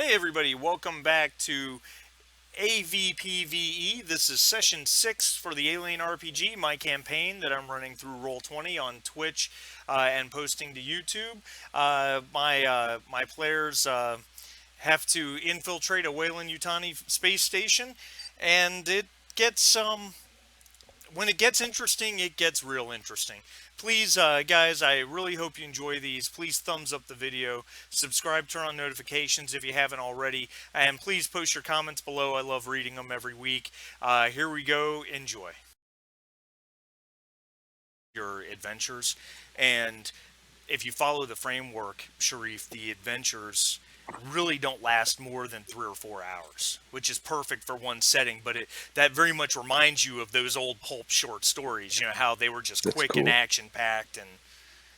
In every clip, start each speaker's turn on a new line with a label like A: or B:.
A: Hey everybody, welcome back to AvPvE. This is session 6 for the Alien RPG, my campaign that I'm running through Roll20 on Twitch and posting to YouTube. My players have to infiltrate a Weyland-Yutani space station, and it gets when it gets interesting, it gets real interesting. Please, guys, I really hope you enjoy these. Please thumbs up the video, subscribe, turn on notifications if you haven't already, and please post your comments below. I love reading them every week. Here we go. Enjoy your adventures, and if you follow the framework, Sharif, the adventures really don't last more than 3 or 4 hours, which is perfect for one setting. But that very much reminds you of those old pulp short stories. You know how they were just
B: That's
A: quick and
B: cool.
A: action packed, and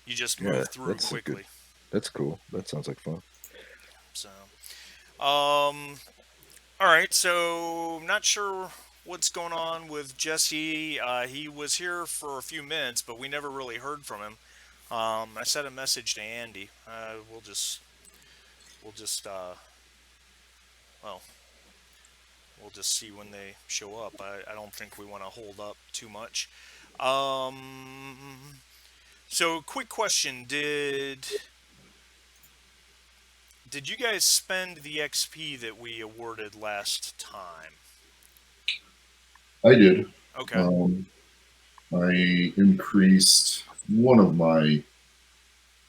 A: you just
B: Yeah,
A: move through
B: that's a good.
A: quickly.
B: That's cool. That sounds like fun.
A: So, all right. So, I'm not sure what's going on with Jesse. He was here for a few minutes, but we never really heard from him. I sent a message to Andy. We'll just well, we'll just see when they show up. I don't think we want to hold up too much. So quick question: did you guys spend the XP that we awarded last time?
C: I did.
A: Okay.
C: Um, I increased one of my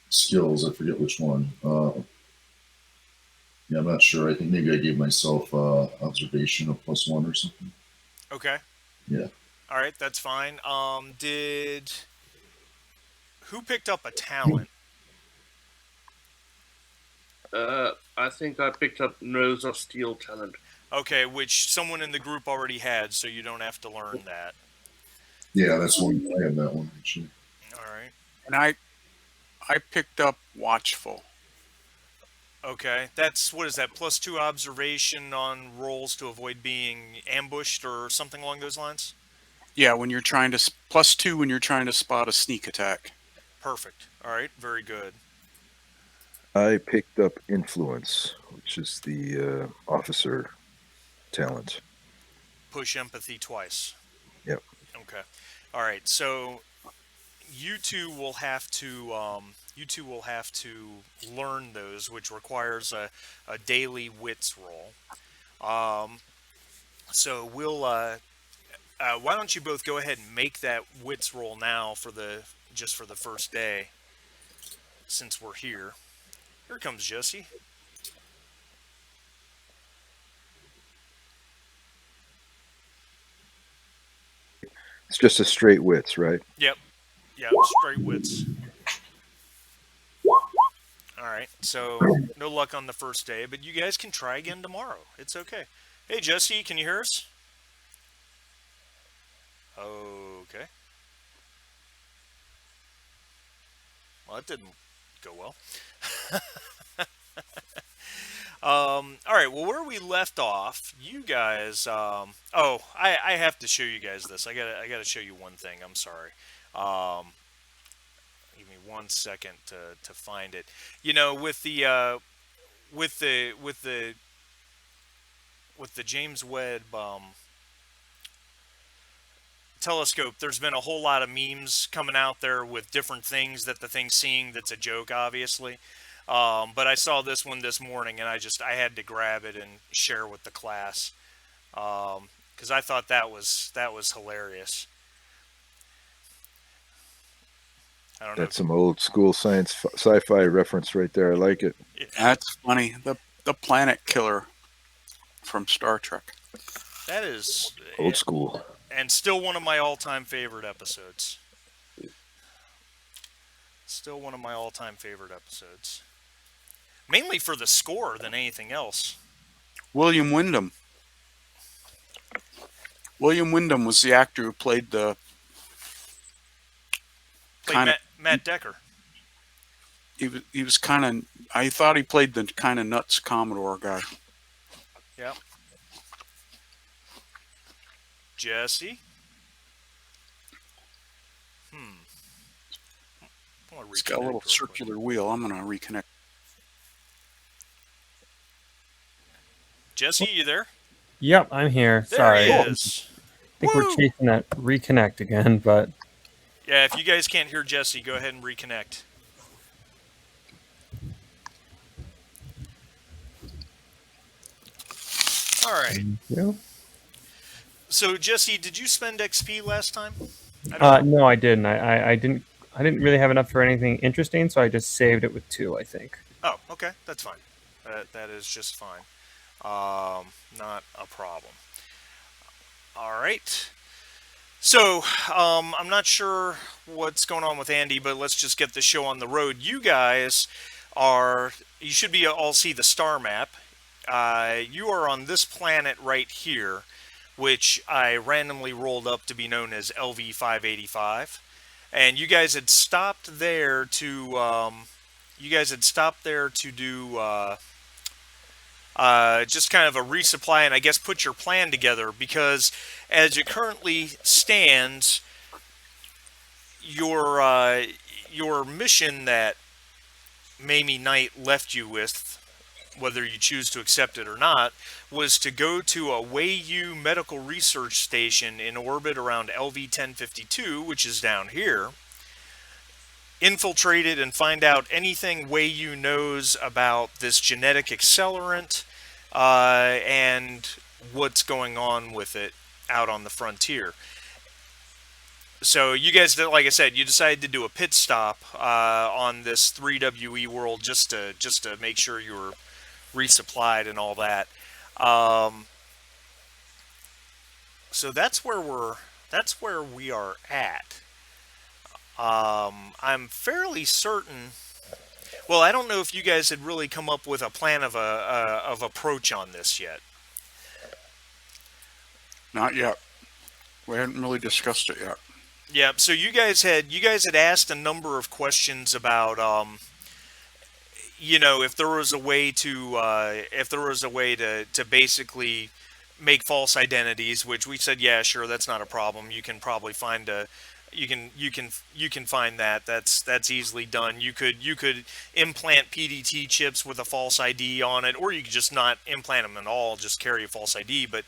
C: skills. I forget which one. Yeah, I'm not sure. I think maybe I gave myself observation of +1 or something.
A: Okay.
C: Yeah.
A: All right, that's fine. Did who picked up a talent?
D: I think I picked up Nose of Steel talent.
A: Okay, which someone in the group already had, so you don't have to learn that.
C: Yeah, that's one. I had that one actually.
A: All right.
E: And I picked up Watchful.
A: Okay, that's what is that? +2 observation on rolls to avoid being ambushed or something along those lines.
E: Yeah, when you're trying to +2 when you're trying to spot a sneak attack.
A: Perfect. All right, very good.
B: I picked up influence, which is the officer talent.
A: Push empathy twice.
B: Yep.
A: Okay. All right. So you two will have to learn those, which requires a daily wits roll. Um, so why don't you both go ahead and make that wits roll now for the just for the first day, since we're here. Here comes Jesse.
B: It's just a straight wits, right?
A: Yep. Yep. Straight wits. All right. So no luck on the first day, but you guys can try again tomorrow. It's okay. Hey Jesse, can you hear us? Okay. Well, that didn't go well. All right. Well, where we left off, you guys. Oh, I have to show you guys this. I gotta show you one thing. I'm sorry. Um, Give me 1 second to find it. You know, with the with the with the James Webb telescope, there's been a whole lot of memes coming out there with different things that the thing's seeing that's a joke, obviously. But I saw this one this morning, and I had to grab it and share with the class because I thought that was hilarious. I don't know
B: That's
A: if you.
B: some old school sci-fi reference right there. I like it.
E: That's funny. The planet killer from Star Trek.
A: That is,
B: Old school.
A: and still one of my all-time favorite episodes. Still one of my all-time favorite episodes. Mainly for the score than anything else.
E: William Wyndham. William Wyndham was the actor who played the
A: Played
E: kind of
A: Matt Decker.
E: he was kind of I thought he played the kind of nuts Commodore guy.
A: Yeah. Jesse. Hmm.
E: It's got a little circular wheel. I'm gonna reconnect.
A: Jesse, you there?
F: Yep, I'm here.
A: There
F: Sorry.
A: he
F: I
A: is.
F: think
A: Woo!
F: we're chasing that reconnect again, but
A: Yeah, if you guys can't hear Jesse, go ahead and reconnect. All right.
F: yeah.
A: So, Jesse, did you spend XP last time? I don't know.
F: No, I didn't. I didn't. I didn't really have enough for anything interesting, so I just saved it with 2, I think.
A: Oh, okay. That's fine. That is just fine. Not a problem. All right. So, I'm not sure what's going on with Andy, but let's just get the show on the road. You guys you should be all see the star map. You are on this planet right here, which I randomly rolled up to be known as LV-585. And you guys had stopped there to, do, just kind of a resupply and I guess put your plan together, because as it currently stands, your mission that Mamie Knight left you with, whether you choose to accept it or not, was to go to a Weyland-Yutani medical research station in orbit around LV-1052, which is down here, infiltrate it and find out anything Weyland-Yutani knows about this genetic accelerant and what's going on with it out on the frontier. So you guys, like I said, you decided to do a pit stop on this 3WE world just to make sure you were resupplied and all that. So that's where we are at. I'm fairly certain. Well, I don't know if you guys had really come up with a plan of approach on this yet.
E: Not yet. We hadn't really discussed it yet.
A: Yeah. So you guys had asked a number of questions about if there was a way to basically make false identities, which we said, yeah, sure, that's not a problem. You can probably find you can find that. That's easily done. You could implant PDT chips with a false ID on it, or you could just not implant them at all, just carry a false ID. But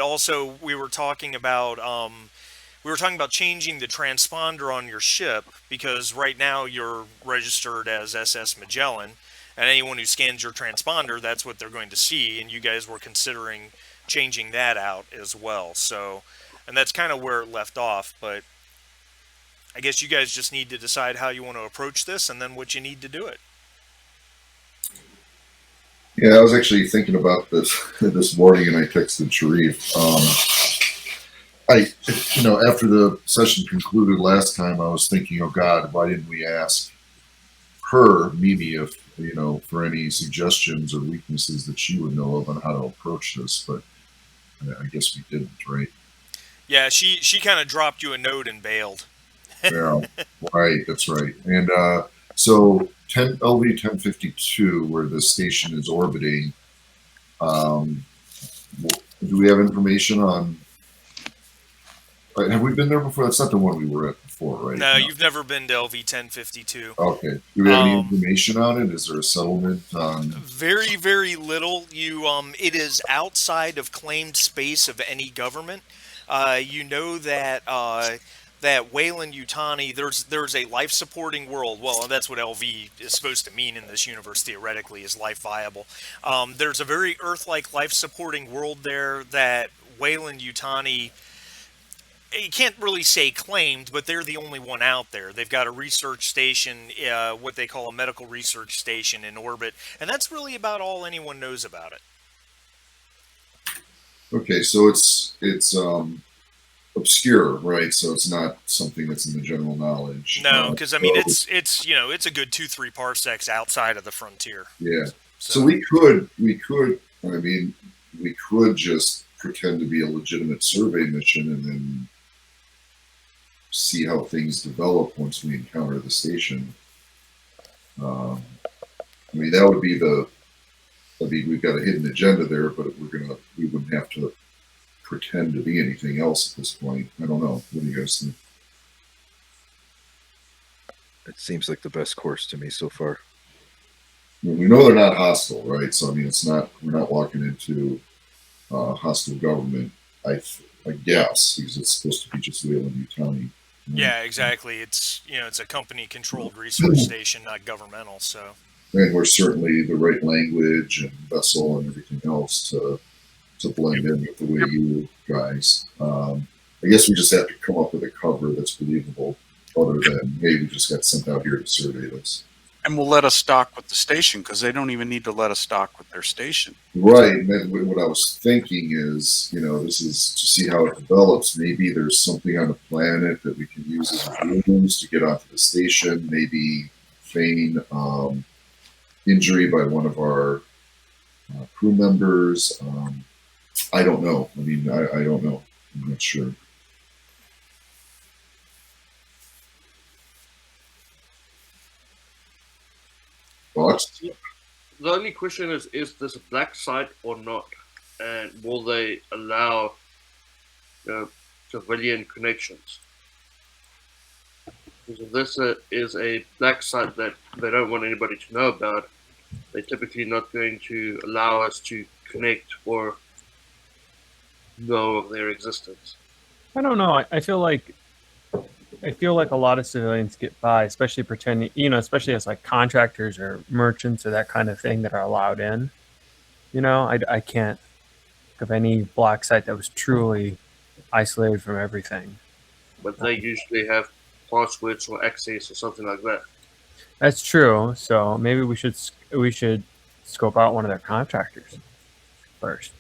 A: also we were talking about changing the transponder on your ship, because right now you're registered as SS Magellan, and anyone who scans your transponder, that's what they're going to see, and you guys were considering changing that out as well. So, and that's kind of where it left off, but I guess you guys just need to decide how you want to approach this and then what you need to do it.
C: Yeah, I was actually thinking about this this morning, and I texted Sharif. After the session concluded last time, I was thinking, oh God, why didn't we ask her, Mimi, if, for any suggestions or weaknesses that she would know of on how to approach this, but I guess we didn't, right?
A: Yeah, she kind of dropped you a note and bailed.
C: Yeah, right, that's right. And so LV-1052, where the station is orbiting, do we have information on? Have we been there before? That's not the one we were at before, right?
A: No, you've never been to LV-1052.
C: Okay. Do we have any information on it? Is there a settlement on? Very,
A: very little. It is outside of claimed space of any government. You know that that Weyland-Yutani, there's a life-supporting world. Well, that's what LV is supposed to mean in this universe, theoretically, is life viable. There's a very Earth-like life-supporting world there that Weyland-Yutani, you can't really say claimed, but they're the only one out there. They've got a research station, what they call a medical research station in orbit, and that's really about all anyone knows about it.
C: Okay, so it's obscure, right? So it's not something that's in the general knowledge.
A: No, because I mean, it's a good 2-3 parsecs outside of the frontier.
C: Yeah. So we could just pretend to be a legitimate survey mission and then see how things develop once we encounter the station. That would be we've got a hidden agenda there, but we wouldn't have to pretend to be anything else at this point. I don't know. What do you guys think?
B: It seems like the best course to me so far.
C: we know they're not hostile, right? So I mean, we're not walking into hostile government. I guess because it's supposed to be just Weyland-Yutani.
A: Yeah, exactly. It's a company controlled research station, not governmental. So
C: And we're certainly the right language and vessel and everything else to blend in with the way you guys. I guess we just have to come up with a cover that's believable, other than hey, we just got sent out here to survey this.
E: And will let us dock with the station because they don't even need to let us dock with their station.
C: Right. And then what I was thinking is, this is to see how it develops. Maybe there's something on the planet that we can use as a ruse to get onto the station. Maybe feign injury by one of our crew members. I don't know. I mean, I don't know. I'm not sure. Thoughts?
D: The only question is this a black site or not? And will they allow civilian connections? Because if this is a black site that they don't want anybody to know about, they're typically not going to allow us to connect or know of their existence.
F: I don't know. I feel like a lot of civilians get by, especially pretending, especially as like contractors or merchants or that kind of thing that are allowed in. I can't think of any black site that was truly isolated from everything.
D: But they usually have passwords or access or something like that.
F: That's true. So maybe we should scope out one of their contractors first.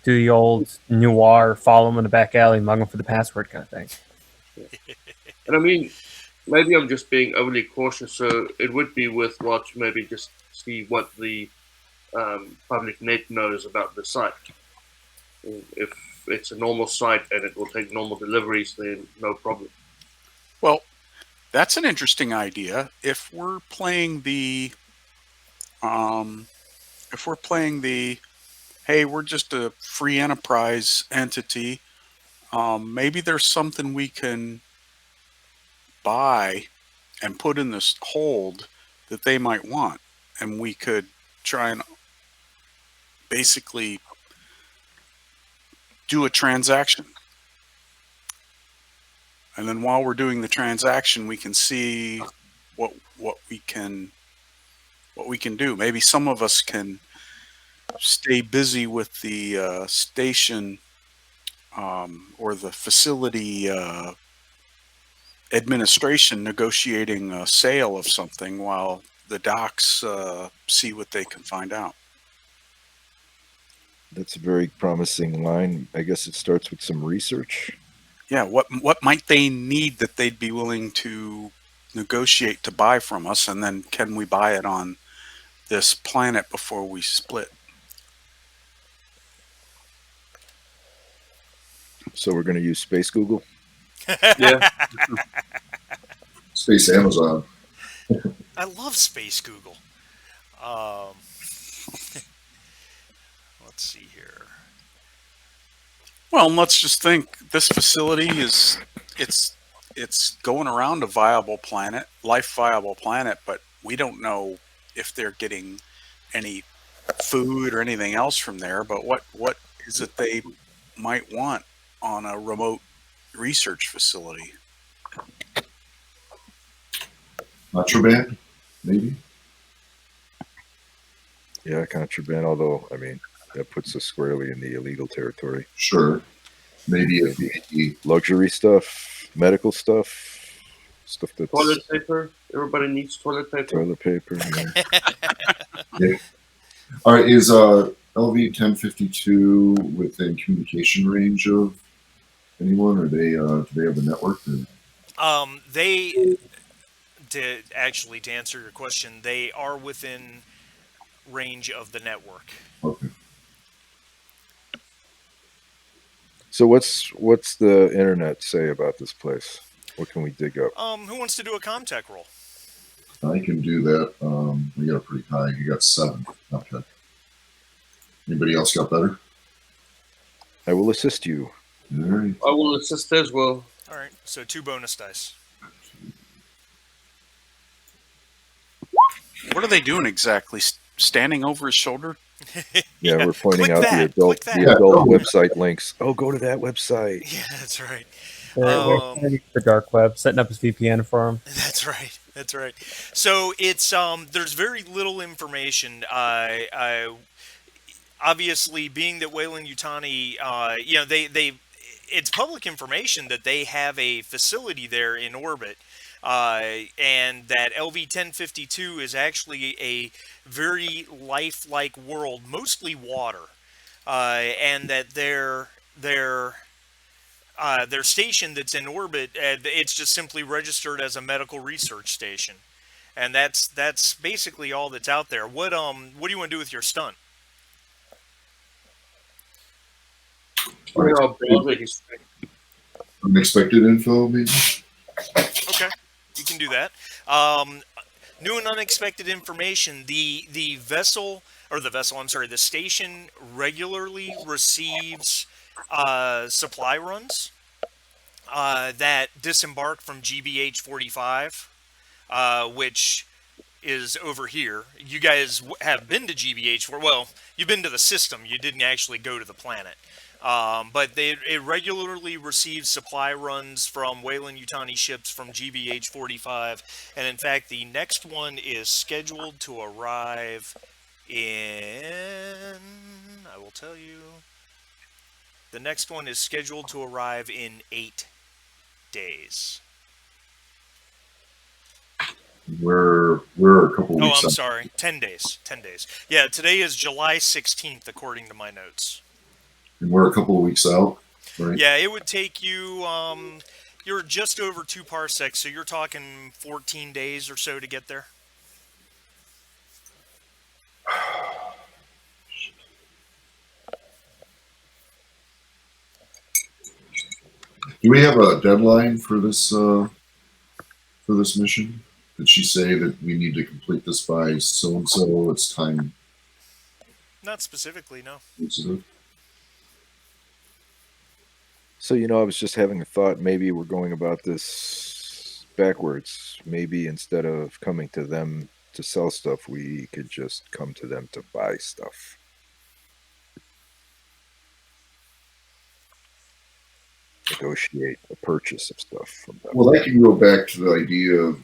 F: Do the old noir, follow them in the back alley, mug them for the password kind of thing.
D: And I mean, maybe I'm just being overly cautious, so it would be worthwhile to maybe just see what the public net knows about the site. If it's a normal site and it will take normal deliveries, then no problem.
E: Well, that's an interesting idea. If we're playing the, hey, we're just a free enterprise entity, maybe there's something we can buy and put in this hold that they might want, and we could try and basically do a transaction. And then while we're doing the transaction, we can see what we can do. Maybe some of us can stay busy with the station or the facility administration negotiating a sale of something while the docs see what they can find out.
B: That's a very promising line. I guess it starts with some research.
E: Yeah, what might they need that they'd be willing to negotiate to buy from us, and then can we buy it on this planet before we split?
B: So we're going to use Space Google.
D: Yeah.
C: Space Amazon.
A: I love Space Google. Let's see here.
E: Well, and let's just think this facility is it's going around a viable planet, life viable planet, but we don't know if they're getting any food or anything else from there. But what is it they might want on a remote research facility?
C: Contraband, maybe.
B: Yeah, contraband. Although, I mean, that puts us squarely in the illegal territory.
C: Sure. Maybe it'd be
B: Luxury stuff, medical stuff that's
D: Toilet paper. Everybody needs toilet paper.
B: toilet paper.
C: yeah. All right. Is LV 1052 within communication range of anyone, or do they have a network? Or?
A: To answer your question, they are within range of the network.
C: Okay.
B: So what's the internet say about this place? What can we dig up?
A: Who wants to do a Comtech roll?
C: I can do that. We got a pretty high. You got 7. Okay. Anybody else got better?
B: I will assist you.
C: All right.
D: I will assist as well.
A: All right, so 2 bonus dice.
E: What are they doing exactly? Standing over his shoulder?
B: Yeah, we're pointing
A: Click
B: out
A: that,
B: the
A: click
B: adult
A: that.
B: the
C: Yeah,
B: adult
C: totally.
B: website links. Oh, go to that website.
A: Yeah, that's right.
F: They're trying to use the dark web, setting up his VPN for him.
A: That's right. That's right. So it's there's very little information. Obviously, being that Weyland-Yutani, it's public information that they have a facility there in orbit, and that LV-1052 is actually a very lifelike world, mostly water, and that their station that's in orbit, it's just simply registered as a medical research station, and that's basically all that's out there. What do you want to do with your stunt?
D: We are broadly history.
C: Unexpected info, maybe.
A: Okay, you can do that. New and unexpected information. The vessel, or the vessel, I'm sorry, the station regularly receives supply runs that disembark from GBH 45, which is over here. You guys have been to GBH, well, you've been to the system. You didn't actually go to the planet. But it regularly receives supply runs from Weyland-Yutani ships from GBH 45. And in fact, the next one is scheduled to arrive in, I will tell you, the next one is scheduled to arrive in 8 days.
C: We're a couple
A: Oh,
C: weeks
A: I'm
C: out.
A: sorry. 10 days. 10 days. Yeah, today is July 16th, according to my notes.
C: And we're a couple of weeks out, right?
A: Yeah, it would take you, you're just over 2 parsecs, so you're talking 14 days or so to get there.
C: Do we have a deadline for this mission? Did she say that we need to complete this by so and so? It's time
A: Not specifically, no.
C: sensitive.
B: So, I was just having a thought. Maybe we're going about this backwards. Maybe instead of coming to them to sell stuff, we could just come to them to buy stuff. Negotiate a purchase of stuff from them.
C: Well, that can go back to the idea of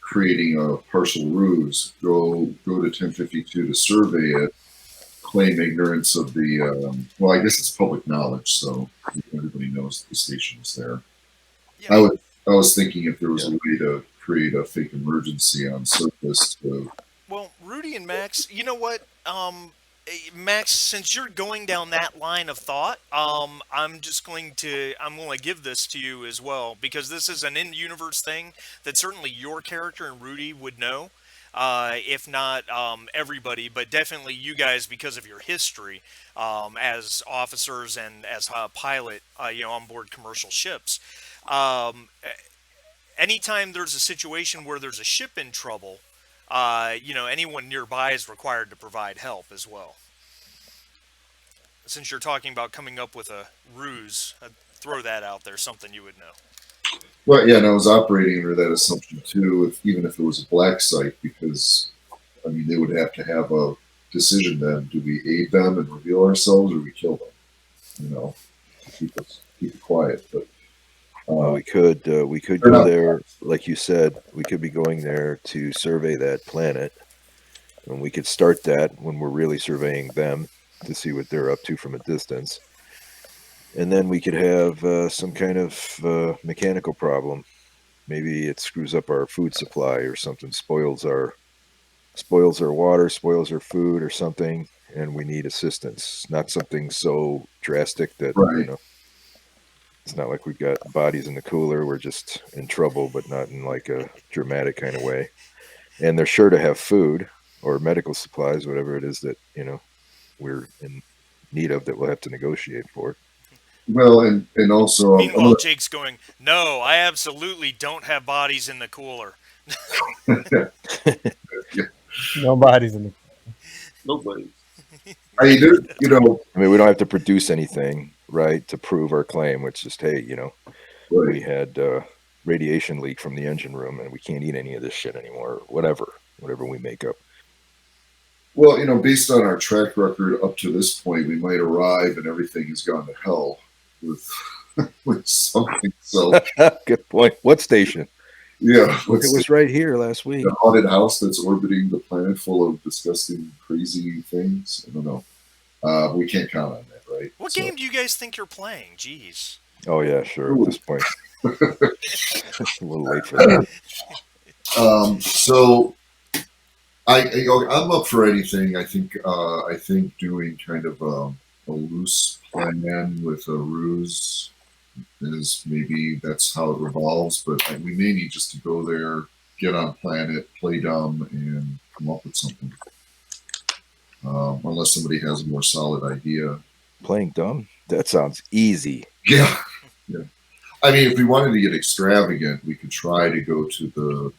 C: creating a partial ruse. Go to 1052 to survey it, claim ignorance of the. Well, I guess it's public knowledge, so everybody knows that the station is there.
A: Yeah.
C: I was thinking if there was a way to create a fake emergency on surface to.
A: Well, Rudy and Max, you know what? Max, since you're going down that line of thought, I'm going to give this to you as well, because this is an in-universe thing that certainly your character and Rudy would know, if not everybody, but definitely you guys because of your history as officers and as a pilot, on board commercial ships. Anytime there's a situation where there's a ship in trouble, anyone nearby is required to provide help as well. Since you're talking about coming up with a ruse, I'd throw that out there, something you would know.
C: Well, yeah, and I was operating under that assumption too, even if it was a black site, because they would have to have a decision then: do we aid them and reveal ourselves, or we kill them? To keep it quiet. But
B: we could go there, like you said. We could be going there to survey that planet, and we could start that when we're really surveying them to see what they're up to from a distance. And then we could have some kind of mechanical problem. Maybe it screws up our food supply or something, spoils our water, spoils our food or something, and we need assistance. Not something so drastic that,
C: right.
B: It's not like we've got bodies in the cooler. We're just in trouble, but not in like a dramatic kind of way. And they're sure to have food or medical supplies, whatever it is that, we're in need of that we'll have to negotiate for.
C: Well, and also...
A: Meanwhile, Jake's going, no, I absolutely don't have bodies in the cooler.
F: No bodies in the
D: Nobody.
B: We don't have to produce anything, right, to prove our claim. It's just, hey,
C: right.
B: We had radiation leak from the engine room and we can't eat any of this shit anymore, whatever. whatever we make up.
C: Well, based on our track record up to this point, we might arrive and everything has gone to hell with with something. So
B: Good point. What station?
C: yeah,
B: It was right here last week.
C: the haunted house that's orbiting the planet full of disgusting, crazy things. I don't know. We can't count on that, right?
A: What game do you guys think you're playing? Jeez.
B: Oh yeah, sure.
C: Ooh.
B: At this point, a little late for that.
C: So I'm up for anything. I think doing kind of a loose plan with a ruse is maybe that's how it revolves. But we may need just to go there, get on planet, play dumb, and come up with something. Unless somebody has a more solid idea.
B: Playing dumb? That sounds easy.
C: Yeah. I mean, if we wanted to get extravagant, we could try to go to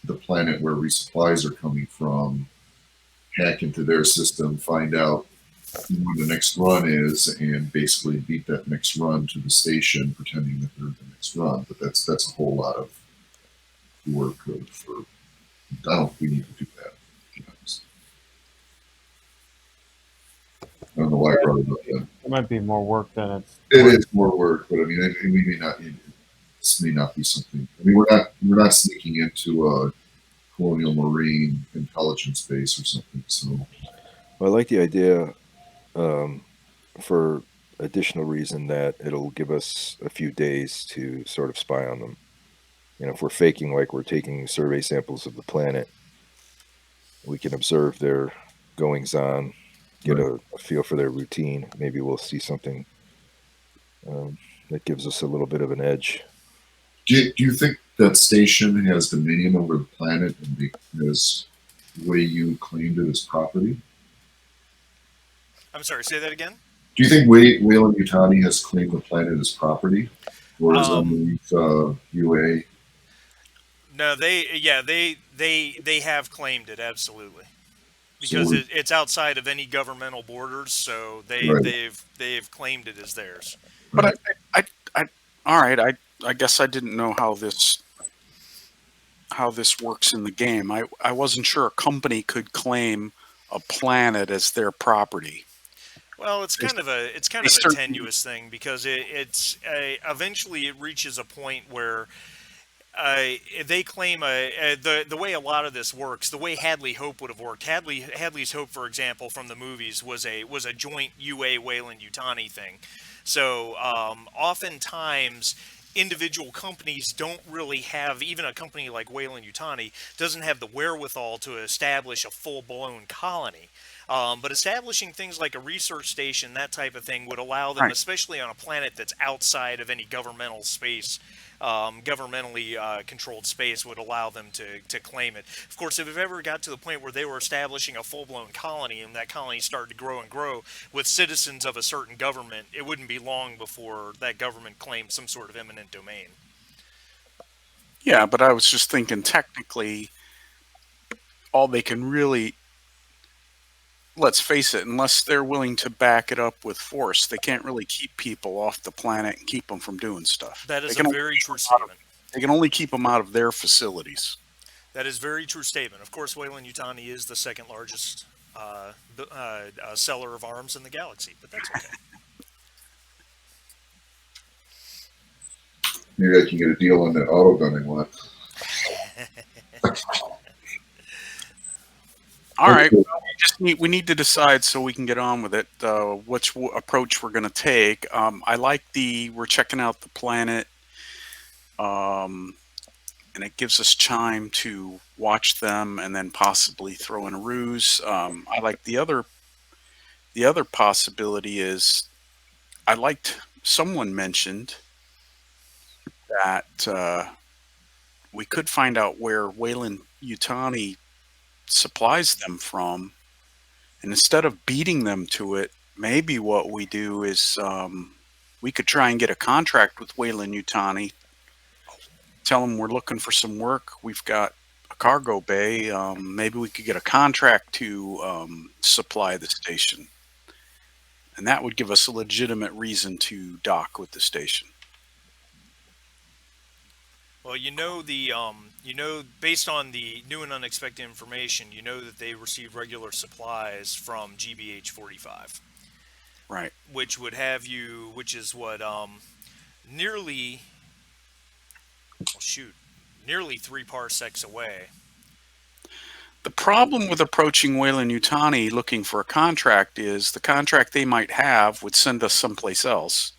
C: the planet where resupplies are coming from, hack into their system, find out when the next run is, and basically beat that next run to the station, pretending that they're the next run. But that's a whole lot of work for. I don't think we need to do that. To be honest. I don't know why I brought it up then.
F: It might be more work than it's.
C: It is more work, but I mean, we may not. This may not be something. I mean, we're not sneaking into a colonial marine intelligence base or something. So,
B: Well, I like the idea for additional reason that it'll give us a few days to sort of spy on them. If we're faking like we're taking survey samples of the planet, we can observe their goings on, get a feel for their routine. Maybe we'll see something that gives us a little bit of an edge.
C: do you think that station has dominion over the planet and because the way you claimed it as property?
A: I'm sorry, say that again?
C: Do you think Weyland-Yutani has claimed the planet as property, or is underneath UA?
A: No, they have claimed it, absolutely. Because it's outside of any governmental borders, so they've claimed it as theirs.
E: But all right. I guess I didn't know how this works in the game. I wasn't sure a company could claim a planet as their property.
A: Well, it's kind of a tenuous thing because it's eventually it reaches a point where they claim the way a lot of this works, the way Hadley Hope would have worked. Hadley's Hope, for example, from the movies was a joint UA Weyland-Yutani thing. So oftentimes individual companies don't really have, even a company like Weyland-Yutani doesn't have the wherewithal to establish a full-blown colony. But establishing things like a research station, that type of thing, would allow them, especially on a planet that's outside of any governmental space, governmentally controlled space, would allow them to claim it. Of course, if it ever got to the point where they were establishing a full-blown colony and that colony started to grow and grow with citizens of a certain government, it wouldn't be long before that government claimed some sort of eminent domain.
E: Yeah, but I was just thinking technically all they can really, let's face it, unless they're willing to back it up with force, they can't really keep people off the planet and keep them from doing stuff.
A: That is a very true statement.
E: They can only keep them out of their facilities.
A: That is a very true statement. Of course, Weyland-Yutani is the second largest seller of arms in the galaxy, but that's okay.
C: Maybe I can get a deal on that auto gunning one.
E: All right, well, we need to decide so we can get on with it. Which approach we're going to take. I like we're checking out the planet, and it gives us time to watch them and then possibly throw in a ruse. I like the other possibility is someone mentioned that we could find out where Weyland-Yutani supplies them from, and instead of beating them to it, maybe what we do is we could try and get a contract with Weyland-Yutani, tell them we're looking for some work, we've got a cargo bay, maybe we could get a contract to supply the station, and that would give us a legitimate reason to dock with the station.
A: Well, based on the new and unexpected information, you know that they receive regular supplies from GBH 45,
E: Right.
A: which is what, nearly, well, shoot, nearly 3 parsecs away.
E: The problem with approaching Weyland-Yutani looking for a contract is the contract they might have would send us someplace else.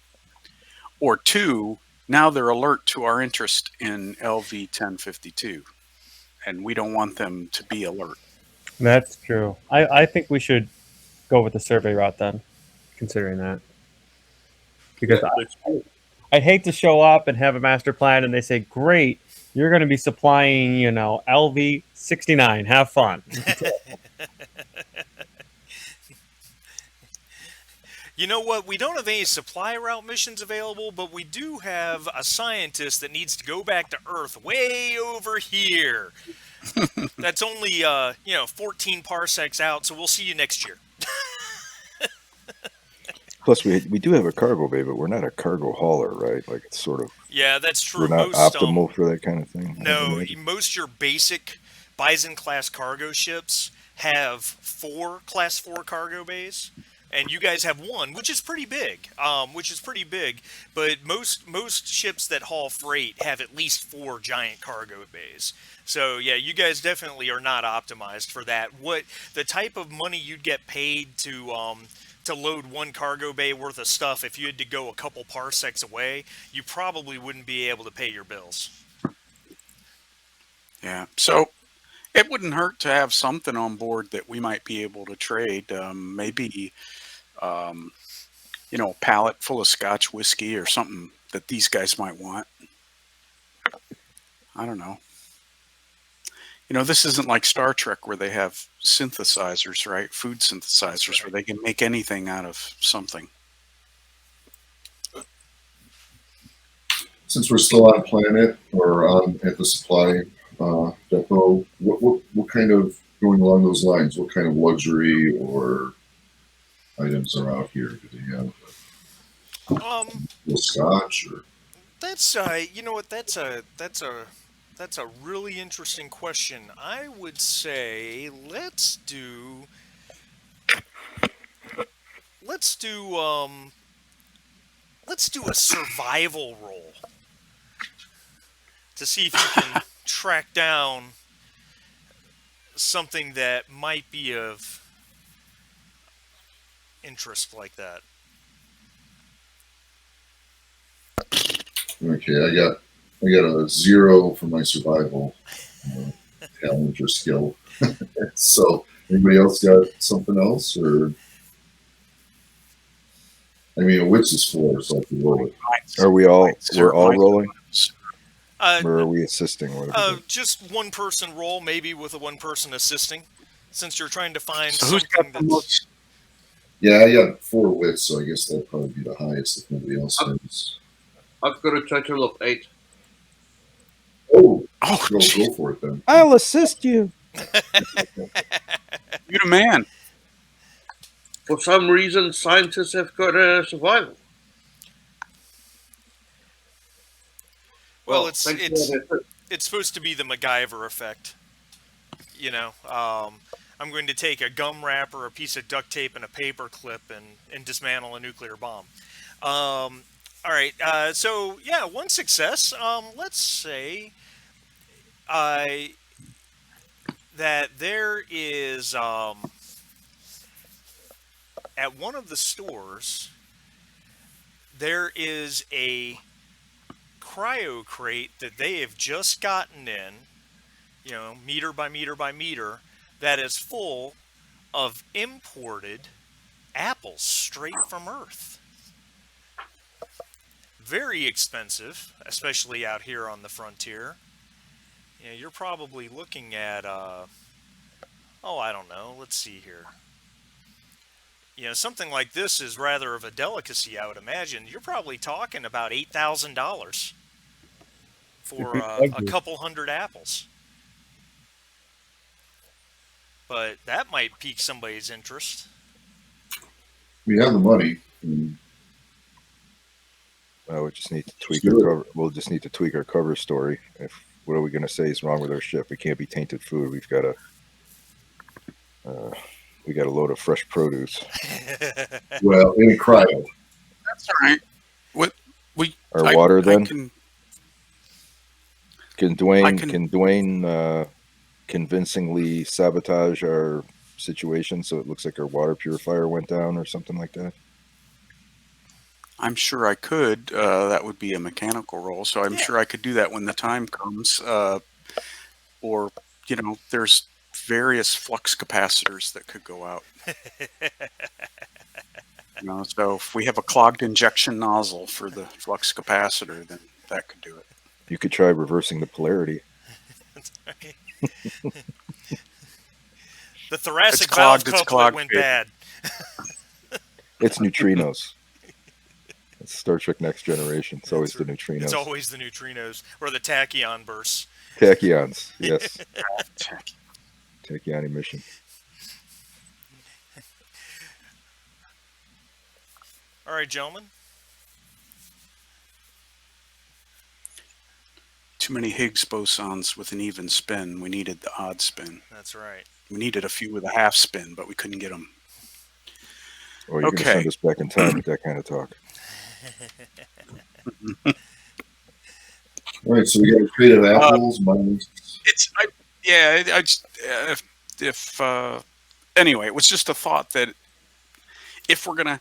E: Or two, now they're alert to our interest in LV 1052, and we don't want them to be alert.
F: That's true. I think we should go with the survey route then, considering that. Because
D: Yeah, let's do it.
F: I'd hate to show up and have a master plan and they say, great, you're going to be supplying, LV 69. Have fun.
A: You know what? We don't have any supply route missions available, but we do have a scientist that needs to go back to Earth way over here. That's only 14 parsecs out, so we'll see you next year.
B: Plus, we do have a cargo bay, but we're not a cargo hauler, right? Like it's sort of
A: Yeah, that's true.
B: we're not optimal for that kind of thing.
A: No, most your basic Bison class cargo ships have 4 class 4 cargo bays, and you guys have 1, which is pretty big. But most ships that haul freight have at least 4 giant cargo bays. So yeah, you guys definitely are not optimized for that. What the type of money you'd get paid to load 1 cargo bay worth of stuff, if you had to go a couple parsecs away, you probably wouldn't be able to pay your bills.
E: Yeah. So it wouldn't hurt to have something on board that we might be able to trade. Maybe, a pallet full of Scotch whiskey or something that these guys might want. I don't know. This isn't like Star Trek where they have synthesizers, right? Food synthesizers where they can make anything out of something.
C: Since we're still on planet or at the supply depot, what kind of, going along those lines, what kind of luxury or items are out here? Do they have a little scotch or?
A: That's you know what? That's a really interesting question. I would say let's do a survival roll to see if you can track down something that might be of interest like that.
C: Okay, I got a 0 for my survival talent or skill. So, anybody else got something else, or? I mean, a wits is 4, so I can roll it.
B: Are we all? We're all rolling,
A: Uh,
B: or are we assisting? Whatever.
A: just one person roll, maybe with a one person assisting, since you're trying to find
E: So who's
A: something
E: got the
A: that's.
E: most?
C: Yeah, I got 4 wits, so I guess that'd probably be the highest if nobody else has.
D: I've got a total of 8.
C: Oh,
E: Oh,
C: go
E: gee,
C: for it then.
B: I'll assist you.
E: you're the man.
D: For some reason, scientists have got a survival.
A: Well,
D: thanks for that.
A: it's supposed to be the MacGyver effect. I'm going to take a gum wrapper, a piece of duct tape, and a paper clip, and dismantle a nuclear bomb. All right. So yeah, one success. Let's say that there is at one of the stores there is a cryo crate that they have just gotten in, meter by meter by meter, that is full of imported apples straight from Earth. Very expensive, especially out here on the frontier. You're probably looking at, I don't know, let's see here. Something like this is rather of a delicacy, I would imagine. You're probably talking about $8,000 for a couple hundred apples. But that might pique somebody's interest.
C: We have the money.
B: We just need to tweak
C: Let's
B: our
C: do it.
B: cover. We'll just need to tweak our cover story. What are we going to say is wrong with our ship? We can't be tainted food. We got a load of fresh produce.
C: Well, in cryo.
E: That's all right. What we
B: Our water then?
E: can
B: Dwayne convincingly sabotage our situation so it looks like our water purifier went down or something like that?
E: I'm sure I could. That would be a mechanical roll, so I'm sure I could do that when the time comes. Or, there's various flux capacitors that could go out. So if we have a clogged injection nozzle for the flux capacitor, then that could do it.
B: You could try reversing the polarity.
A: The thoracic
E: It's clogged,
A: valve
E: it's
A: couplet
E: clogged,
A: went
E: baby.
A: bad.
B: It's neutrinos. It's Star Trek Next Generation. It's always the neutrinos.
A: It's always the neutrinos or the tachyon bursts.
B: Tachyons, yes. Tachyon emission.
A: All right, gentlemen.
E: Too many Higgs bosons with an even spin. We needed the odd spin.
A: That's right.
E: We needed a few with a half spin, but we couldn't get them.
B: Or you're going to send us back in time with that kind of talk.
C: All right, so we got a crate of apples.
E: Anyway, it was just a thought that if we're going to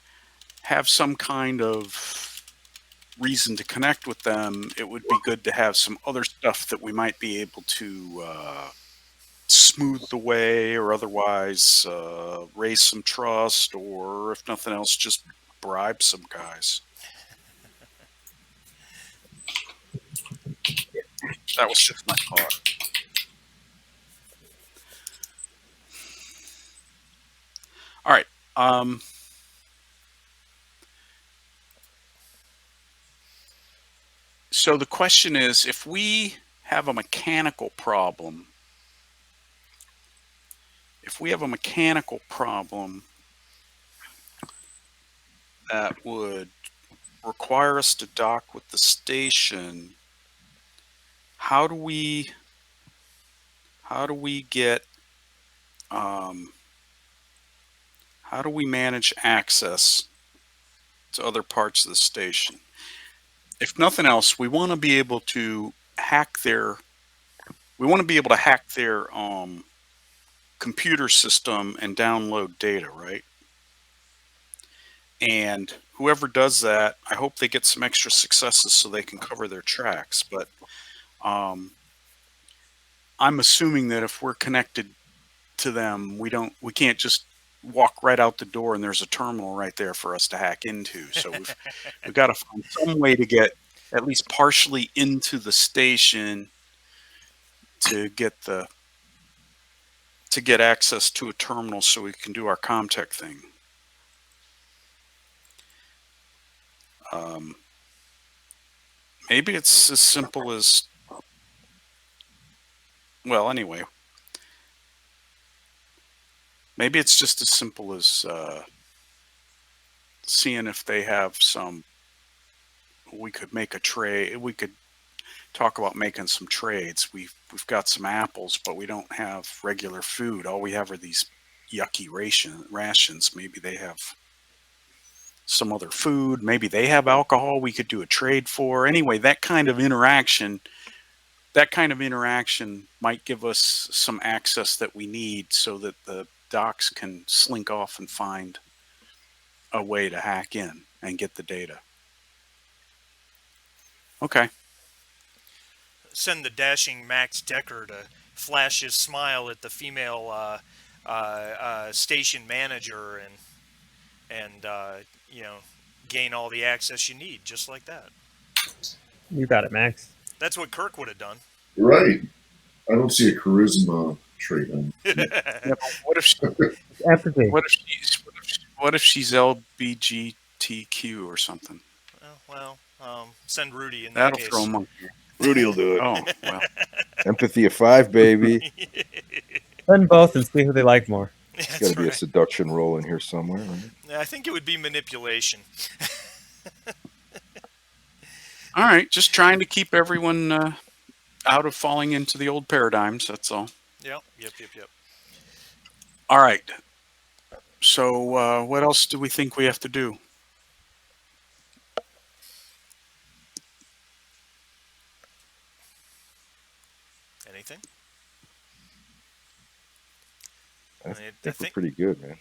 E: have some kind of reason to connect with them, it would be good to have some other stuff that we might be able to smooth the way or otherwise raise some trust, or if nothing else, just bribe some guys. That was just my thought. All right. So the question is, if we have a mechanical problem, that would require us to dock with the station, how do we manage access to other parts of the station? If nothing else, we want to be able to hack their computer system and download data, right? And whoever does that, I hope they get some extra successes so they can cover their tracks. But I'm assuming that if we're connected to them, we can't just walk right out the door and there's a terminal right there for us to hack into. So we've got to find some way to get at least partially into the station to get access to a terminal so we can do our Comtech thing. Maybe it's as simple as, well, anyway, maybe it's just as simple as seeing if they have some, we could make a trade. We could talk about making some trades. We've got some apples, but we don't have regular food. All we have are these yucky rations. Maybe they have some other food. Maybe they have alcohol we could do a trade for. Anyway, that kind of interaction might give us some access that we need so that the docs can slink off and find a way to hack in and get the data. Okay.
A: Send the dashing Max Decker to flash his smile at the female station manager and gain all the access you need, just like that.
F: You got it, Max.
A: That's what Kirk would have done.
C: Right. I don't see a charisma trait on.
E: Yeah, what if
F: Empathy.
E: What if she's LBGTQ or something?
A: Well, send Rudy in that
E: That'll
A: case.
E: throw him.
B: Rudy will do it.
E: Oh, well.
B: Empathy of 5, baby.
F: Send both and see who they like more.
B: There's got to be a seduction roll in here somewhere, right?
A: I think it would be manipulation.
E: All right, just trying to keep everyone out of falling into the old paradigms. That's all.
A: Yep.
E: All right. So what else do we think we have to do?
A: Anything?
B: I
A: I
B: think we're
A: think
B: pretty good, man.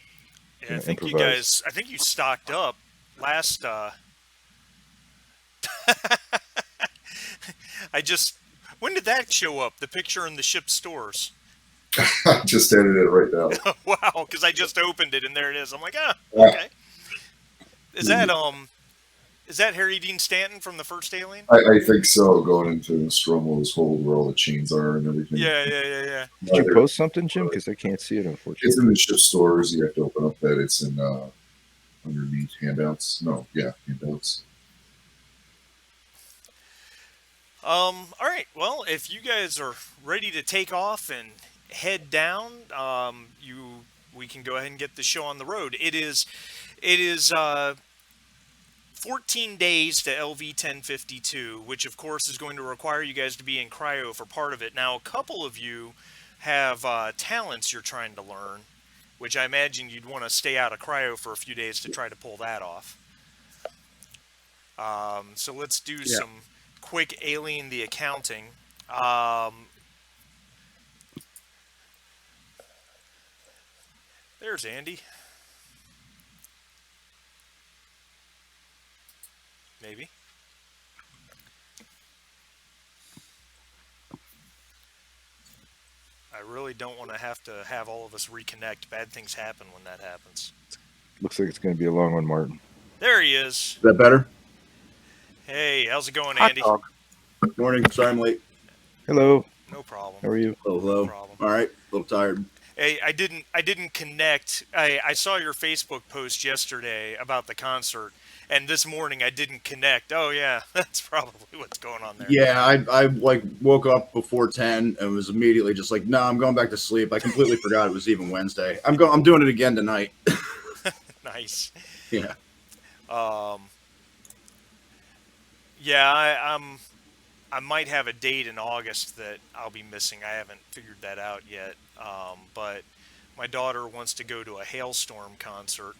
A: yeah, I
B: Gonna
A: think you
B: improvise.
A: guys. I think you stocked up last. I just. When did that show up? The picture in the ship stores.
C: I just edited it right now.
A: Wow, because I just opened it and there it is. I'm like,
C: Yeah.
A: okay. Is that Harry Dean Stanton from the first Alien?
C: I think so. Going into Nostromo's hold where all the chains are and everything.
A: Yeah.
B: Did you post something, Jim? Because I can't see it, unfortunately.
C: It's in the ship stores. You have to open up that. It's in underneath handouts. No, yeah, handouts.
A: All right. Well, if you guys are ready to take off and head down, we can go ahead and get the show on the road. It is 14 days to LV 1052, which of course is going to require you guys to be in cryo for part of it. Now, a couple of you have talents you're trying to learn, which I imagine you'd want to stay out of cryo for a few days to try to pull that off. So let's do some quick Alien the accounting. There's Andy. Maybe. I really don't want to have all of us reconnect. Bad things happen when that happens.
B: Looks like it's going to be a long one, Martin.
A: There he is.
G: Is that better?
A: Hey, how's it going,
E: Hot
A: Andy?
E: dog.
G: Morning. Sorry I'm late.
B: Hello.
A: No problem.
B: How are you?
G: Hello.
A: No problem.
G: All right. A little tired.
A: Hey, I didn't connect. I saw your Facebook post yesterday about the concert, and this morning I didn't connect. Oh yeah, that's probably what's going on there.
G: Yeah, I like woke up before 10 and was immediately just like, no, I'm going back to sleep. I completely forgot it was even Wednesday. I'm doing it again tonight.
A: Nice.
G: Yeah.
A: Yeah, I might have a date in August that I'll be missing. I haven't figured that out yet. But my daughter wants to go to a Hailstorm concert,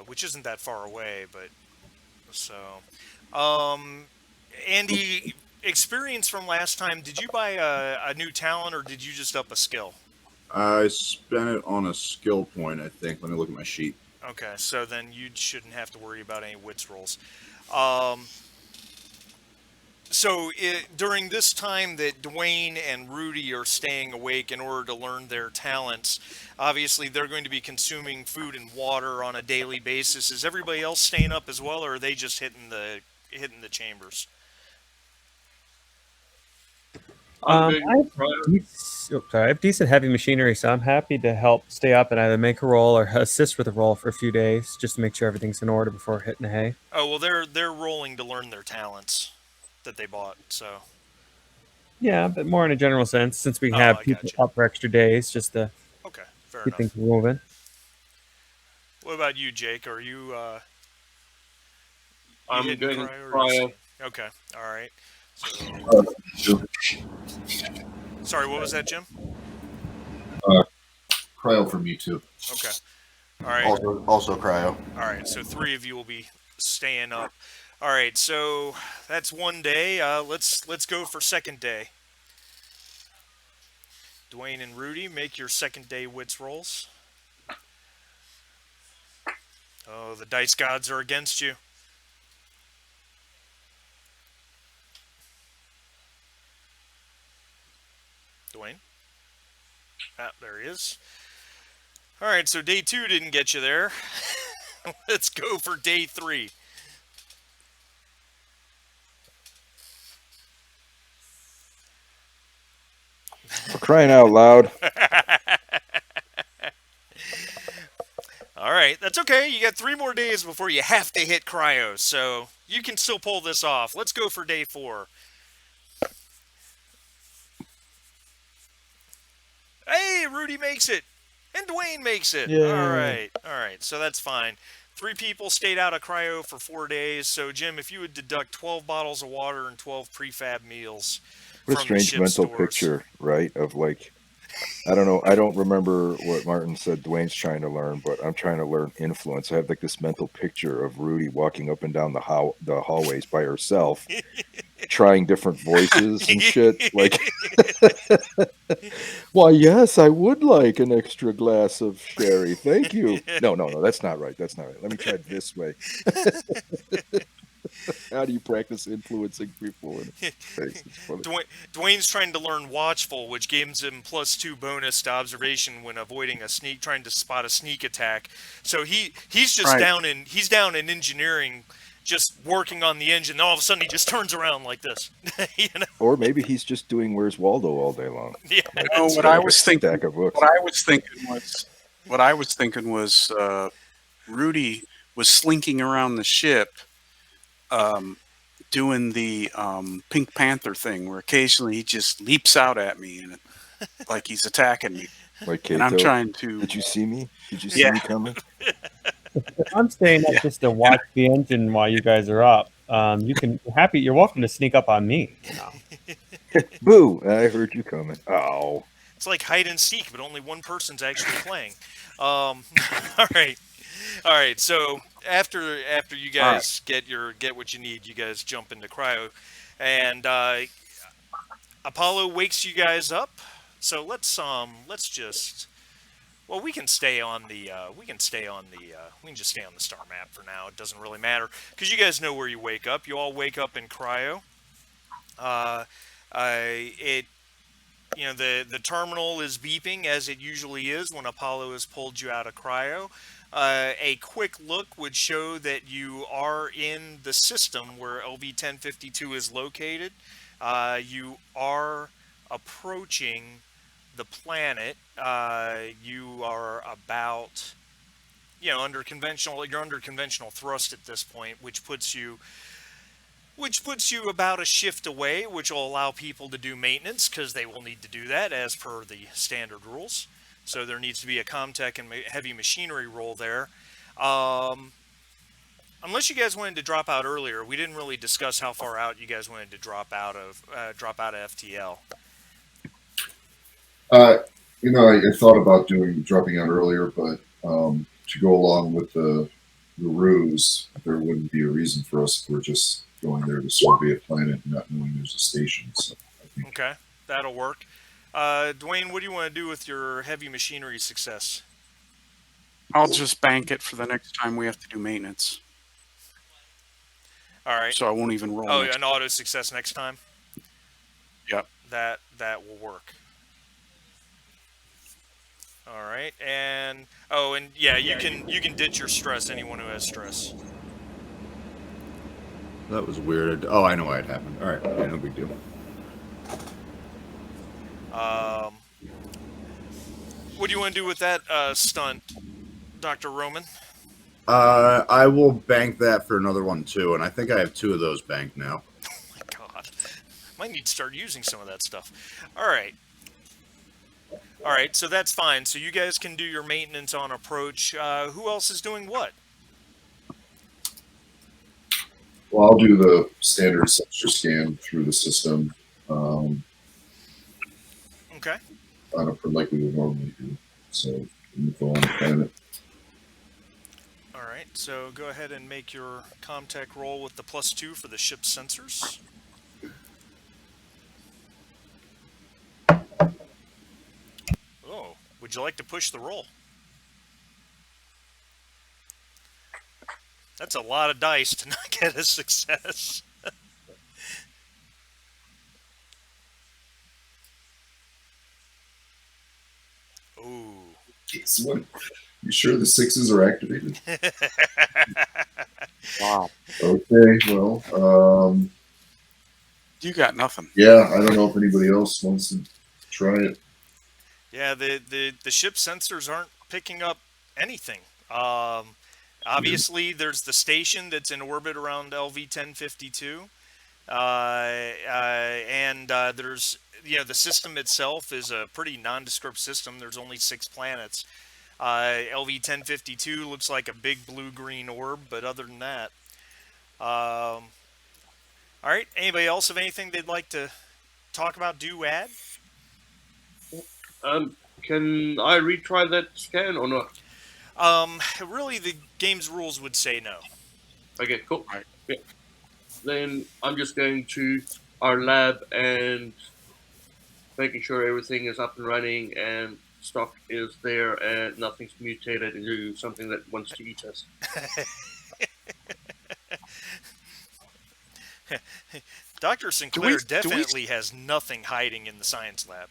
A: which isn't that far away. But so, Andy, experience from last time. Did you buy a new talent or did you just up a skill?
G: I spent it on a skill point, I think. Let me look at my sheet.
A: Okay, so then you shouldn't have to worry about any wits rolls. So during this time that Dwayne and Rudy are staying awake in order to learn their talents, obviously they're going to be consuming food and water on a daily basis. Is everybody else staying up as well, or are they just hitting the chambers?
F: I have decent heavy machinery, so I'm happy to help stay up and either make a roll or assist with a roll for a few days, just to make sure everything's in order before hitting the hay.
A: Oh well, they're rolling to learn their talents that they bought. So
F: Yeah, but more in a general sense, since we have
A: I
F: people
A: gotcha.
F: up for extra days, just to
A: Okay, fair
F: keep
A: enough.
F: things moving.
A: What about you, Jake? Are you?
D: I'm
A: hitting
D: doing
A: cryo or
D: cryo.
A: Okay, all right.
C: Sure.
A: Sorry, what was that, Jim?
C: Cryo for me too.
A: Okay. All right.
G: Also cryo.
A: All right. So 3 of you will be staying up. All right. So that's one day. Let's go for second day. Dwayne and Rudy, make your second day wits rolls. Oh, the dice gods are against you. Dwayne. Ah, there he is. All right, so day 2 didn't get you there. Let's go for day 3.
B: For crying out loud.
A: All right, that's okay. You got 3 more days before you have to hit cryo, so you can still pull this off. Let's go for day 4. Hey, Rudy makes it, and Dwayne makes it.
B: Yay.
A: All right. So that's fine. 3 people stayed out of cryo for 4 days. So, Jim, if you would deduct 12 bottles of water and 12 prefab meals
B: What a
A: from the
B: strange
A: ship
B: mental
A: stores.
B: picture, right? Of like, I don't know. I don't remember what Martin said Dwayne's trying to learn, but I'm trying to learn influence. I have like this mental picture of Rudy walking up and down the hallways by herself, trying different voices and shit. Like, why, yes, I would like an extra glass of sherry. Thank you. No, that's not right. That's not right. Let me try it this way. How do you practice influencing people? It's funny.
A: Dwayne's trying to learn watchful, which gives him +2 bonus to observation when avoiding a sneak, trying to spot a sneak attack. So he's just
E: Right.
A: down in engineering, just working on the engine. And all of a sudden, he just turns around like this. You know?
B: Or maybe he's just doing Where's Waldo all day long.
A: Yeah.
B: Like,
E: No,
B: stack
E: what I
B: of-
E: was thinking.
B: stack of books.
E: What I was thinking was Rudy was slinking around the ship, doing the Pink Panther thing, where occasionally he just leaps out at me and like he's attacking me,
B: Like
E: and I'm
B: Kato.
E: trying to.
B: Did you see me? Did you see
E: Yeah.
B: me coming?
F: I'm staying up
E: Yeah.
F: just to watch the engine while you guys are up. You're welcome to sneak up on me. You know?
B: Boo! I heard you coming. Oh.
A: It's like hide and seek, but only one person's actually playing. All right. So after you guys get what you need, you guys jump into cryo, and Apollo wakes you guys up. So let's just. Well, we can stay on the we can just stay on the star map for now. It doesn't really matter because you guys know where you wake up. You all wake up in cryo. The terminal is beeping as it usually is when Apollo has pulled you out of cryo. A quick look would show that you are in the system where LV-1052 is located. You are approaching the planet. You are about, you're under conventional thrust at this point, which puts you about a shift away, which will allow people to do maintenance because they will need to do that as per the standard rules. So there needs to be a Comtech and heavy machinery role there. Unless you guys wanted to drop out earlier, we didn't really discuss how far out you guys wanted to drop out of FTL.
C: I thought about dropping out earlier, but to go along with the ruse, there wouldn't be a reason for us if we're just going there to survey a planet and not knowing there's a station. So I think
A: Okay, that'll work. Dwayne, what do you want to do with your heavy machinery success?
E: I'll just bank it for the next time we have to do maintenance,
A: All right.
E: so I won't even roll.
A: Oh,
E: next
A: an auto success next time.
E: Yep.
A: That will work. All right, and you can ditch your stress. Anyone who has stress.
G: That was weird. Oh, I know why it happened. All right, yeah, no big deal.
A: What do you want to do with that stunt, Dr. Roman?
G: I will bank that for another one too, and I think I have 2 of those banked now.
A: Oh my God, might need to start using some of that stuff. All right, so that's fine. So you guys can do your maintenance on approach. Who else is doing what?
C: Well, I'll do the standard sensor scan through the system.
A: Okay.
C: Like we would normally do. So info on the planet.
A: All right, so go ahead and make your Comtech roll with the +2 for the ship's sensors. Oh, would you like to push the roll? That's a lot of dice to not get a success. Ooh.
C: So what? You sure the 6s are activated?
E: Wow.
C: Okay, well,
E: You got nothing.
C: yeah, I don't know if anybody else wants to try it.
A: Yeah, the ship sensors aren't picking up anything. Obviously, there's the station that's in orbit around LV-1052, and there's the system itself is a pretty nondescript system. There's only 6 planets. LV-1052 looks like a big blue-green orb, but other than that, all right. Anybody else have anything they'd like to talk about? Do add.
D: Can I retry that scan or not?
A: Really, the game's rules would say no.
D: Okay, cool.
E: Right.
D: Yeah. Then I'm just going to our lab and making sure everything is up and running and stock is there and nothing's mutated into something that wants to eat us.
A: Dr. Sinclair definitely has nothing hiding in the science lab.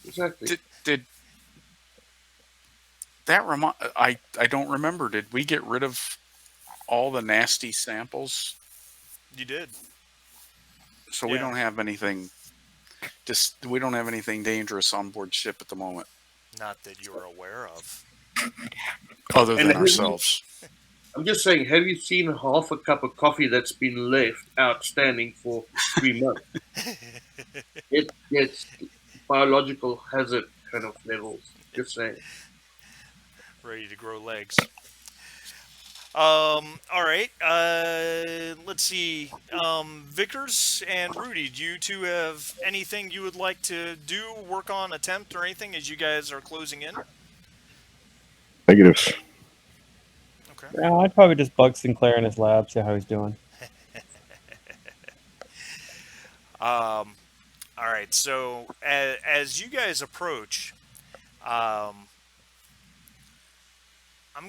D: Exactly.
E: Did that remind? I don't remember. Did we get rid of all the nasty samples?
A: You did.
E: So we don't have anything. We don't have anything dangerous on board ship at the moment.
A: Not that you're aware of.
E: Other than ourselves.
D: I'm just saying, have you seen half a cup of coffee that's been left outstanding for 3 months? It gets biological hazard kind of levels. Just saying.
A: Ready to grow legs. All right. Let's see. Vickers and Rudy, do you two have anything you would like to do, work on, attempt, or anything as you guys are closing in?
B: Negatives.
A: Okay.
F: Yeah, I'd probably just bug Sinclair in his lab, see how he's doing.
A: All right. So as you guys approach, I'm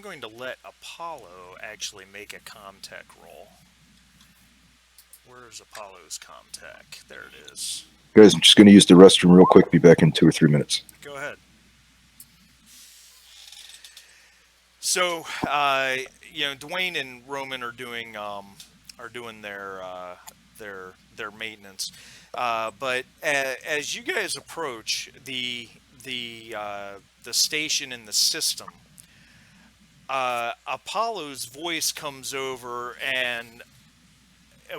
A: going to let Apollo actually make a comtech roll. Where's Apollo's comtech? There it is.
B: Guys, I'm just going to use the restroom real quick. Be back in 2 or 3 minutes.
A: Go ahead. So, Dwayne and Roman are doing their maintenance. But as you guys approach the station in the system, Apollo's voice comes over and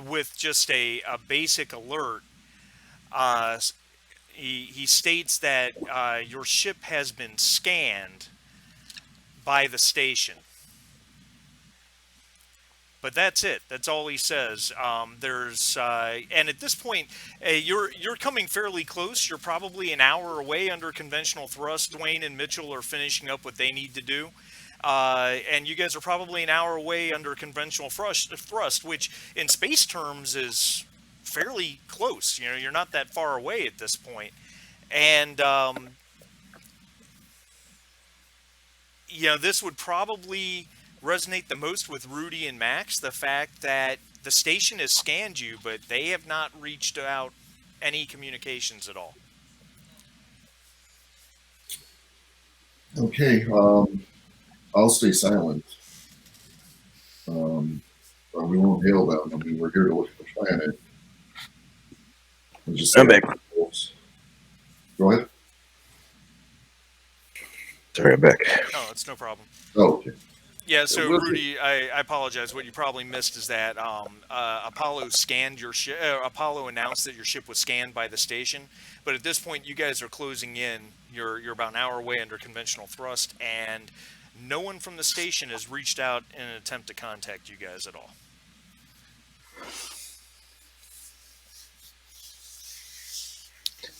A: with just a basic alert, he states that your ship has been scanned by the station. But that's it. That's all he says. And at this point, you're coming fairly close. You're probably an hour away under conventional thrust. Dwayne and Mitchell are finishing up what they need to do. And you guys are probably an hour away under conventional thrust, which in space terms is fairly close. You're not that far away at this point. And, this would probably resonate the most with Rudy and Max, the fact that the station has scanned you, but they have not reached out any communications at all.
C: Okay, I'll stay silent. We won't hail them. I mean, we're here to look at the planet.
B: I'm back.
C: Go ahead.
B: Sorry, I'm back.
A: Oh, it's no problem.
C: Oh, okay.
A: Yeah, so Rudy, I apologize. What you probably missed is that Apollo scanned your ship. Apollo announced that your ship was scanned by the station, but at this point, you guys are closing in. You're about an hour away under conventional thrust, and no one from the station has reached out in an attempt to contact you guys at all.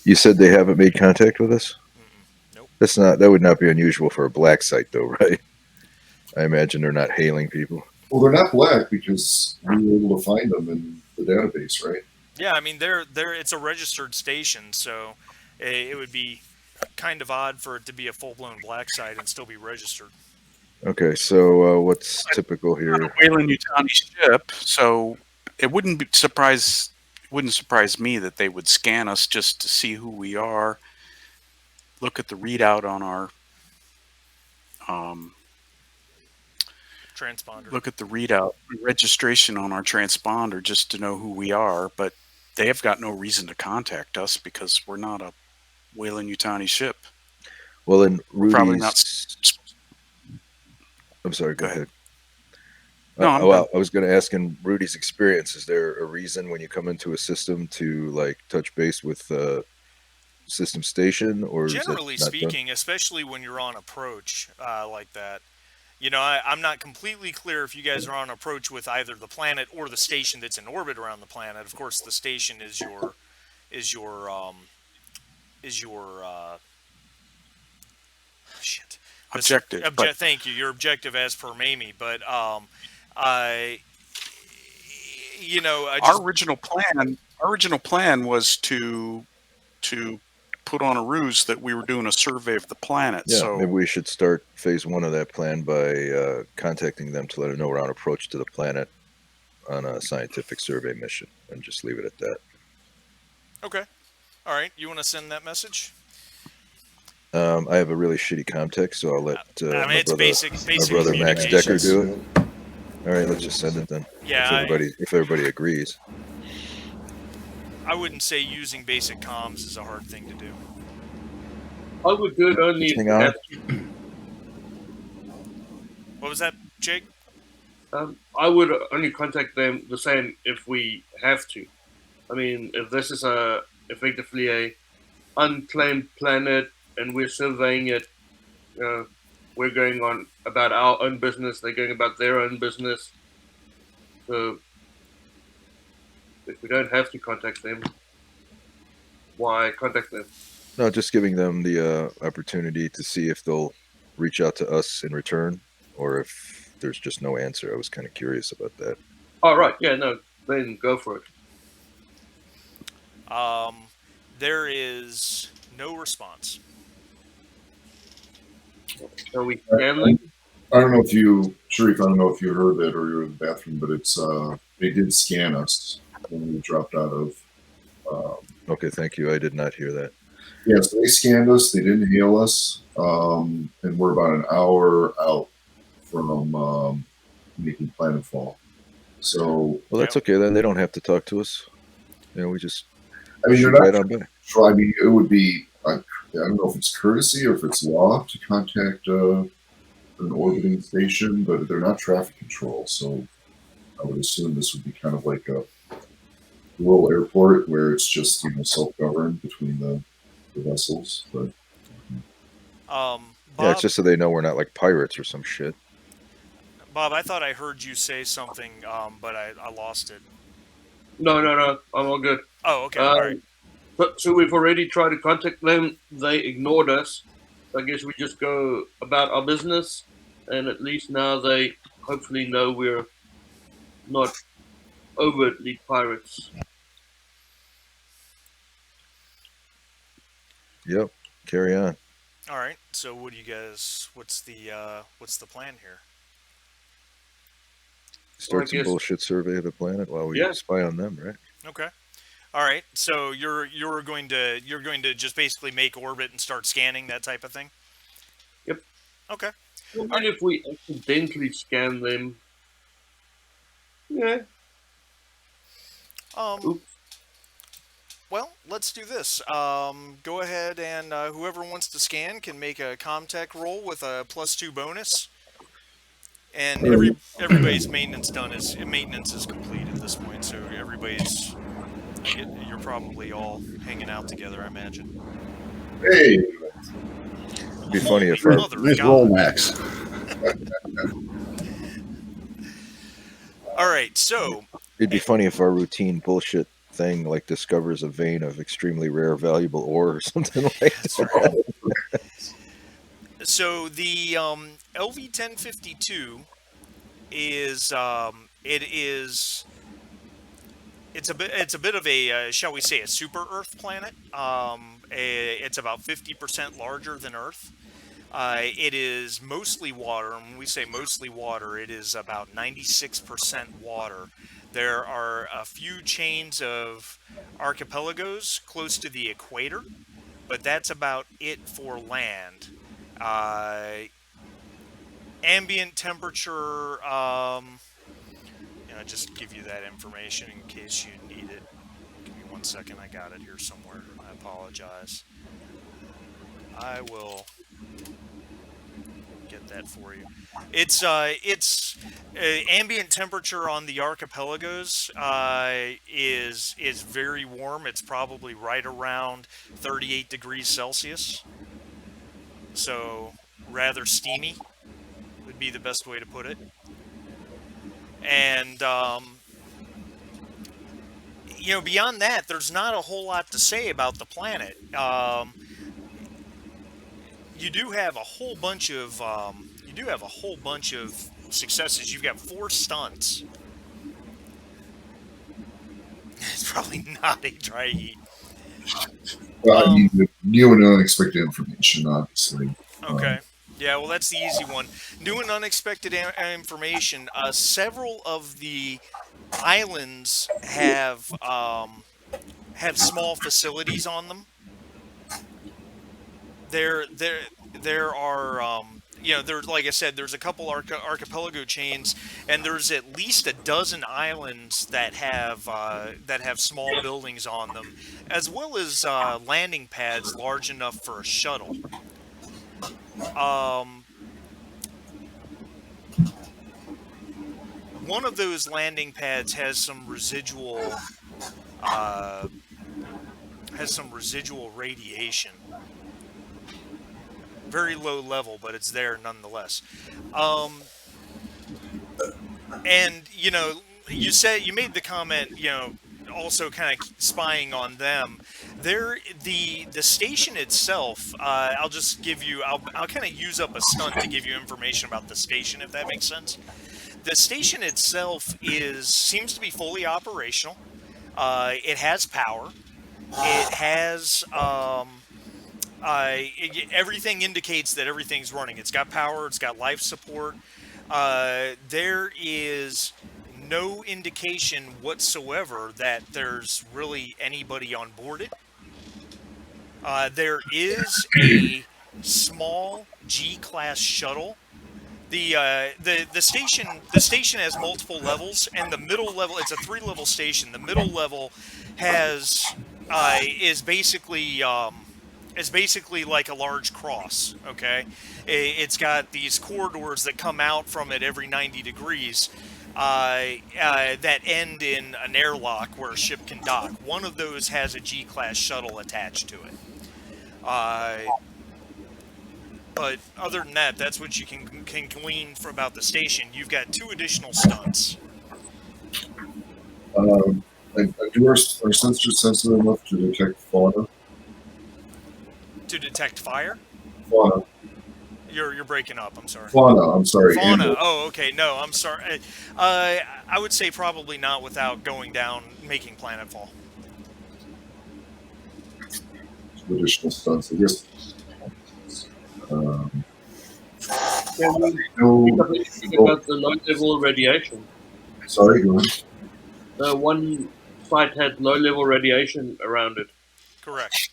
B: You said they haven't made contact with us?
A: Nope.
B: That would not be unusual for a black site, though, right? I imagine they're not hailing people.
C: Well, they're not black because we were able to find them in the database, right?
A: Yeah, I mean it's a registered station, so it would be kind of odd for it to be a full-blown black site and still be registered.
B: Okay, so what's typical here?
E: Weyland-Yutani ship, so it wouldn't surprise me that they would scan us just to see who we are. Look at the readout on our
A: transponder.
E: Look at the readout registration on our transponder just to know who we are, but they have got no reason to contact us because we're not a Weyland-Yutani ship.
B: Well, in Rudy's...
E: Probably not.
B: I'm sorry, go ahead.
E: No,
B: I was going to ask, in Rudy's experience, is there a reason when you come into a system to like touch base with system station, or is that
A: Generally
B: not done?
A: speaking, especially when you're on approach like that, I'm not completely clear if you guys are on approach with either the planet or the station that's in orbit around the planet. Of course, the station is your shit.
E: Objective, but
A: Thank you. Your objective as per Mamie, but I I just
E: our original plan was to put on a ruse that we were doing a survey of the planet.
B: Yeah,
E: So
B: maybe we should start phase 1 of that plan by contacting them to let them know we're on approach to the planet on a scientific survey mission, and just leave it at that.
A: okay. All right, you want to send that message?
B: I have a really shitty context, so I'll let
A: it's basic
B: my brother Max Decker
A: communications.
B: do it. All right, let's just send it then.
A: Yeah,
B: if everybody agrees.
A: I wouldn't say using basic comms is a hard thing to do.
D: I would do it only if
B: Hang
D: we
B: on.
D: have to.
A: What was that, Jake?
D: I would only contact them the same if we have to. I mean, if this is effectively a unclaimed planet and we're surveying it, we're going on about our own business. They're going about their own business. So if we don't have to contact them, why contact them?
B: No, just giving them the opportunity to see if they'll reach out to us in return, or if there's just no answer. I was kind of curious about that.
D: Oh, right. Yeah, no, then go for it.
A: There is no response.
D: So we scan them?
C: I don't know if you, Sharif, I don't know if you heard it or you were in the bathroom, but it's they did scan us when we dropped out of.
B: Okay, thank you. I did not hear that.
C: Yeah, so they scanned us. They didn't hail us, and we're about an hour out from making planetfall. So,
B: Well, that's okay then. They don't have to talk to us. We just.
C: I mean, you're
B: shoot
C: not.
B: right on by.
C: I mean, it would be. I don't know if it's courtesy or if it's law to contact an orbiting station, but they're not traffic control, so I would assume this would be kind of like a rural airport where it's just self-governed between the vessels. But
A: Bob,
B: Yeah, it's just so they know we're not like pirates or some shit.
A: Bob, I thought I heard you say something, but I lost it.
D: No, I'm all good.
A: Oh, okay, all right.
D: So we've already tried to contact them. They ignored us. I guess we just go about our business, and at least now they hopefully know we're not overtly pirates.
B: Yep. Carry on.
A: All right. So, what do you guys? What's the plan here?
B: Start some bullshit survey of the planet while we spy on them, right?
A: Okay. All right. So you're going to just basically make orbit and start scanning, that type of thing.
D: Yep.
A: Okay.
D: Well, and if we accidentally scan them, yeah.
A: Well, let's do this. Go ahead and whoever wants to scan can make a comtech roll with a +2 bonus. And everybody's maintenance is complete at this point, so you're probably all hanging out together, I imagine.
C: hey,
B: It'd be funny if our
G: Nice roll, Max.
A: All right, so
B: it'd be funny if our routine bullshit thing like discovers a vein of extremely rare, valuable ore or something like that.
A: So the LV-1052 is it's a bit of a shall we say a super Earth planet. It's about 50% larger than Earth. It is mostly water, and when we say mostly water, it is about 96% water. There are a few chains of archipelagos close to the equator, but that's about it for land. Ambient temperature, just give you that information in case you need it. Give me 1 second, I got it here somewhere. I apologize. I will get get that for you. It's ambient temperature on the archipelagos is very warm. It's probably right around 38 degrees Celsius. So rather steamy would be the best way to put it. And beyond that, there's not a whole lot to say about the planet. You do have a whole bunch of successes. You've got 4 stunts. It's probably not a dry heat.
C: Well, I mean, the new and unexpected information, obviously.
A: Okay. Yeah, well, that's the easy one. New and unexpected information. Several of the islands have small facilities on them. There are there's, like I said, there's a couple archipelago chains, and there's at least a dozen islands that have small buildings on them, as well as landing pads large enough for a shuttle. One of those landing pads has some residual radiation. Very low level, but it's there nonetheless. And you made the comment, also kind of spying on them. The station itself. I'll just give you. I'll kind of use up a stunt to give you information about the station, if that makes sense. The station itself seems to be fully operational. It has power. It has. Everything indicates that everything's running. It's got power. It's got life support. There is no indication whatsoever that there's really anybody on board it. There is a small G-class shuttle. The station has multiple levels, and the middle level, it's a 3-level station. The middle level is basically like a large cross. Okay, it's got these corridors that come out from it every 90 degrees that end in an airlock where a ship can dock. One of those has a G-class shuttle attached to it. But other than that, that's what you can glean about the station. You've got 2 additional stunts.
C: Do our sensors sensitive enough to detect fauna?
A: To detect fire?
C: Fauna.
A: You're breaking up. I'm sorry.
C: Fauna. I'm sorry.
A: Fauna.
C: Animal.
A: Oh, okay. No, I'm sorry. I would say probably not without going down, making planetfall.
C: 2 additional stunts. I guess.
D: Can we think about the low-level radiation?
C: Sorry, go on.
D: The one site had low-level radiation around it.
A: Correct.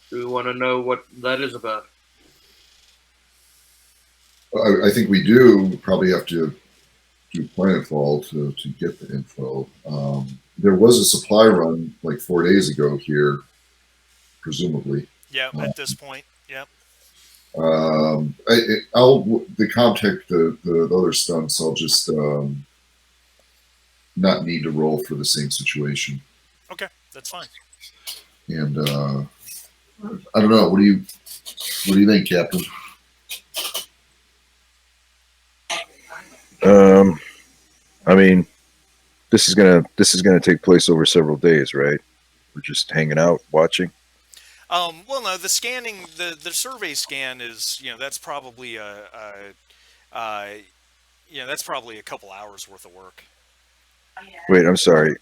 D: Do we want to know what that is about?
C: I think we do. We probably have to do planetfall to get the info. There was a supply run like 4 days ago here, presumably.
A: Yeah, at this point. Yep.
C: The contact, the other stunts, I'll just not need to roll for the same situation.
A: Okay, that's fine.
C: And I don't know. What do you think, Captain?
B: I mean, this is gonna take place over several days, right? We're just hanging out, watching.
A: Well, no, the scanning, the survey scan is, that's probably that's probably a couple hours worth of work.
B: Wait, I'm sorry.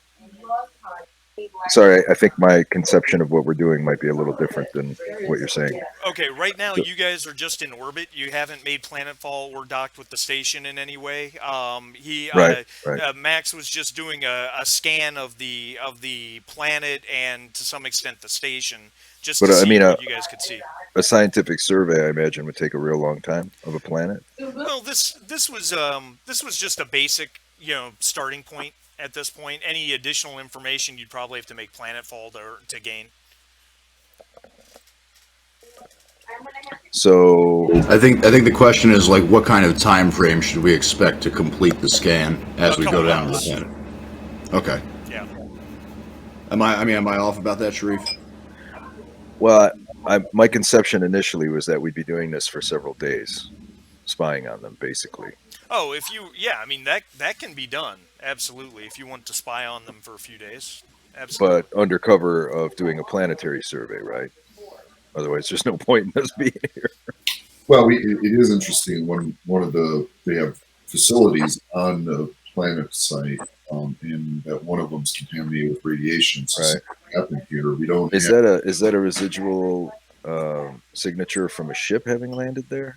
B: Sorry, I think my conception of what we're doing might be a little different than what you're saying.
A: Okay, right now you guys are just in orbit. You haven't made planetfall or docked with the station in any way.
B: Right.
A: Max was just doing a scan of the planet and to some extent the station, just to see what you guys could see.
B: A scientific survey, I imagine, would take a real long time of a planet.
A: Well, this was just a basic starting point. At this point, any additional information you'd probably have to make planetfall to gain.
B: So
G: I think the question is like, what kind of time frame should we expect to complete the scan as we go
A: couple
G: down to the
A: hours.
G: planet? Okay.
A: Yeah.
G: Am I off about that, Sharif?
B: well, my conception initially was that we'd be doing this for several days, spying on them, basically.
A: Oh, I mean that can be done absolutely if you want to spy on them for a few days. Absolutely.
B: But under cover of doing a planetary survey, right? Otherwise, there's no point in us being here.
C: Well, it is interesting. One of they have facilities on the planet site, and that one of them's contaminated with radiation. So
B: Right.
C: something happened here. We don't.
B: Is that a residual signature from a ship having landed there?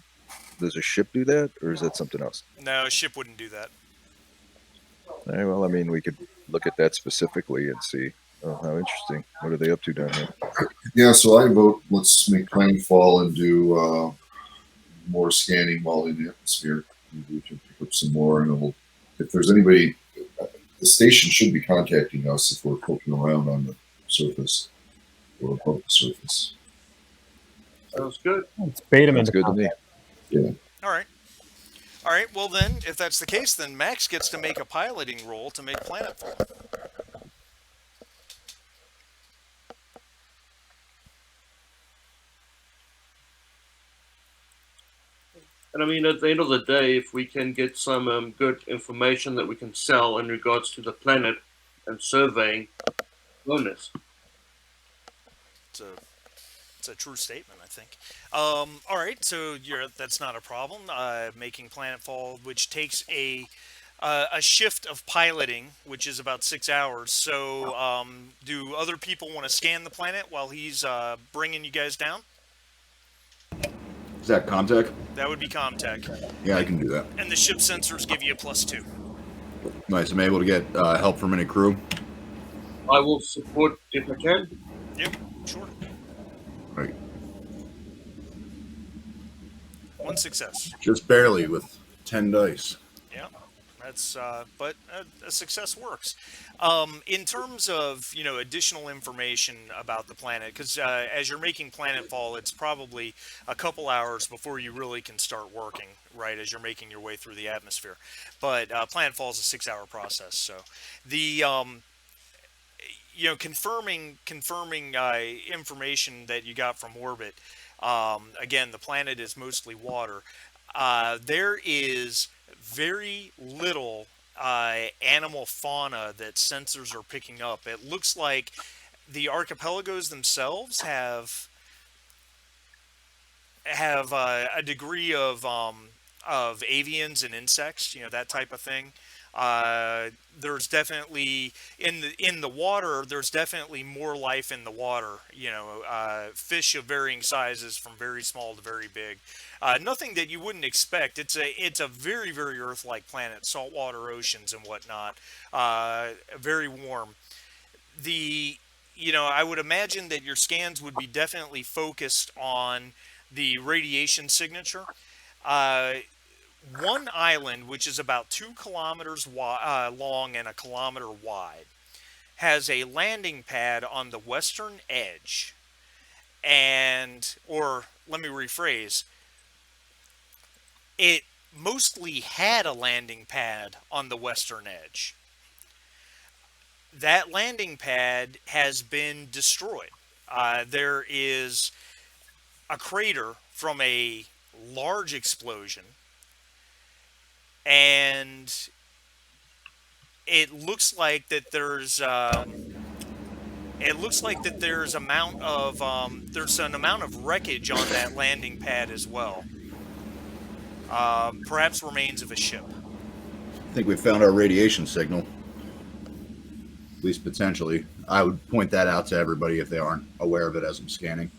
B: Does a ship do that, or is that something else?
A: No, a ship wouldn't do that.
B: All right, well, I mean, we could look at that specifically and see. Oh, how interesting! What are they up to down here?
C: Yeah, so I vote. Let's make planetfall and do more scanning while in the atmosphere. Maybe we can pick up some more, and if there's anybody, the station should be contacting us if we're poking around on the surface or above the surface.
D: Sounds good.
F: Let's bait him
B: Sounds
F: into
B: good to me.
F: contact.
A: All right. All right. Well, then, if that's the case, then Max gets to make a piloting roll to make planetfall.
D: And I mean, at the end of the day, if we can get some good information that we can sell in regards to the planet and surveying, bonus.
A: It's a true statement, I think. All right, so that's not a problem. Making planetfall, which takes a shift of piloting, which is about 6 hours. So, do other people want to scan the planet while he's bringing you guys down?
G: Is that Comtech?
A: That would be Comtech.
G: Yeah, I can do that.
A: And the ship sensors give you a +2.
G: Nice. I'm able to get help from any crew.
D: I will support if I can.
A: Yep, sure.
G: Right.
A: 1 success.
G: Just barely with 10 dice.
A: Yeah, that's but a success works. In terms of additional information about the planet, because as you're making planetfall, it's probably a couple hours before you really can start working. Right, as you're making your way through the atmosphere, but planetfall is a 6-hour process. So the confirming information that you got from orbit. Again, the planet is mostly water. There is very little animal fauna that sensors are picking up. It looks like the archipelagos themselves have a degree of avians and insects, that type of thing. There's definitely in the water. There's definitely more life in the water. Fish of varying sizes, from very small to very big. Nothing that you wouldn't expect. It's a very, very Earth-like planet, saltwater oceans and whatnot. Very warm. I would imagine that your scans would be definitely focused on the radiation signature. One island, which is about 2 kilometers long and 1 kilometer wide, has a landing pad on the western edge. Or let me rephrase, it mostly had a landing pad on the western edge. That landing pad has been destroyed. There is a crater from a large explosion, and it looks like that there's there's an amount of wreckage on that landing pad as well. Perhaps remains of a ship.
G: I think we found our radiation signal. At least potentially. I would point that out to everybody if they aren't aware of it as I'm scanning.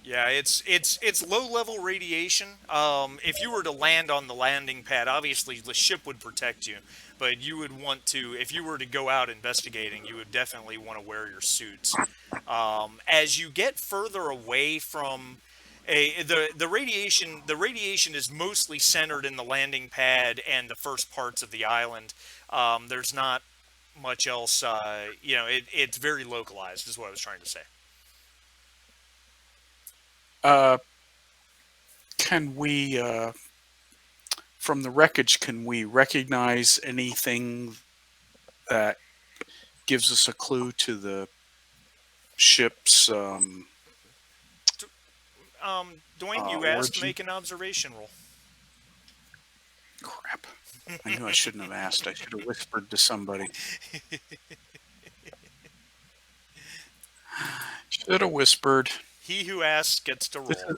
A: Yeah, it's low level radiation. If you were to land on the landing pad, obviously the ship would protect you, but you would want to, if you were to go out investigating, you would definitely want to wear your suits. As you get further away from the radiation is mostly centered in the landing pad and the first parts of the island. There's not much else. It's very localized, is what I was trying to say.
E: can we, from the wreckage, can we recognize anything that gives us a clue to the ship's
A: Dwayne, you asked,
E: origin?
A: make an observation roll.
E: Crap. I knew I shouldn't have asked. I should have whispered to somebody. Should have whispered.
A: He who asks gets to roll.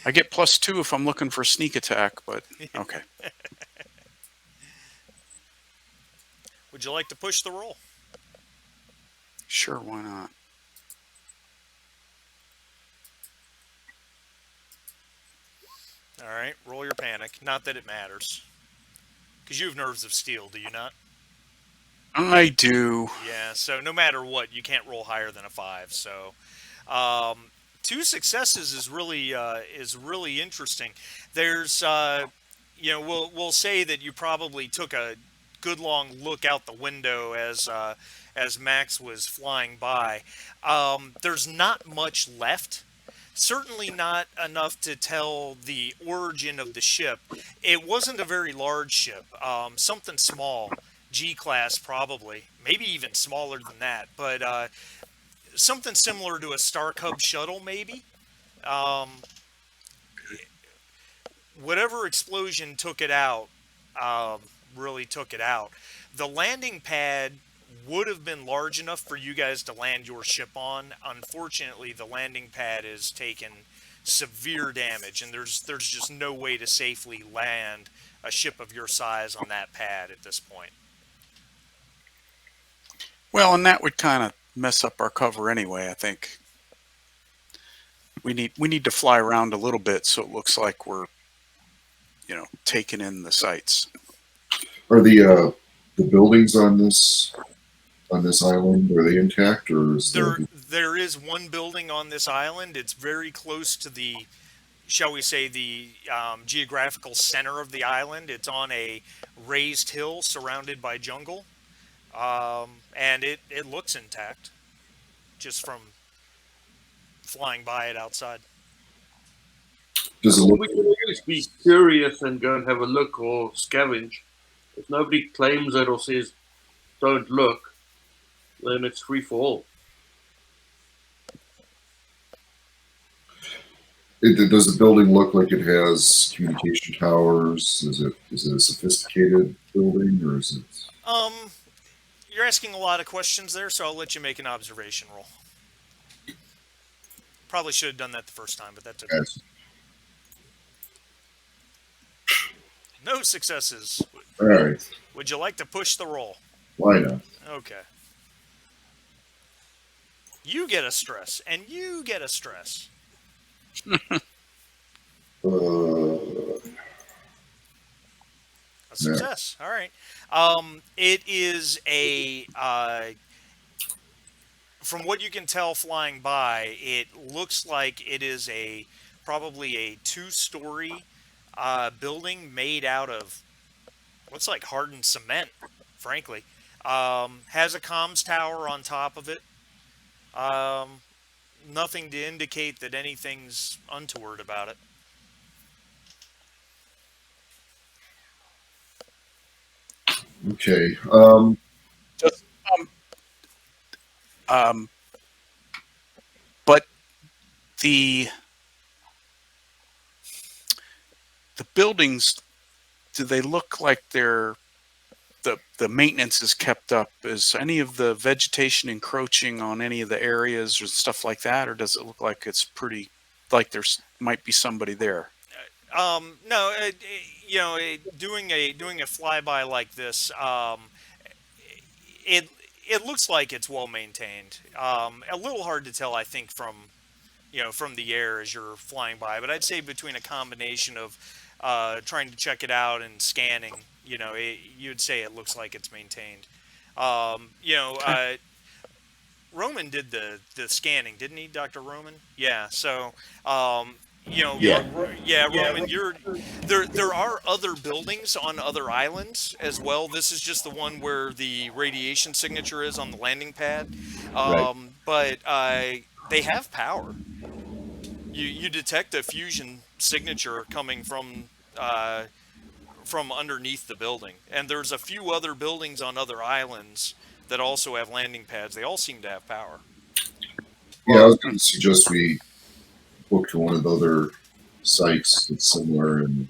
E: I get +2 if I'm looking for sneak attack, but okay.
A: Would you like to push the roll?
E: Sure, why not?
A: All right, roll your panic. Not that it matters. Because you have nerves of steel, do you not?
E: I do.
A: Yeah, so no matter what, you can't roll higher than a 5. So, 2 successes is really interesting. There's, we'll say that you probably took a good long look out the window as Max was flying by. There's not much left. Certainly not enough to tell the origin of the ship. It wasn't a very large ship. Something small. G-class probably, maybe even smaller than that, but something similar to a Star Cub shuttle maybe. Whatever explosion took it out, really took it out. The landing pad would have been large enough for you guys to land your ship on. Unfortunately, the landing pad has taken severe damage, and there's just no way to safely land a ship of your size on that pad at this point.
E: Well, and that would kind of mess up our cover anyway, I think. We need to fly around a little bit so it looks like we're, taking in the sights.
C: Are the buildings on this island, are they intact, or is
A: there is one building on this island? It's very close to the, shall we say, the geographical center of the island. It's on a raised hill surrounded by jungle. And it looks intact, just from flying by it outside.
C: Does it look?
D: We can always be curious and go and have a look or scavenge. If nobody claims it or says don't look, then it's free for all.
C: Does the building look like it has communication towers? Is it a sophisticated building, or is it?
A: You're asking a lot of questions there, so I'll let you make an observation roll. Probably should have done that the first time, but that's okay.
C: Yes.
A: No successes.
C: All right.
A: Would you like to push the roll?
C: Why not?
A: Okay. You get a stress, and you get a stress. A success. Yeah. All right. It is a, from what you can tell flying by, it looks like it is probably a 2-story building made out of looks like hardened cement, frankly. Has a comms tower on top of it. Nothing to indicate that anything's untoward about it.
C: Okay.
E: But the buildings, do they look like they're the maintenance is kept up? Is any of the vegetation encroaching on any of the areas or stuff like that, or does it look like it's pretty like there's might be somebody there?
A: No, doing a flyby like this, it looks like it's well maintained. A little hard to tell, I think, from the air as you're flying by, but I'd say between a combination of trying to check it out and scanning, you'd say it looks like it's maintained. Roman did the scanning, didn't he, Dr. Roman? Yeah. So, Roman, there are other buildings on other islands as well. This is just the one where the radiation signature is on the landing pad. Right. But they have power. you detect a fusion signature coming from underneath the building, and there's a few other buildings on other islands that also have landing pads. They all seem to have power.
C: Yeah, I was going to suggest we book to one of the other sites that's similar and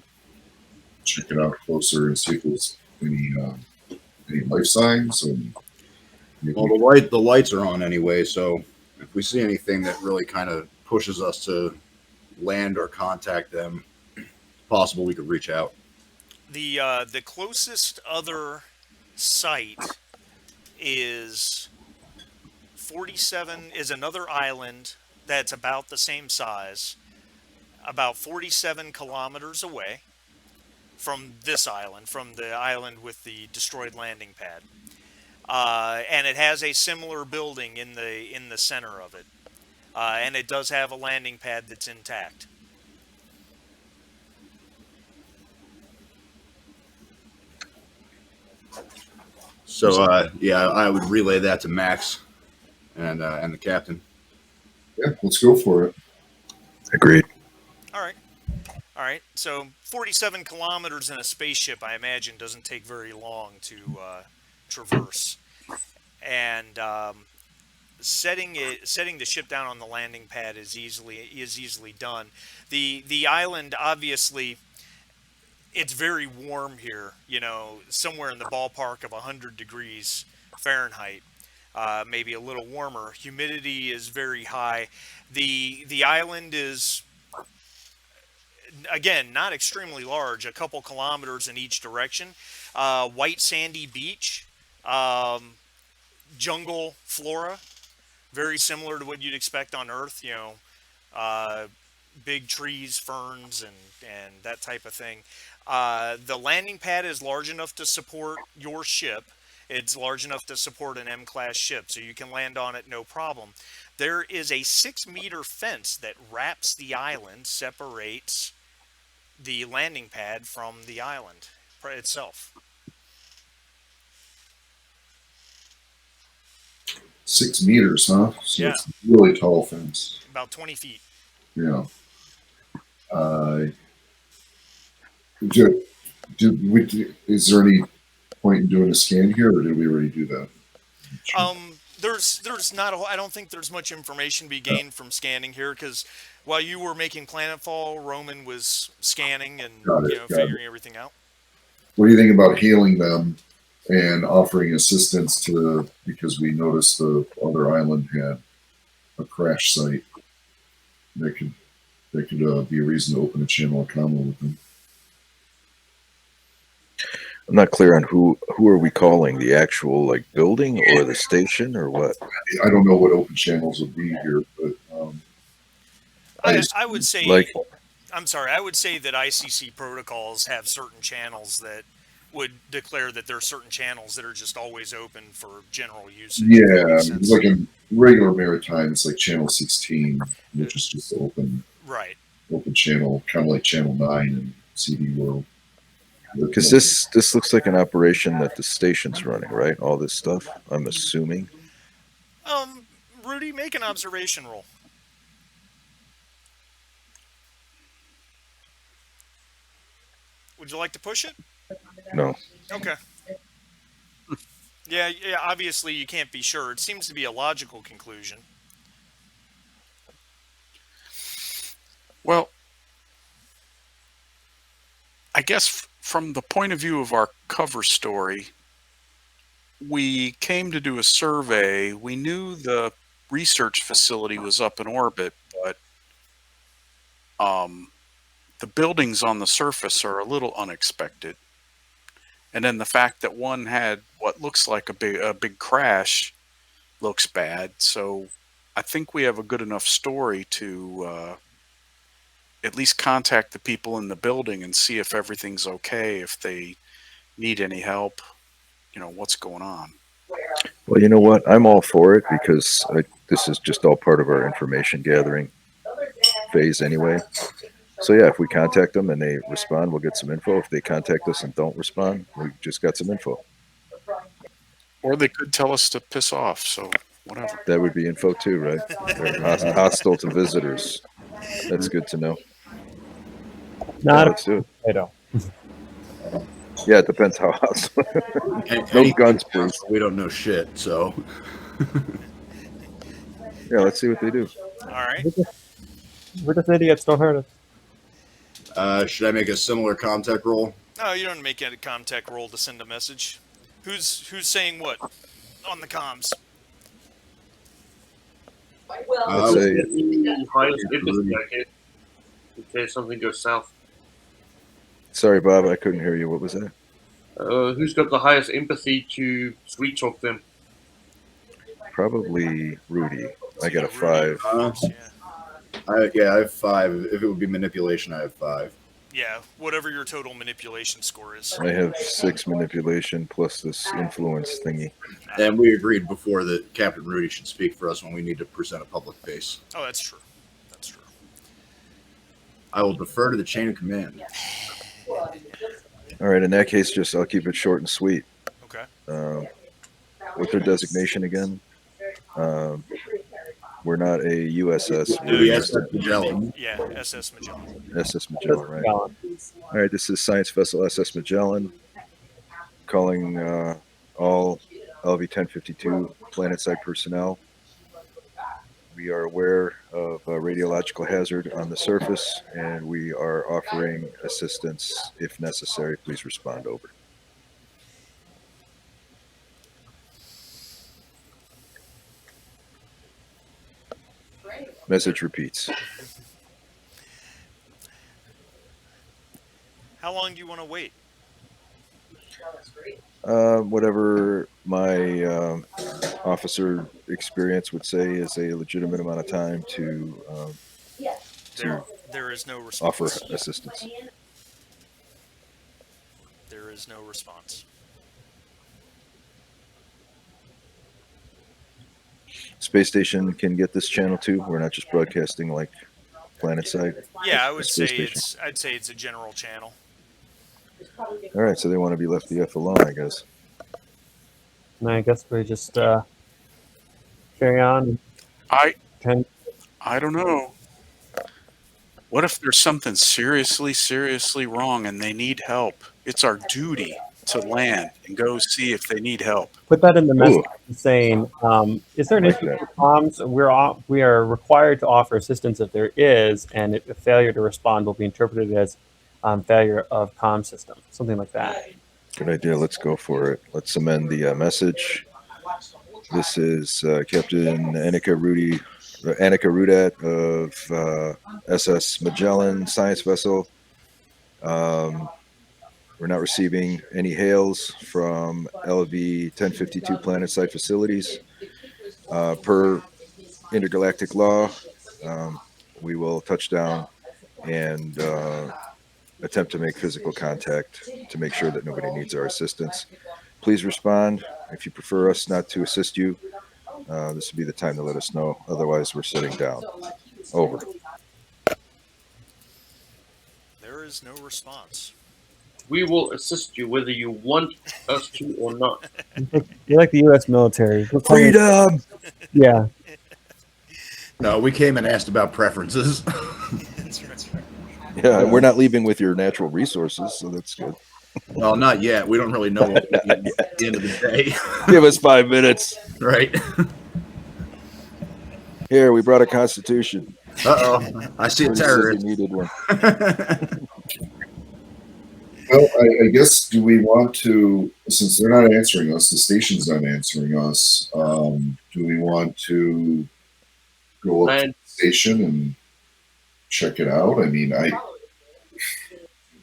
C: check it out closer and see if there's any life signs. And maybe
G: Well, the lights are on anyway, so if we see anything that really kind of pushes us to land or contact them, possible we could reach out.
A: The closest other site is 47 is another island that's about the same size, about 47 kilometers away from this island, from the island with the destroyed landing pad, and it has a similar building in the center of it, and it does have a landing pad that's intact.
G: So yeah, I would relay that to Max and the captain.
C: yeah, let's go for it.
B: Agreed.
A: All right. All right. So 47 kilometers in a spaceship, I imagine, doesn't take very long to traverse. And setting the ship down on the landing pad is easily done. The island, obviously, it's very warm here. You know, somewhere in the ballpark of 100 degrees Fahrenheit. Maybe a little warmer. Humidity is very high. The island is, again, not extremely large, a couple kilometers in each direction. White sandy beach, jungle flora, very similar to what you'd expect on Earth. You know, big trees, ferns, and that type of thing. The landing pad is large enough to support your ship. It's large enough to support an M-class ship, so you can land on it no problem. There is a 6-meter fence that wraps the island, separates the landing pad from the island itself.
C: 6 meters, huh? So
A: Yeah.
C: it's a really tall fence.
A: About 20 feet.
C: Yeah. Is there any point in doing a scan here, or did we already do that?
A: There's not I don't think there's much information to be gained from scanning here, because while you were making planetfall, Roman was scanning and figuring everything out.
C: What do you think about hailing them and offering assistance because we noticed the other island had a crash site that could be a reason to open a channel of commo with them.
B: I'm not clear on who are we calling, the actual building or the station or what?
C: I don't know what open channels would be here, but
A: I would say I'm sorry. I would say that ICC protocols have certain channels that would declare that there are certain channels that are just always open for general usage.
C: Yeah, like in regular maritime, it's like channel 16, which is just open channel, kind of like channel 9 in CD World.
B: Because this looks like an operation that the station's running, right? All this stuff, I'm assuming.
A: Rudy, make an observation roll. Would you like to push it?
B: No.
A: Okay. Yeah, obviously you can't be sure. It seems to be a logical conclusion.
E: Well, I guess from the point of view of our cover story, we came to do a survey. We knew the research facility was up in orbit, but the buildings on the surface are a little unexpected. And then the fact that one had what looks like a big crash looks bad. So I think we have a good enough story to at least contact the people in the building and see if everything's okay, if they need any help, what's going on.
B: Well, you know what? I'm all for it because this is just all part of our information gathering phase anyway. So yeah, if we contact them and they respond, we'll get some info. If they contact us and don't respond, we just got some info.
E: Or they could tell us to piss off, so whatever.
B: That would be info too, right? They're hostile to visitors. That's good to know.
F: Not
B: let's do it.
F: I don't.
B: Yeah, it depends how hostile. No
G: Anything
B: guns,
G: counts,
B: please.
G: We don't know shit, so
B: Yeah, let's see what they do.
A: All right.
F: We're just idiots. Don't hurt us.
G: should I make a similar contact roll?
A: No, you don't make a comtech roll to send a message. Who's saying what on the comms?
B: Let's say
D: The highest empathy, I guess, in case something goes south.
B: sorry, Bob, I couldn't hear you. What was that?
D: Who's got the highest empathy to sweet talk them?
B: Probably Rudy. I got a
A: Rudy,
B: 5.
A: of course,
G: I have 5. If it would be manipulation, I have 5.
A: Yeah, whatever your total manipulation score is.
B: I have 6 manipulation plus this influence thingy.
G: And we agreed before that Captain Rudy should speak for us when we need to present a public face.
A: Oh, that's true. That's true.
G: I will defer to the chain of command.
B: All right, in that case, just I'll keep it short and sweet.
A: Okay.
B: What's their designation again? We're not a USS.
A: No,
B: We're
A: you're-
B: just a
G: Magellan.
A: Yeah, SS Magellan.
B: SS Magellan, right? All right, this is Science Vessel SS Magellan, calling all LV-1052 planetside personnel. We are aware of a radiological hazard on the surface, and we are offering assistance if necessary. Please respond. Over. Message repeats.
A: How long do you want to wait?
B: Whatever my officer experience would say is a legitimate amount of time to
A: There is no
B: offer
A: response.
B: assistance.
A: There is no response.
B: Space station can get this channel too. We're not just broadcasting like planetside.
A: Yeah, I would say
B: Space station.
A: I'd say it's a general channel.
B: All right, so they want to be left the F alone, I guess.
F: And I guess we just carry on.
E: I
F: Ten.
E: I don't know. What if there's something seriously wrong and they need help? It's our duty to land and go see if they need help.
F: Put that in the message
B: Ooh.
F: saying, is there an
B: Like
F: issue
B: that.
F: with comms? We are required to offer assistance if there is, and a failure to respond will be interpreted as failure of comm system, something like that.
B: Good idea. Let's go for it. Let's amend the message. This is Captain Annika Rudat of SS Magellan Science Vessel. We're not receiving any hails from LV-1052 planetside facilities. Per intergalactic law, we will touch down and attempt to make physical contact to make sure that nobody needs our assistance. Please respond. If you prefer us not to assist you, this would be the time to let us know. Otherwise, we're sitting down. Over.
A: There is no response.
D: We will assist you whether you want us to or not.
F: You're like the U.S. military.
B: Freedom!
F: Yeah.
G: No, we came and asked about preferences.
A: That's right.
B: Yeah, we're not leaving with your natural resources, so that's good.
G: Well, not yet. We don't really know what we need at the end of the day.
B: Give us 5 minutes.
G: Right?
B: Here, we brought a constitution.
G: Uh-oh. I see a
B: Rudy said
G: terrorist.
B: you needed one.
C: Well, I guess, do we want to, since they're not answering us, the station's not answering us, do we want to go up to the station and check it out? I mean, I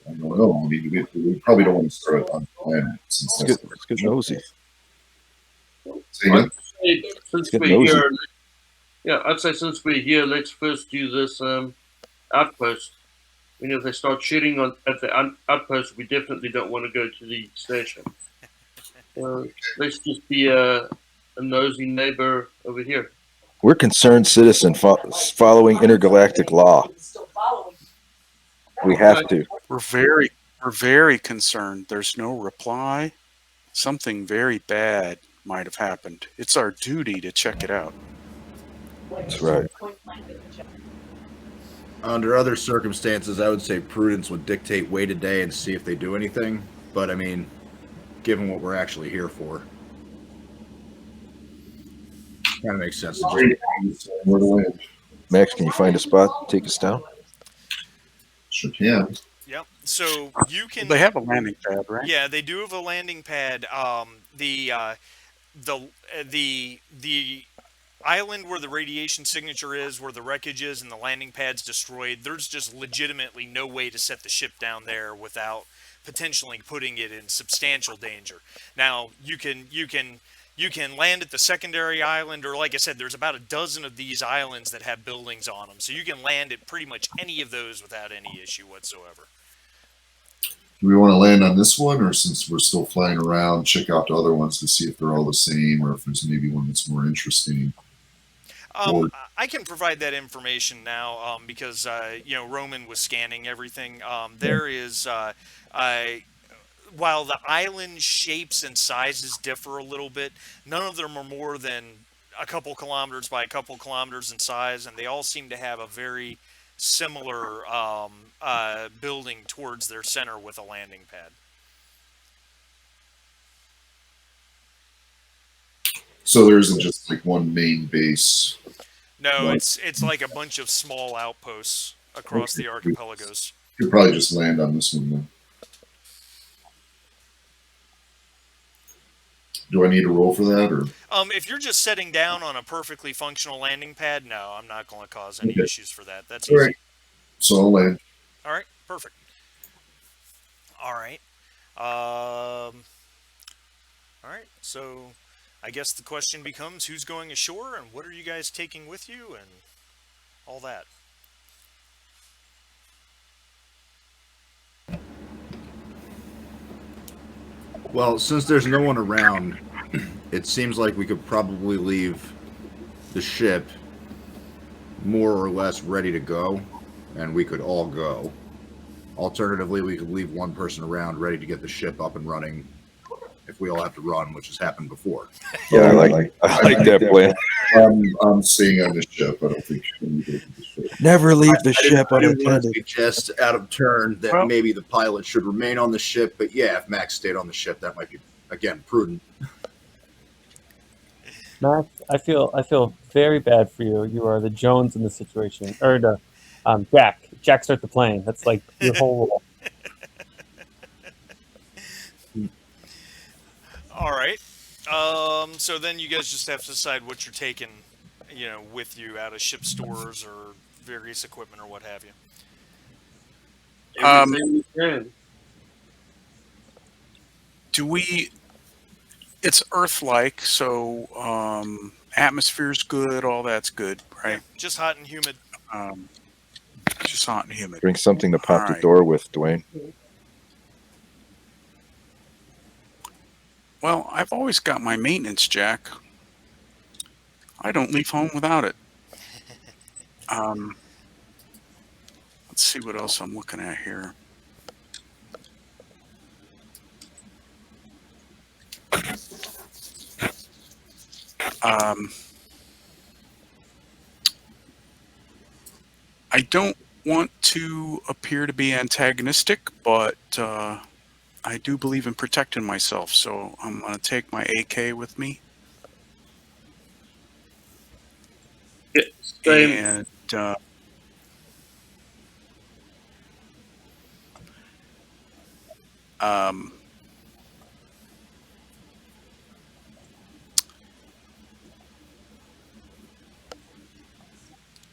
C: don't know. I mean, we probably don't want to start on the planet. Since
B: Let's get nosy.
C: Say again?
D: Since
B: Get
D: we're
B: nosy.
D: here, yeah, I'd say since we're here, let's first do this outpost. I mean, if they start shooting at the outpost, we definitely don't want to go to the station. Let's just be a nosy neighbor over here.
B: We're concerned citizen following intergalactic law. We have to.
E: We're very concerned. There's no reply. Something very bad might have happened. It's our duty to check it out.
B: That's right.
G: Under other circumstances, I would say prudence would dictate wait a day and see if they do anything. But I mean, given what we're actually here for, kind of makes sense to just
C: Where to land?
B: Max, can you find a spot? Take us down.
C: Sure can.
A: Yep. So you can.
E: They have a landing pad, right?
A: Yeah, they do have a landing pad. The island where the radiation signature is, where the wreckage is, and the landing pad's destroyed. There's just legitimately no way to set the ship down there without potentially putting it in substantial danger. Now you can land at the secondary island, or like I said, there's about a dozen of these islands that have buildings on them, so you can land at pretty much any of those without any issue whatsoever.
C: Do we want to land on this one, or since we're still flying around, check out the other ones to see if they're all the same, or if there's maybe one that's more interesting?
A: I can provide that information now because Roman was scanning everything. There is while the island shapes and sizes differ a little bit, none of them are more than a couple kilometers by a couple kilometers in size, and they all seem to have a very similar building towards their center with a landing pad.
C: So there isn't just like one main base.
A: No,
C: Right.
A: it's like a bunch of small outposts across the archipelagos.
C: You could probably just land on this one then. Do I need to roll for that, or
A: If you're just setting down on a perfectly functional landing pad, no, I'm not going to cause any
C: Okay.
A: issues for that. That's
C: all
A: easy.
C: right? So I'll land.
A: All right, perfect. All right. All right. So, I guess the question becomes, who's going ashore, and what are you guys taking with you, and all that.
G: Well, since there's no one around, it seems like we could probably leave the ship more or less ready to go, and we could all go. Alternatively, we could leave one person around ready to get the ship up and running if we all have to run, which has happened before.
B: Yeah, I like that plan.
C: I'm staying on this ship. I don't think we need to leave the ship.
B: Never leave the
G: I
B: ship
G: didn't want to
B: unattended.
G: suggest out of turn that
F: Well-
G: maybe the pilot should remain on the ship, but yeah, if Max stayed on the ship, that might be, again, prudent.
F: Max, I feel very bad for you. You are the Jones in the situation, or the Jack. Jack, start the plane. That's like your whole role.
A: All right. So then you guys just have to decide what you're taking, with you out of ship stores or various equipment or what have you.
D: Everything we can.
E: Do we? It's Earth-like, so atmosphere's good. All that's good, right?
A: Just hot and humid.
E: Just hot and humid.
B: Bring something to pop the
E: Alright.
B: door with, Dwayne.
E: Well, I've always got my maintenance jack. I don't leave home without it. Let's see what else I'm looking at here. I don't want to appear to be antagonistic, but I do believe in protecting myself, so I'm going to take my AK with me.
D: Yeah, same.
E: And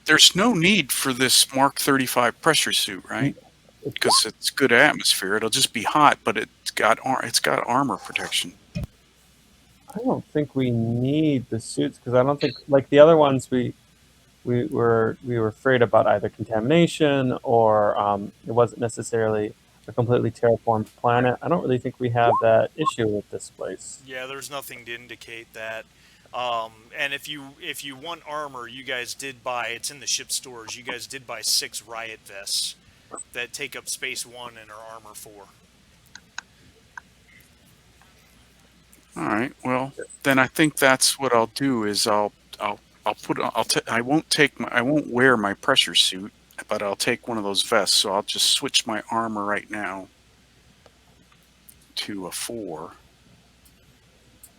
E: there's no need for this Mark 35 pressure suit, right? Because it's good atmosphere. It'll just be hot, but it's got armor protection.
F: I don't think we need the suits because I don't think like the other ones we were afraid about either contamination or it wasn't necessarily a completely terraformed planet. I don't really think we have that issue with this place.
A: Yeah, there's nothing to indicate that. And if you want armor, you guys did buy. It's in the ship stores. You guys did buy 6 riot vests that take up space 1 and are armor 4.
E: All right. Well, then I think that's what I'll do is I won't wear my pressure suit, but but I'll take one of those vests. So I'll just switch my armor right now to a 4.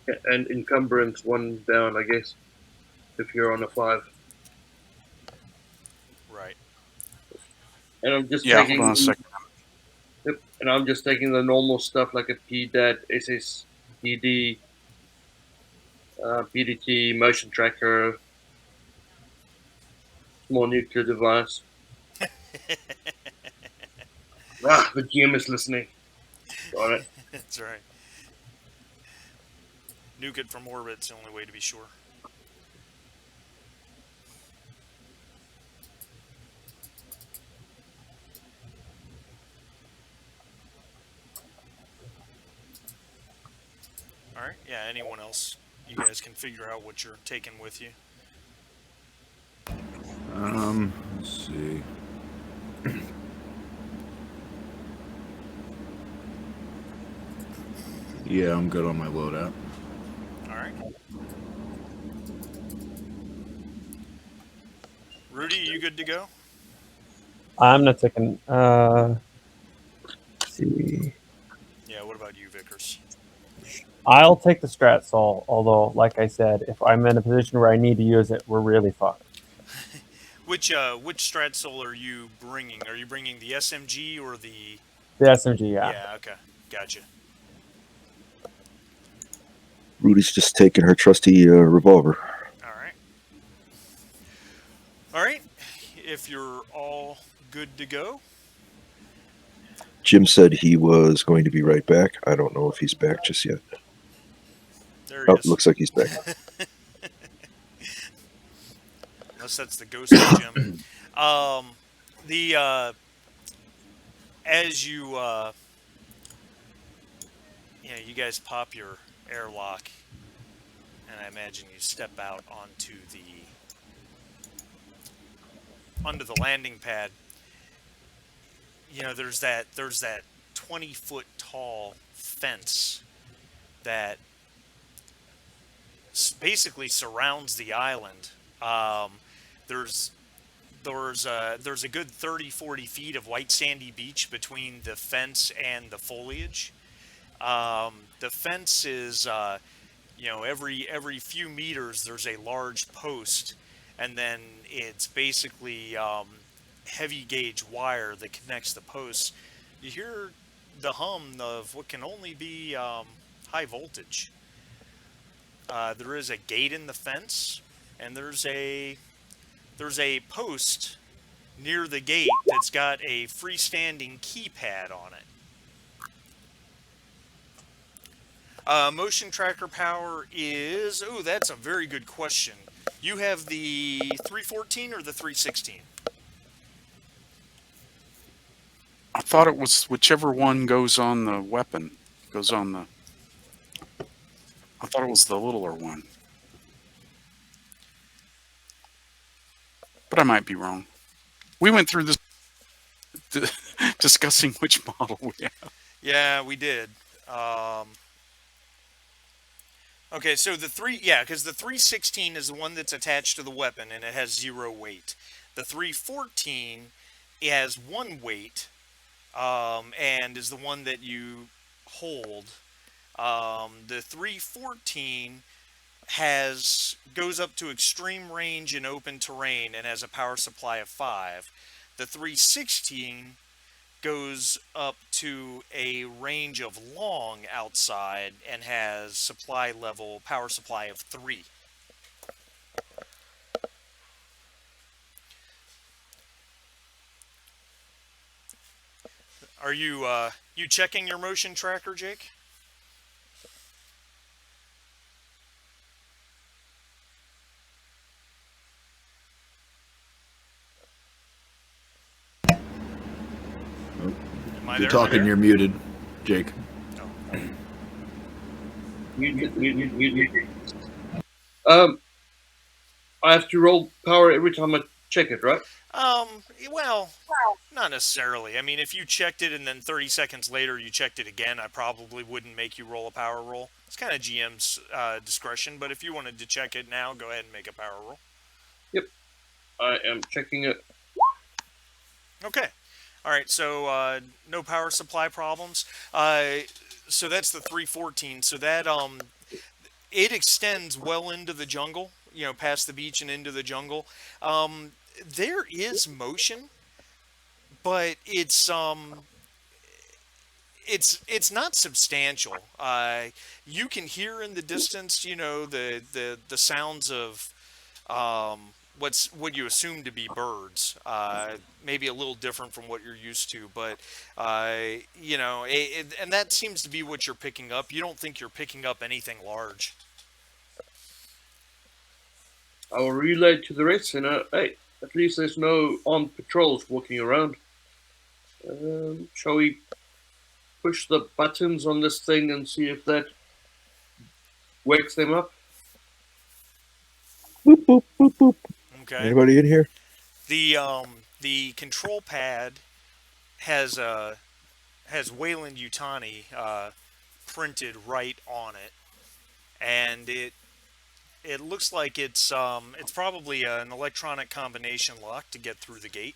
D: Yeah, and encumbrance 1 down, I guess, if you're on a 5.
A: Right.
D: And I'm just
E: Yeah,
D: taking.
E: hold on a second.
D: Yep, and I'm just taking the normal stuff like a PDAT, SSPD, PDT, motion tracker, small nuclear device. The GM is listening. Got it.
A: That's right. Nuke it from orbit's the only way to be sure. All right. Yeah. Anyone else? You guys can figure out what you're taking with you.
G: Let's see. Yeah, I'm good on my loadout.
A: All right. Rudy, you good to go?
F: I'm not taking. Let's see.
A: Yeah. What about you, Vickers?
F: I'll take the strat sol, although, like I said, if I'm in a position where I need to use it, we're really fucked.
A: Which strat soul are you bringing? Are you bringing the SMG or the?
F: The SMG, yeah.
A: Yeah. Okay. Gotcha.
B: Rudy's just taking her trusty revolver.
A: All right. All right. If you're all good to go.
B: Jim said he was going to be right back. I don't know if he's back just yet.
A: There he is.
B: Looks like he's back.
A: Unless that's the ghost of Jim. As you you guys pop your airlock, and I imagine you step out onto the landing pad. You know, there's that 20-foot tall fence that basically surrounds the island. There's a good 30-40 feet of white sandy beach between the fence and the foliage. The fence is, every few meters there's a large post, and then it's basically heavy gauge wire that connects the posts. You hear the hum of what can only be high voltage. There is a gate in the fence, and there's a post near the gate that's got a freestanding keypad on it. Motion tracker power is... Oh, that's a very good question. You have the 314 or the 316?
E: I thought it was whichever one goes on the weapon. Goes on the... I thought it was the littler one. But I might be wrong. We went through this discussing which model we have.
A: Yeah, we did. Okay, so because the 316 is the one that's attached to the weapon and it has 0 weight. The 314 has 1 weight and is the one that you hold. The 314 goes up to extreme range in open terrain and has a power supply of 5. The 316 goes up to a range of long outside and has power supply of 3. Are you checking your motion tracker, Jake?
G: You're talking, you're muted, Jake.
D: Mute. I have to roll power every time I check it, right?
A: Well, not necessarily. I mean, if you checked it and then 30 seconds later you checked it again, I probably wouldn't make you roll a power roll. It's kind of GM's discretion, but if you wanted to check it now, go ahead and make a power roll.
D: Yep. I am checking it.
A: Okay. All right. So no power supply problems. So that's the 314. So that it extends well into the jungle. You know, past the beach and into the jungle. Um, there is motion, but it's not substantial. You can hear in the distance, you know, the sounds of what you assume to be birds. Maybe a little different from what you're used to, but you know, and that seems to be what you're picking up. You don't think you're picking up anything large.
D: I will relay to the rest, and hey, at least there's no armed patrols walking around. Shall we push the buttons on this thing and see if that wakes them up?
B: Boop, boop, boop, boop.
A: Okay.
B: Anybody in here?
A: The control pad has Weyland-Yutani printed right on it, and it looks like it's probably an electronic combination lock to get through the gate.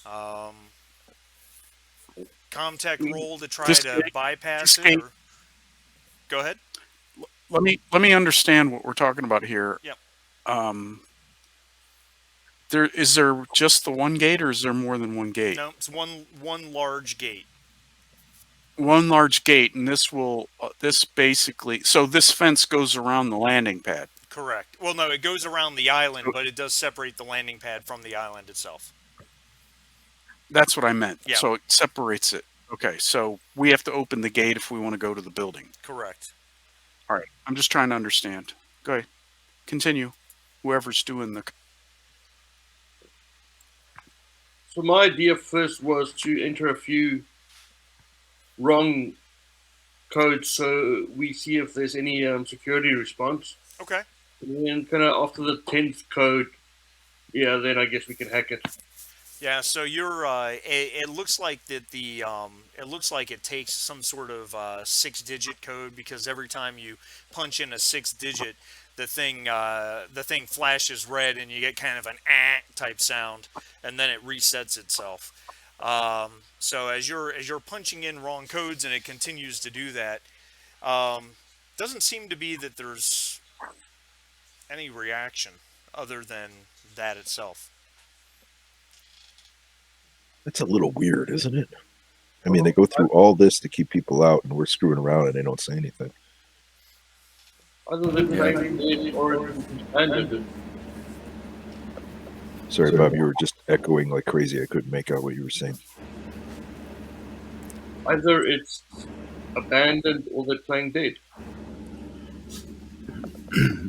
A: Um, Comtech roll to try
E: This
A: to
E: gate-
A: bypass
E: this
A: it.
E: gate-
A: Or, go ahead.
E: Let me understand what we're talking about here.
A: Yep.
E: There just the one gate, or is there more than one gate?
A: No, it's one large gate.
E: One large gate, and this basically, so this fence goes around the landing pad.
A: Correct. Well, no, it goes around the island, but it does separate the landing pad from the island itself.
E: That's what I meant.
A: Yeah.
E: So it separates it. Okay, so we have to open the gate if we want to go to the building.
A: Correct.
E: All right, I'm just trying to understand. Go ahead. Continue. Whoever's doing the.
D: So my idea first was to enter a few wrong codes so we see if there's any security response.
A: Okay.
D: And then kind of after the 10th code, yeah, then I guess we can hack it.
A: Yeah, so you're. It looks like that it looks like it takes some sort of 6-digit code, because every time you punch in a 6-digit, the thing flashes red and you get kind of an type sound, and then it resets itself. So as you're punching in wrong codes and it continues to do that, doesn't seem to be that there's any reaction other than that itself.
B: That's a little weird, isn't it? I mean, they go through all this to keep people out, and we're screwing around, and they don't say anything.
D: Other than playing it or ended.
B: Sorry, Bob, you were just echoing like crazy. I couldn't make out what you were saying.
D: Either it's abandoned or they're playing dead.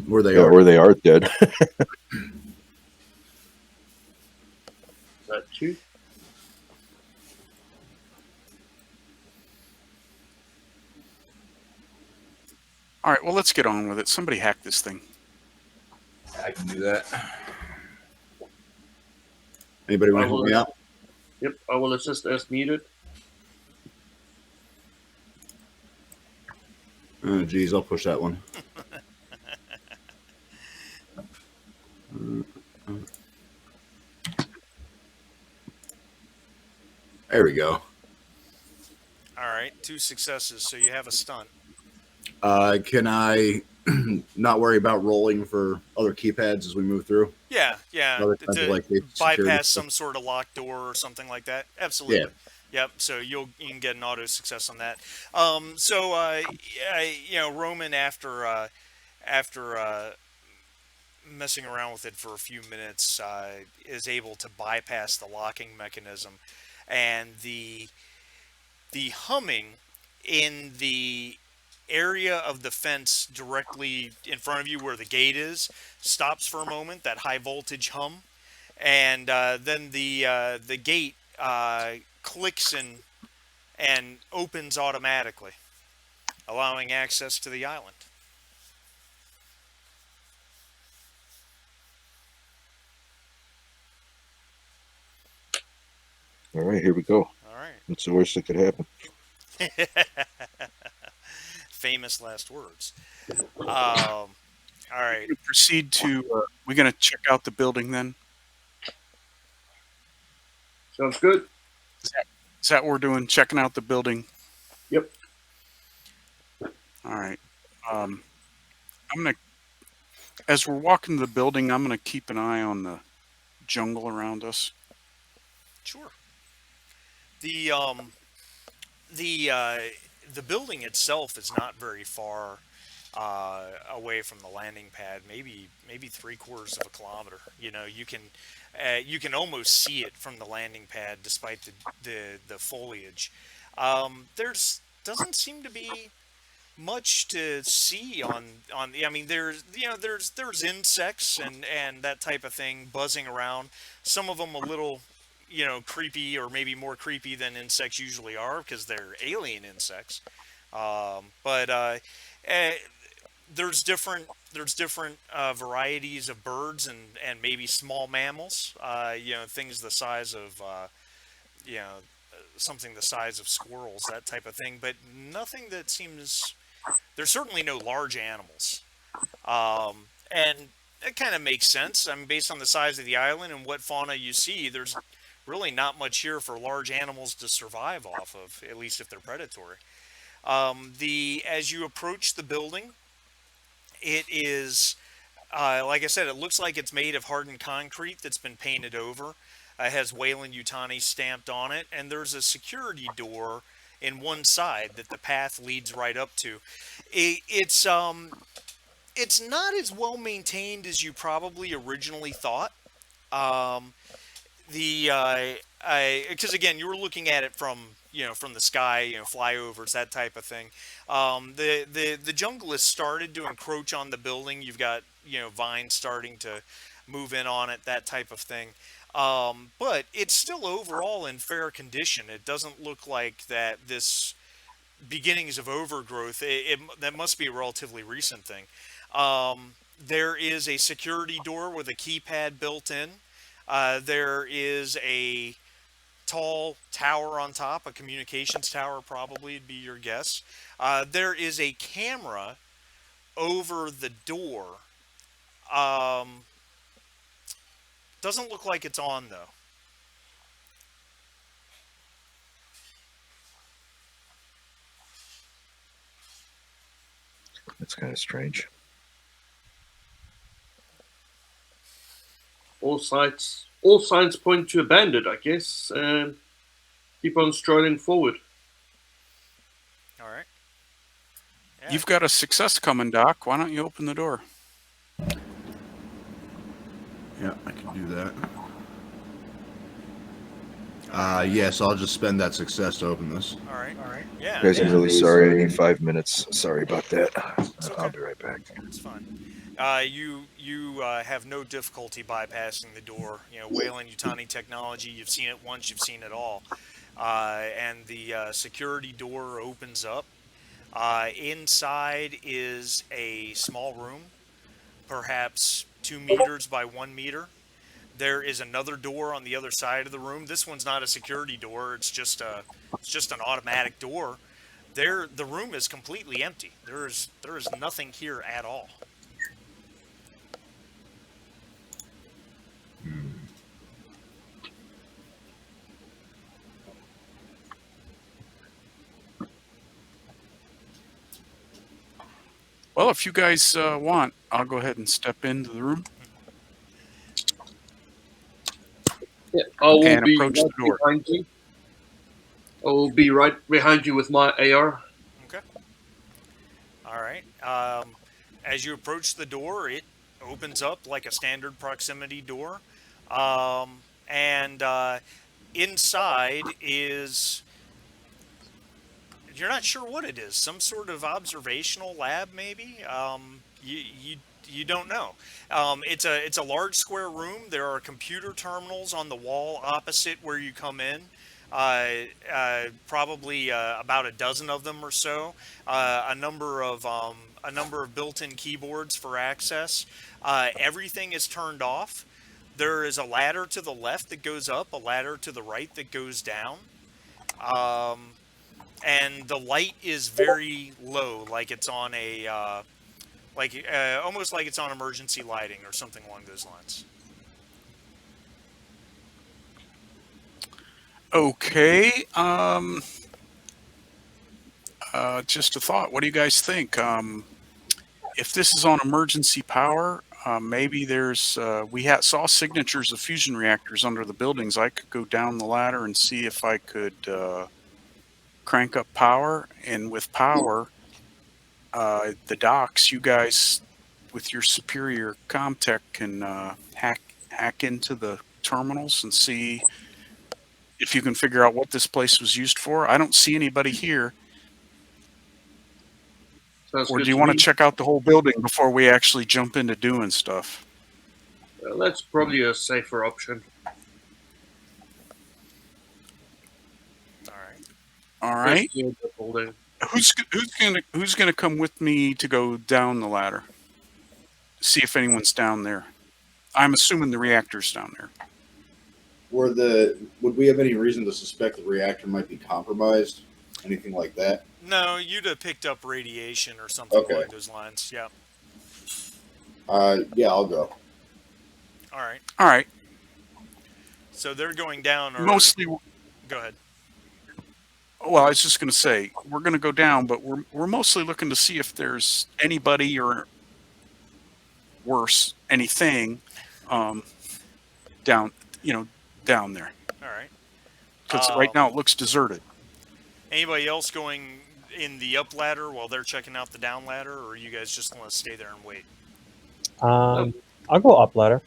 G: Where they
B: Yeah,
G: are.
B: or they are dead.
D: Is that two?
E: All right, well, let's get on with it. Somebody hack this thing.
G: I can do that. Anybody want to help me out?
D: Yep, I will assist as needed.
G: Oh, geez, I'll push that one. There we go.
A: All right, 2 successes, so you have a stunt.
G: Can I not worry about rolling for other keypads as we move through?
A: Yeah,
G: Other kinds of,
A: to
G: like, security
A: bypass
G: stuff?
A: some sort of locked door or something like that. Absolutely.
G: Yeah.
A: Yep. So you can get an auto success on that. You know, Roman, after messing around with it for a few minutes, is able to bypass the locking mechanism, and the humming in the area of the fence directly in front of you where the gate is stops for a moment, that high voltage hum, and then the gate clicks and opens automatically, allowing access to the island.
B: All right, here we go.
A: All right.
B: What's the worst that could happen?
A: Famous last words. All right.
E: Proceed to. We're going to check out the building then.
D: Sounds good.
E: Is that what we're doing? Checking out the building?
D: Yep.
E: All right. I'm gonna, as we're walking to the building, I'm gonna keep an eye on the jungle around us.
A: Sure. The um the uh, the building itself is not very far away from the landing pad. Maybe 3/4 of a kilometer. You can almost see it from the landing pad, despite the foliage. There's doesn't seem to be much to see on the. I mean, there's insects and that type of thing buzzing around. Some of them a little, creepy, or maybe more creepy than insects usually are, because they're alien insects. But eh, there's different varieties of birds and maybe small mammals. Things the size of you know something the size of squirrels, that type of thing. But nothing that seems. There's certainly no large animals. And it kind of makes sense. I mean, based on the size of the island and what fauna you see, there's really not much here for large animals to survive off of, at least if they're predatory. The As you approach the building, it is, like I said, it looks like it's made of hardened concrete that's been painted over. It has Weyland-Yutani stamped on it, and there's a security door in one side that the path leads right up to. It's not as well maintained as you probably originally thought. Um, the Because again, you were looking at it from the sky, flyovers, that type of thing. The jungle has started to encroach on the building. You've got vines starting to move in on it, that type of thing. But it's still overall in fair condition. It doesn't look like that this beginnings of overgrowth. That must be a relatively recent thing. There is a security door with a keypad built in. There is a tall tower on top, a communications tower, probably would be your guess. There is a camera over the door. Um, doesn't look like it's on, though.
B: That's kind of strange.
D: All signs point to abandoned, I guess. Keep on strolling forward.
A: All right. Yeah.
E: You've got a success coming, Doc. Why don't you open the door?
G: Yeah, I can do that. Yes, I'll just spend that success to open this.
A: All right. Yeah.
B: Guys, I'm
A: yeah.
B: really sorry. I need 5 minutes. Sorry about that. I'll be right back.
A: It's fine. You have no difficulty bypassing the door. Weyland-Yutani technology. You've seen it once. You've seen it all. And the security door opens up. Inside is a small room, perhaps 2 meters by 1 meter. There is another door on the other side of the room. This one's not a security door. It's just an automatic door. The room is completely empty. There is nothing here at all.
E: Well, if you guys want, I'll go ahead and step into the room.
D: Yeah, I will
E: And
D: be
E: approach the door.
D: behind you. I will be right behind you with my AR.
A: Okay. All right. As you approach the door, it opens up like a standard proximity door. And inside is, you're not sure what it is. Some sort of observational lab, maybe. You don't know. It's a large square room. There are computer terminals on the wall opposite where you come in. Probably about a dozen of them or so. A number of built-in keyboards for access. Everything is turned off. There is a ladder to the left that goes up, a ladder to the right that goes down. And the light is very low, like it's on almost like it's on emergency lighting or something along those lines.
E: Okay. Just a thought. What do you guys think? If this is on emergency power, maybe there's. Saw signatures of fusion reactors under the buildings. I could go down the ladder and see if I could crank up power. And with power, the docks, you guys with your superior comtech can hack into the terminals and see if you can figure out what this place was used for. I don't see anybody here.
D: Sounds
E: Or
D: good
E: do you
D: to
E: want to
D: me.
E: check out the whole building before we actually jump into doing stuff?
D: That's probably a safer option.
A: All right.
E: All right.
D: Especially in the building.
E: Who's gonna come with me to go down the ladder? See if anyone's down there. I'm assuming the reactor's down there.
G: Would we have any reason to suspect the reactor might be compromised? Anything like that?
A: No, you'd have picked up radiation or something
G: Okay.
A: along those lines. Yeah.
G: Yeah, I'll go.
A: All right.
E: All right.
A: So they're going down. Or
E: Mostly.
A: Go ahead.
E: Well, I was just going to say we're going to go down, but we're mostly looking to see if there's anybody or worse, anything down there.
A: All right.
E: Because right now it looks deserted.
A: Anybody else going in the up ladder while they're checking out the down ladder, or you guys just want to stay there and wait?
F: I'll go up ladder.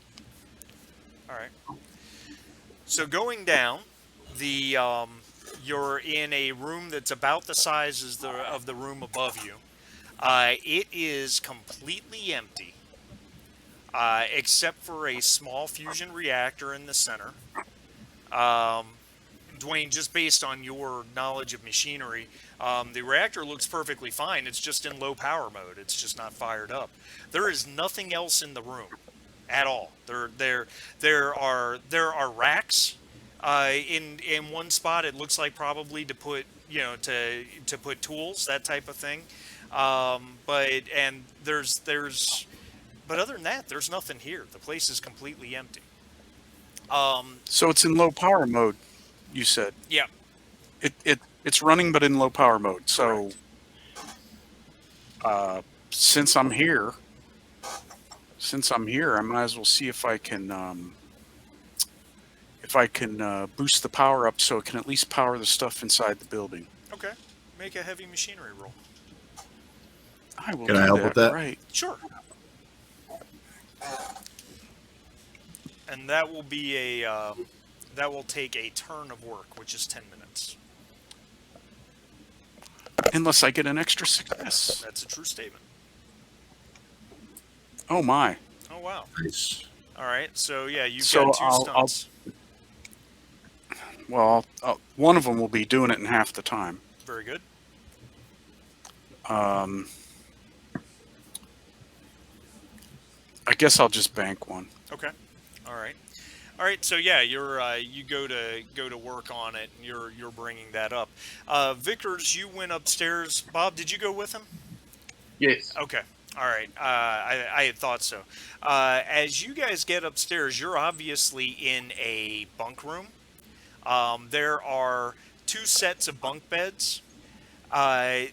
A: All right. So going down, you're in a room that's about the size as of the room above you. It is completely empty, except for a small fusion reactor in the center. Dwayne, just based on your knowledge of machinery, the reactor looks perfectly fine. It's just in low power mode. It's just not fired up. There is nothing else in the room at all. There are racks in one spot. It looks like probably to put to put tools, that type of thing. But other than that, there's nothing here. The place is completely empty.
E: So it's in low power mode, you said.
A: Yeah.
E: It's running, but in low power mode. So, since I'm here, I might as well see if I can boost the power up so it can at least power the stuff inside the building.
A: Okay. Make a heavy machinery roll.
E: I will.
G: Can I help with that?
E: Right.
A: Sure. And that will be that will take a turn of work, which is 10 minutes.
E: Unless I get an extra success.
A: That's a true statement.
E: Oh my.
A: Oh wow.
G: Nice.
A: All right. So yeah, you've got two stunts.
E: One of them will be doing it in half the time.
A: Very good.
E: I guess I'll just bank one.
A: Okay. All right. All right. So yeah, you go to work on it, and you're bringing that up. Vickers, you went upstairs. Bob, did you go with him?
D: Yes.
A: Okay. All right. I had thought so. As you guys get upstairs, you're obviously in a bunk room. There are two sets of bunk beds. The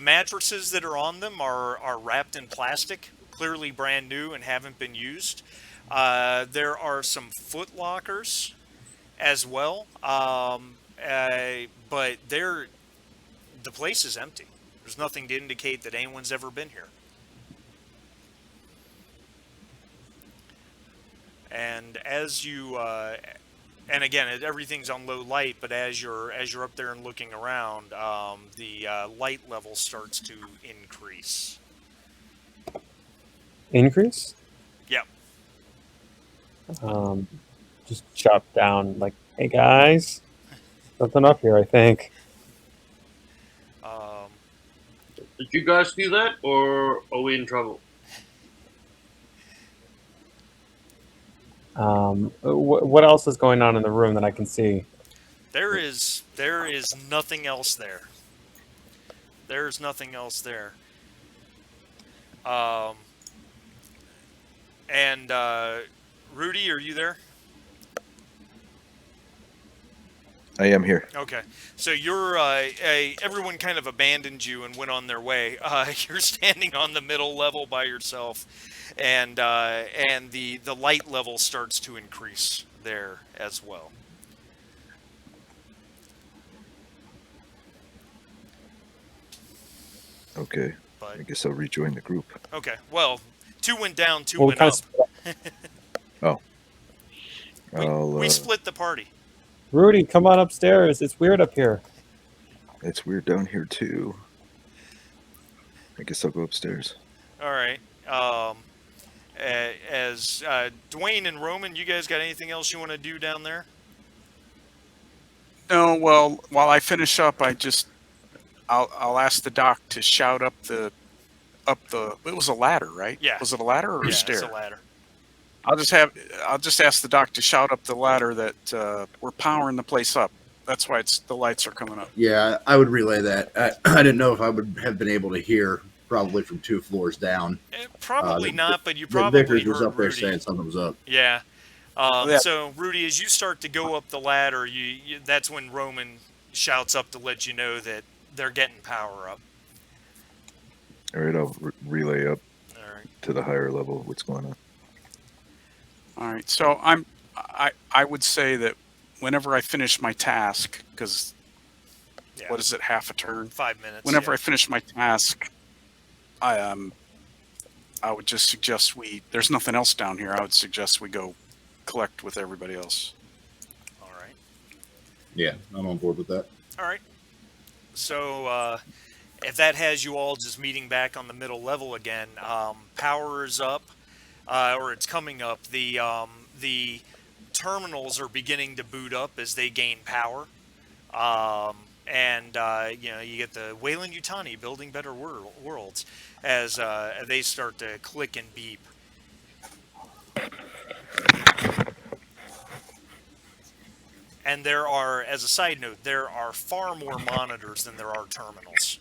A: mattresses that are on them are wrapped in plastic, clearly brand new and haven't been used. There are some foot lockers as well, but the place is empty. There's nothing to indicate that anyone's ever been here. And as you, and again, everything's on low light, but as you're up there and looking around, the light level starts to increase.
F: Increase?
A: Yep.
F: Just chop down, like, hey guys, something up here, I think.
D: Did you guys do that, or are we in trouble?
F: What else is going on in the room that I can see?
A: There is nothing else there. There's nothing else there. And Rudy, are you there?
B: I am here.
A: Okay, so you're everyone kind of abandoned you and went on their way. You're standing on the middle level by yourself, and the light level starts to increase there as well.
B: Okay.
A: But
B: I guess I'll rejoin the group.
A: okay, well, 2 went down, 2
F: Well, we
A: went
F: kind
A: up.
F: of
B: Oh.
A: We split the party.
F: Rudy, come on upstairs. It's weird up here.
B: It's weird down here too. I guess I'll go upstairs.
A: All right. As Dwayne and Roman, you guys got anything else you want to do down there?
E: No, well, while I finish up, I'll ask the doc to shout up the. It was a ladder, right?
A: Yeah.
E: Was it a ladder or a
A: Yeah,
E: stair?
A: it's a ladder.
E: I'll just ask the doc to shout up the ladder that we're powering the place up. That's why the lights are coming up.
G: Yeah, I would relay that. I didn't know if I would have been able to hear, probably from 2 floors down.
A: Probably
G: the-
A: not, but you
G: The
A: probably
G: Vickers was
A: heard
G: up there
A: Rudy.
G: saying something was up.
A: Yeah.
E: Yeah.
A: So Rudy, as you start to go up the ladder, that's when Roman shouts up to let you know that they're getting power up.
B: All right, I'll relay up
A: All right.
B: to the higher level what's going on.
E: All right. So I would say that whenever I finish my task, because
A: Yeah.
E: what is it, half a turn?
A: 5 minutes.
E: Whenever
A: yeah.
E: I finish my task, I would just suggest there's nothing else down here. I would suggest we go collect with everybody else.
A: All right.
G: Yeah, I'm on board with that.
A: All right. So if that has you all just meeting back on the middle level again, power is up, or it's coming up. The terminals are beginning to boot up as they gain power, and you get the Weyland-Yutani building better worlds as they start to click and beep. And there are, as a side note, there are far more monitors than there are terminals.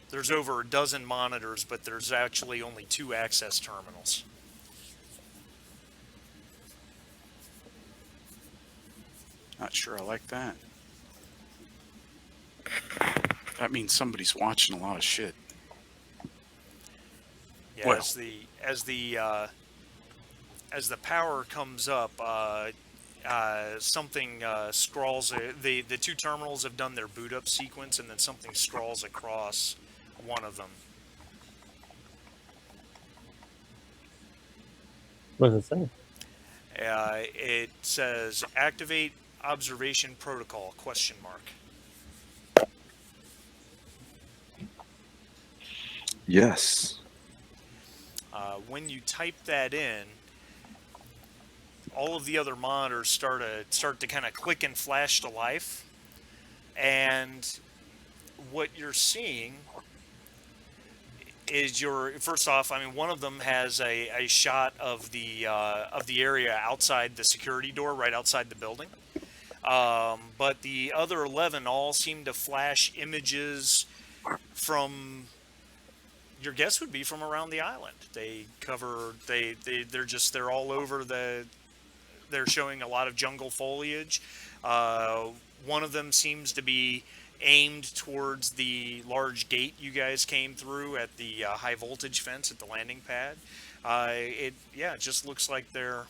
A: There's over a dozen monitors, but there's actually only 2 access terminals.
E: Not sure I like that. That means somebody's watching a lot of shit.
A: Yeah,
E: Well.
A: as the power comes up, something scrawls. The 2 terminals have done their boot up sequence, and then something scrawls across one of them.
F: What does it say?
A: It says activate observation protocol ?
B: Yes.
A: When you type that in, all of the other monitors start to kind of click and flash to life, and what you're seeing is first off, I mean, one of them has a shot of the area outside the security door, right outside the building. But the other 11 all seem to flash images from, your guess would be from around the island. They're all over they're showing a lot of jungle foliage. One of them seems to be aimed towards the large gate you guys came through at the high voltage fence at the landing pad. It just looks like they're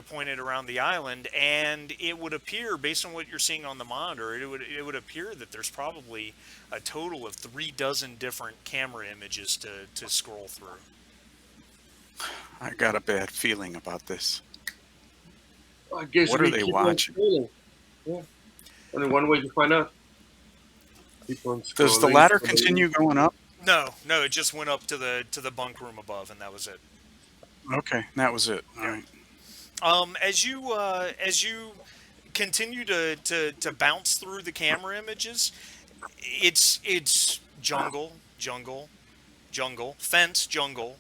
A: pointed around the island, and it would appear, based on what you're seeing on the monitor, it would appear that there's probably a total of 3 dozen different camera images to scroll through.
E: I got a bad feeling about this.
D: I guess
E: What
D: we
E: are they
D: keep on
E: watching?
D: scrolling. Yeah. Only one way to find out. Keep on
E: Does the
D: scrolling,
E: ladder
D: scrolling.
E: continue going up?
A: No, it just went up to the bunk room above, and that was it.
E: Okay, that was it. All right.
A: As you continue to bounce through the camera images, it's jungle, fence, jungle.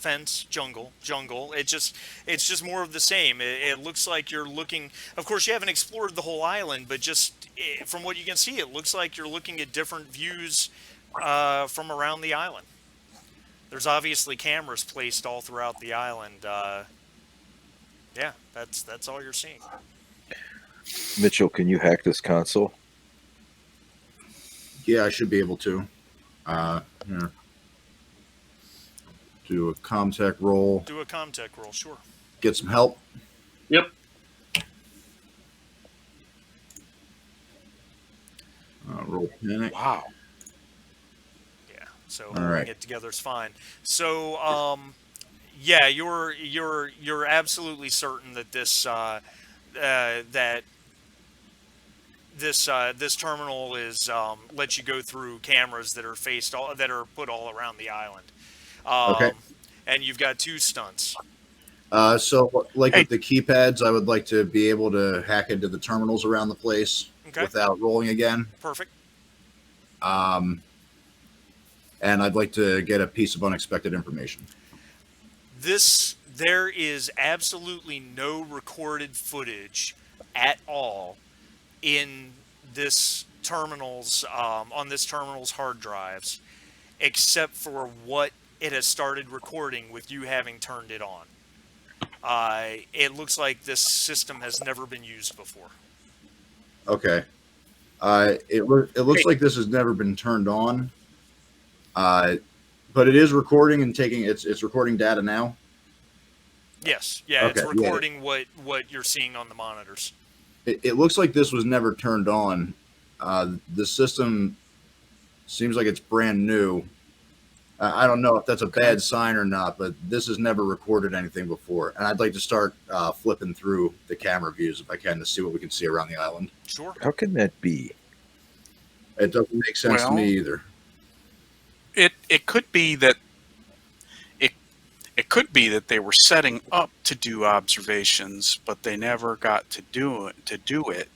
A: It's just more of the same. It looks like you're looking. Of course, you haven't explored the whole island, but from what you can see, it looks like you're looking at different views from around the island. There's obviously cameras placed all throughout the island. Yeah, that's all you're seeing.
B: Mitchell, can you hack this console?
G: Yeah, I should be able to. Here. Do a comtech roll.
A: Do a comtech roll, sure.
G: Get some help.
D: Yep.
G: Roll panic.
E: Wow.
A: Yeah. So
G: All
A: holding
G: right.
A: it together is fine. So yeah, you're absolutely certain that this terminal is lets you go through cameras that are put all around the island.
G: Okay.
A: And you've got 2 stunts.
G: So, like
E: Hey.
G: with the keypads, I would like to be able to hack into the terminals around the place
A: Okay.
G: without rolling again.
A: Perfect.
G: And I'd like to get a piece of unexpected information.
A: There is absolutely no recorded footage at all in this terminal's on this terminal's hard drives, except for what it has started recording with you having turned it on. It looks like this system has never been used before.
G: Okay. It looks like this has never been turned on. But it is recording and taking it's recording data now.
A: Yes, yeah, it's
G: Okay,
A: recording what you're seeing on the monitors.
G: It looks like this was never turned on. The system seems like it's brand new. I don't know if that's a bad sign or not, but this has never recorded anything before. And I'd like to start flipping through the camera views if I can to see what we can see around the island.
A: Sure.
B: How can that be?
G: It doesn't make sense to
E: Well,
G: me either.
E: It could be that it could be that they were setting up to do observations, but they never got to do it.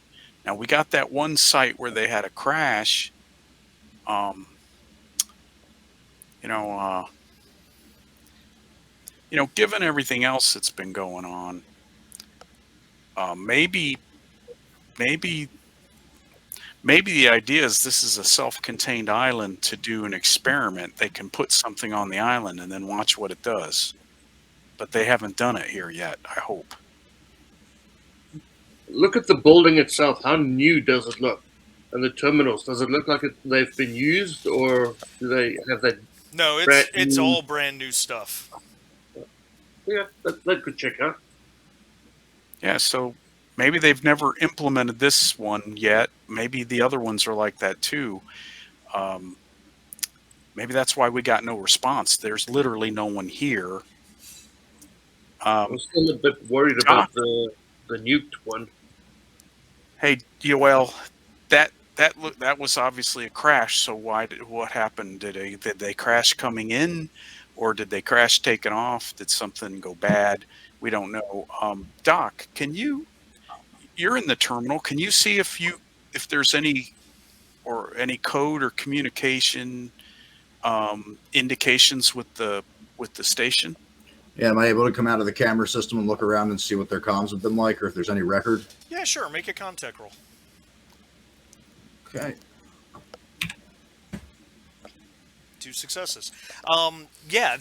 E: Now we got that one site where they had a crash. Given everything else that's been going on, maybe the idea is this is a self-contained island to do an experiment. They can put something on the island and then watch what it does. But they haven't done it here yet, I hope.
D: Look at the building itself. How new does it look? And the terminals, does it look like they've been used, or do they have that?
A: No,
D: Brand
A: it's
D: new-
A: all brand new stuff.
D: Yeah, that could check out.
E: Yeah, so maybe they've never implemented this one yet. Maybe the other ones are like that too. Maybe that's why we got no response. There's literally no one here.
D: I'm still a bit worried about the nuked one.
E: Hey, well, that was obviously a crash. So what happened? Did they crash coming in, or did they crash taking off? Did something go bad? We don't know. Doc, you're in the terminal. Can you see if there's any code or communication indications with the station?
G: Yeah, am I able to come out of the camera system and look around and see what their comms have been like, or if there's any record?
A: Yeah, sure. Make a contact roll.
G: Okay.
A: 2 successes. Yeah,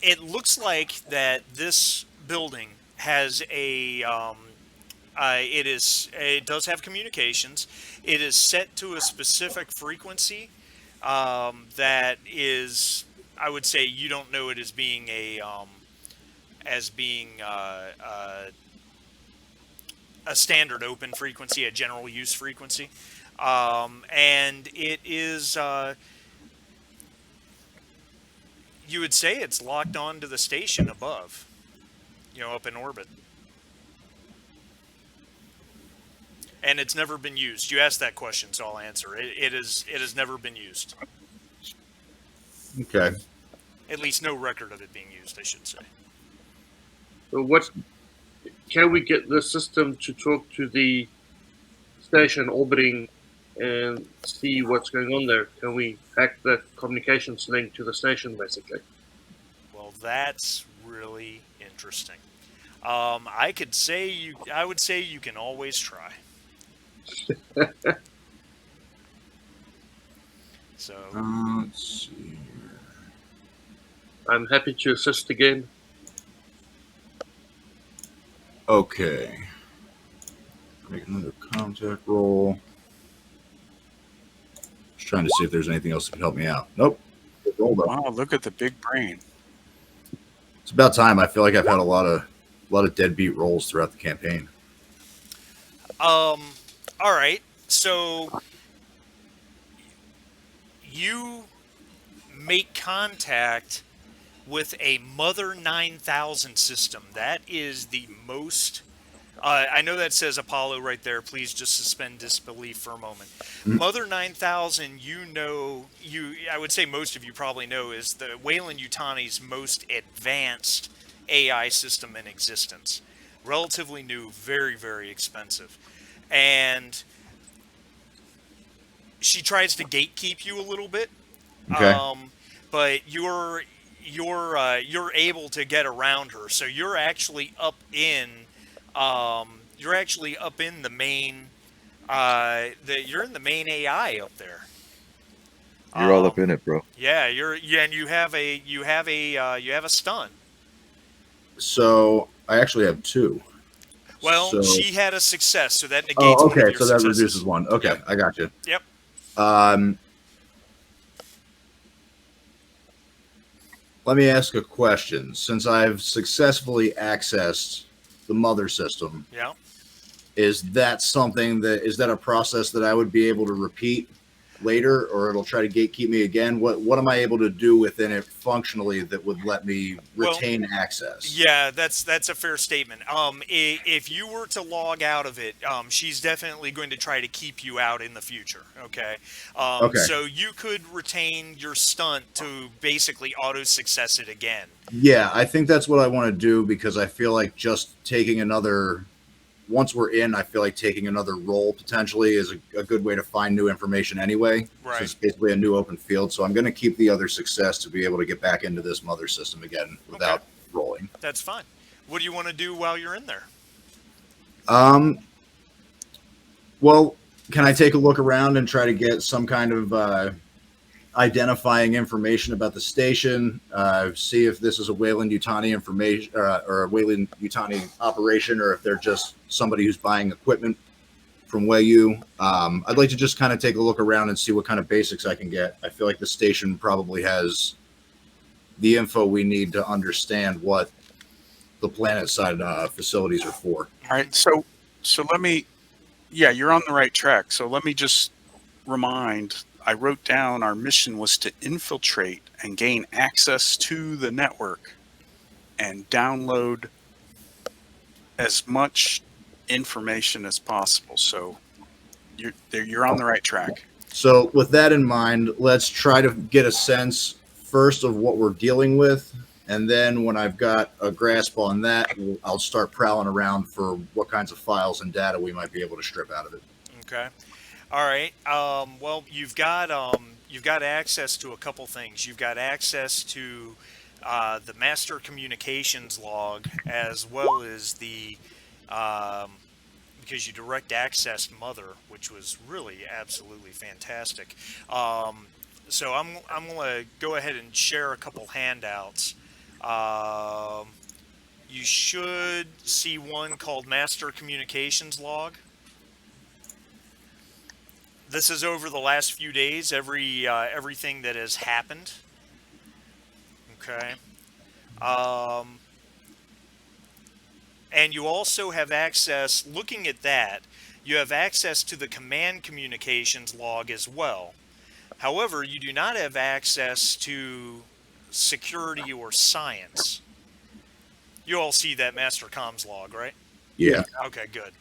A: it looks like that this building has a it does have communications. It is set to a specific frequency that is, I would say, you don't know it as being a standard open frequency, a general use frequency, and it is. You would say it's locked on to the station above, up in orbit. And it's never been used. You asked that question, so I'll answer. It has never been used.
G: Okay.
A: At least no record of it being used, I should say.
D: So can we get the system to talk to the station orbiting and see what's going on there? Can we hack that communications link to the station, basically?
A: Well, that's really interesting. I would say you can always try. So
G: Let's see here.
D: I'm happy to assist again.
G: Okay. Make another contact roll. Just trying to see if there's anything else that could help me out. Nope. Good roll though.
E: Wow, look at the big brain.
G: It's about time. I feel like I've had a lot of deadbeat rolls throughout the campaign.
A: All right. So you make contact with a Mother 9000 system. That is the most. I know that says Apollo right there. Please just suspend disbelief for a moment. Mother 9000, I would say most of you probably know, is the Weyland-Yutani's most advanced AI system in existence. Relatively new, very, very expensive. And she tries to gatekeep you a little bit.
G: Okay.
A: But you're able to get around her. So you're actually up in the main you're in the main AI up there.
B: You're all up in it, bro.
A: Yeah, and you have a stun.
G: So I actually have 2.
A: Well,
G: So-
A: she had a success, so that negates
G: Oh,
A: one of
G: okay.
A: your
G: So that
A: successes.
G: reduces 1. Okay,
A: Yep.
G: I got you.
A: Yep.
G: Let me ask a question. Since I've successfully accessed the mother system,
A: Yeah.
G: is that a process that I would be able to repeat later, or it'll try to gatekeep me again? What am I able to do within it functionally that would let me retain access?
A: Yeah, that's a fair statement. If you were to log out of it, she's definitely going to try to keep you out in the future. Okay.
G: Okay.
A: So you could retain your stunt to basically auto success it again.
G: Yeah, I think that's what I want to do, because I feel like just taking another. Once we're in, I feel like taking another roll potentially is a good way to find new information anyway.
A: Right.
G: So it's basically a new open field. So I'm going to keep the other success to be able to get back into this mother system again without rolling.
A: That's fine. What do you want to do while you're in there?
G: Well, can I take a look around and try to get some kind of identifying information about the station? See if this is a Weyland-Yutani information or a Weyland-Yutani operation, or if they're just somebody who's buying equipment from Weyu. I'd like to just kind of take a look around and see what kind of basics I can get. I feel like the station probably has the info we need to understand what the planet side facilities are for.
E: All right, so let me. Yeah, you're on the right track. So let me just remind. I wrote down our mission was to infiltrate and gain access to the network and download as much information as possible. So you're on the right track.
G: So with that in mind, let's try to get a sense first of what we're dealing with. And then when I've got a grasp on that, I'll start prowling around for what kinds of files and data we might be able to strip out of it.
A: Okay. All right. Well, you've got access to a couple things. You've got access to the master communications log, as well as the because you direct accessed Mother, which was really absolutely fantastic. So I'm going to go ahead and share a couple handouts. You should see one called Master Communications Log. This is over the last few days, everything that has happened. Okay. And you also have access, looking at that, you have access to the command communications log as well. However, you do not have access to security or science. You all see that master comms log, right?
G: Yeah.
A: Okay, good.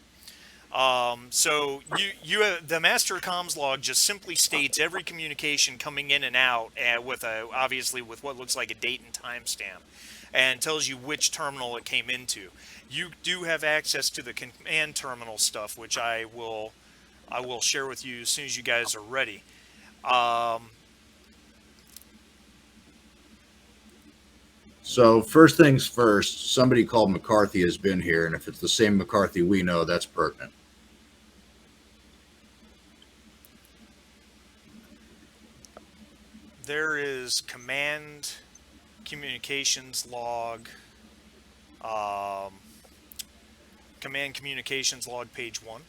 A: So you have, the master comms log just simply states every communication coming in and out, with obviously with what looks like a date and timestamp, and tells you which terminal it came into. You do have access to the command terminal stuff, which I will share with you as soon as you guys are ready.
G: So first things first, somebody called McCarthy has been here, and if it's the same McCarthy we know, that's pertinent.
A: There is command communications log. Command Communications Log, page 1.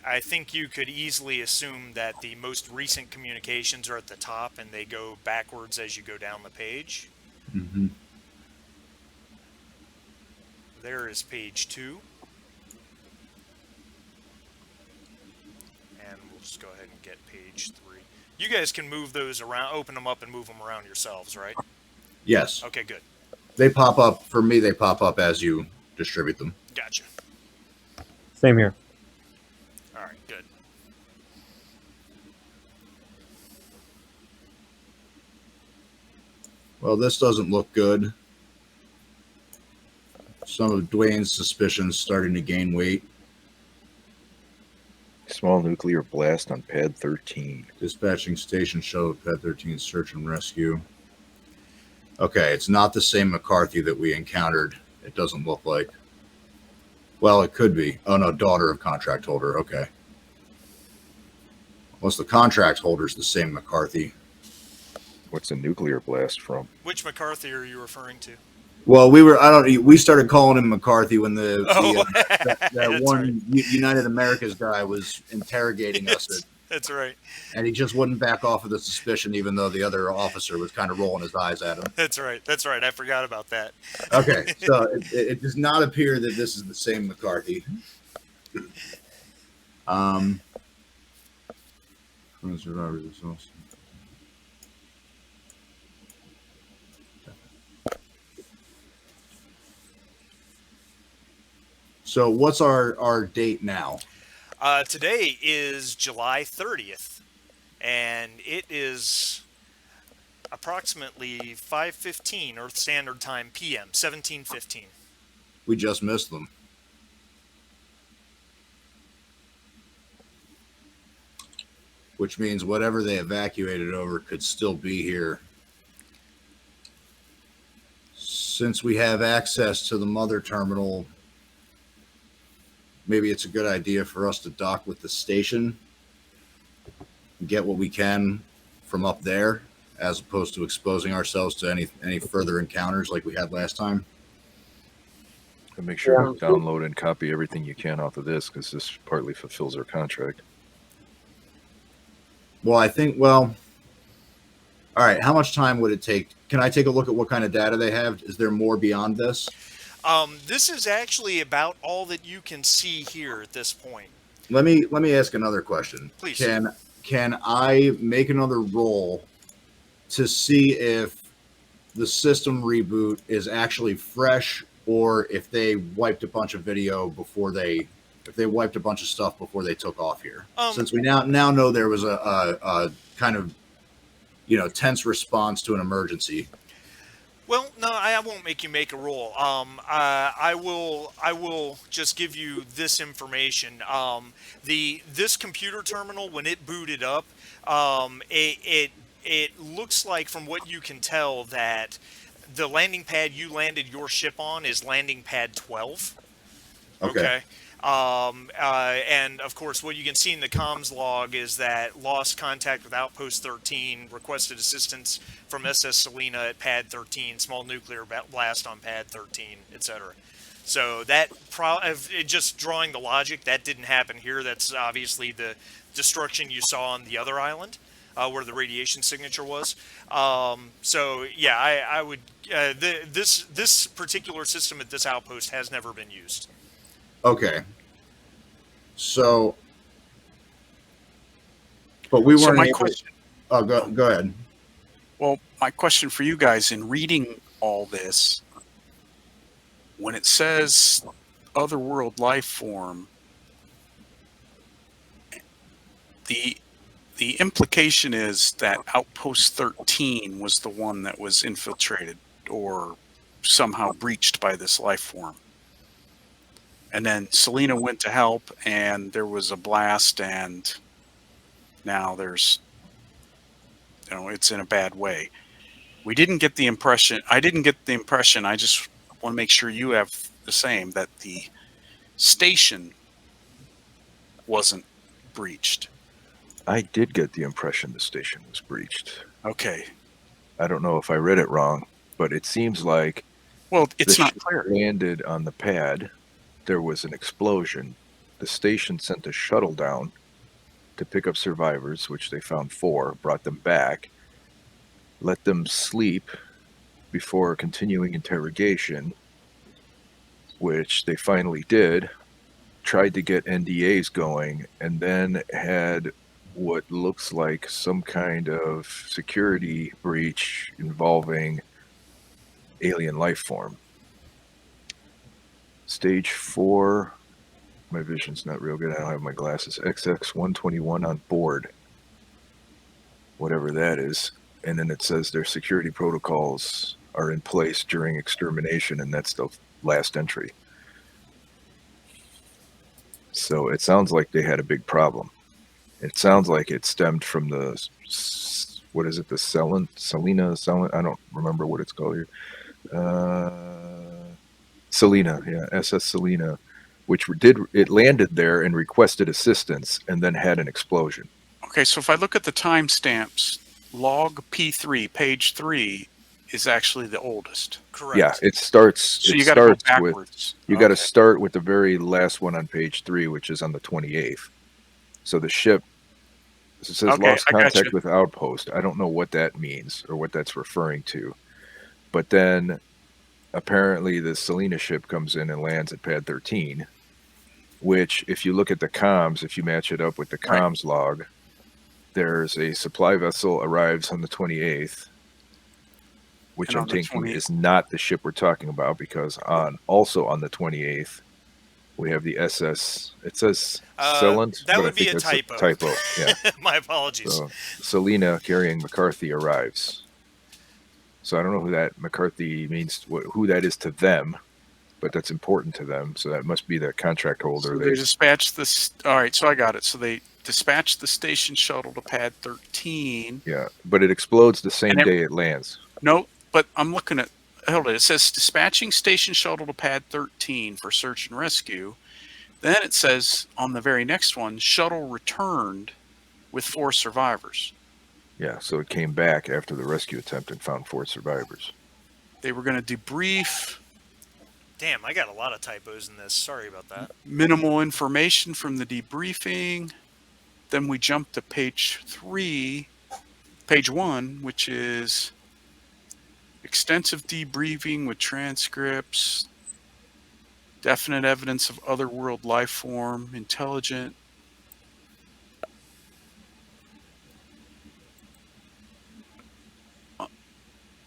A: I think you could easily assume that the most recent communications are at the top and they go backwards as you go down the page.
G: Mm-hmm.
A: There is page 2. And we'll just go ahead and get page 3. You guys can move those around, open them up and move them around yourselves, right?
G: Yes.
A: Okay, good.
G: They pop up, for me, they pop up as you distribute them.
A: Gotcha.
F: Same here.
A: All right, good.
G: Well, this doesn't look good. Some of Dwayne's suspicions starting to gain weight.
B: Small nuclear blast on pad 13.
G: Dispatching station shuttle pad 13 search and rescue. Okay, it's not the same McCarthy that we encountered. It doesn't look like. Well, it could be. Oh, no, daughter of contract holder. Okay. Unless the contract holder's the same McCarthy.
B: What's a nuclear blast from?
A: Which McCarthy are you referring to?
G: Well, we started calling him McCarthy when that one
A: right.
G: United Americas guy was interrogating us.
A: That's right.
G: And he just wouldn't back off of the suspicion, even though the other officer was kind of rolling his eyes at him.
A: That's right. That's right. I forgot about that.
G: Okay, so it does not appear that this is the same McCarthy. So what's our date now?
A: Today is July 30th, and it is approximately 5:15 Earth Standard Time PM, 17:15.
G: We just missed them. Which means whatever they evacuated over could still be here. Since we have access to the mother terminal, maybe it's a good idea for us to dock with the station and get what we can from up there, as opposed to exposing ourselves to any further encounters like we had last time.
B: And make sure to download and copy everything you can off of this, because this partly fulfills our contract.
G: Well, all right, how much time would it take? Can I take a look at what kind of data they have? Is there more beyond this?
A: This is actually about all that you can see here at this point.
G: Let me ask another question.
A: Please.
G: Can I make another roll to see if the system reboot is actually fresh, or if they wiped a bunch of video before if they wiped a bunch of stuff before they took off here? Since we now know there was a kind of tense response to an emergency.
A: Well, no, I won't make you make a roll. I will just give you this information. This computer terminal, when it booted up, it looks like, from what you can tell, that the landing pad you landed your ship on is landing pad 12. Okay. And of course, what you can see in the comms log is that lost contact with Outpost 13, requested assistance from SS Selena at pad 13, small nuclear blast on pad 13, etc. So that, just drawing the logic, that didn't happen here. That's obviously the destruction you saw on the other island, where the radiation signature was. So yeah, I would, this particular system at this outpost has never been used.
G: Okay. So, but we weren't.
E: So my question.
G: Oh, go ahead.
E: Well, my question for you guys, in reading all this, when it says otherworld life form, the implication is that Outpost 13 was the one that was infiltrated or somehow breached by this life form. And then Selena went to help, and there was a blast, and now there's, it's in a bad way. We didn't get the impression, I didn't get the impression, I just want to make sure you have the same, that the station wasn't breached.
B: I did get the impression the station was breached.
E: Okay.
B: I don't know if I read it wrong, but it seems like
E: Well, it's
B: The
E: not
B: ship
E: clear.
B: landed on the pad. There was an explosion. The station sent a shuttle down to pick up survivors, which they found 4, brought them back, let them sleep before continuing interrogation, which they finally did, tried to get NDAs going, and then had what looks like some kind of security breach involving alien life form. Stage 4, my vision's not real good. I don't have my glasses. XX-121 on board, whatever that is. And then it says their security protocols are in place during extermination, and that's the last entry. So it sounds like they had a big problem. It sounds like it stemmed from the, what is it, the Selena, I don't remember what it's called here. Selena, yeah, SS Selena, which it landed there and requested assistance and then had an explosion.
E: Okay, so if I look at the timestamps, log P3, page 3, is actually the oldest.
A: Correct.
B: Yeah, it starts.
E: So
B: it
E: you got to go
B: starts with
E: backwards.
B: you got to start with the very last one on page 3, which is on the 28th. So the ship, it says
E: Okay,
B: lost
E: I got
B: contact
E: you.
B: with outpost. I don't know what that means or what that's referring to. But then apparently the Selena ship comes in and lands at pad 13, which if you look at the comms, if you match it up with the
E: Right.
B: comms log, there's a supply vessel arrives on the 28th, which
E: And
B: I'm
E: on the
B: thinking
E: 20th.
B: is not the ship we're talking about, because also on the 28th we have the SS. It says Selent,
A: that
B: but I
A: would be
B: think
A: a
B: that's
A: typo.
B: a typo. Yeah.
A: My apologies.
B: So Selena carrying McCarthy arrives. So I don't know who that McCarthy means, who that is to them, but that's important to them. So that must be the contract holder.
E: So they dispatched this. All right, so I got it. So they dispatched the station shuttle to pad 13.
B: Yeah, but it explodes the same
E: And it-
B: day it lands.
E: No, but I'm looking at. Hold it. It says dispatching station shuttle to pad 13 for search and rescue. Then it says on the very next one, shuttle returned with 4 survivors.
B: Yeah, so it came back after the rescue attempt and found 4 survivors.
E: They were going to debrief.
A: Damn, I got a lot of typos in this. Sorry about that.
E: Minimal information from the debriefing. Then we jump to page 1, which is extensive debriefing with transcripts, definite evidence of otherworld life form, intelligent.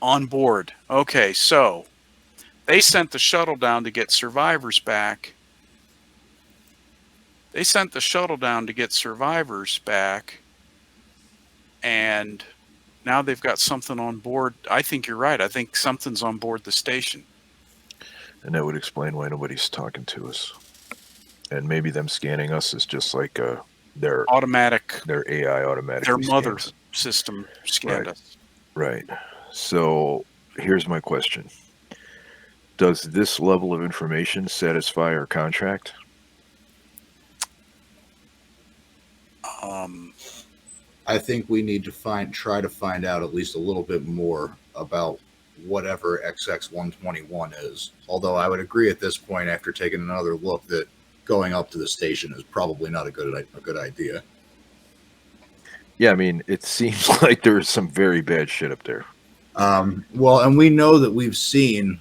E: On board. Okay, so they sent the shuttle down to get survivors back. And now they've got something on board. I think you're right. I think something's on board the station.
B: And that would explain why nobody's talking to us. And maybe them scanning us is just like their
E: Automatic.
B: Their AI automatically
E: Their mother
B: scans.
E: system scanned us.
B: Right. So here's my question. Does this level of information satisfy our contract?
G: I think we need to try to find out at least a little bit more about whatever XX-121 is. Although I would agree at this point, after taking another look, that going up to the station is probably not a good idea.
B: Yeah, I mean, it seems like there's some very bad shit up there.
G: Well, and we know that we've seen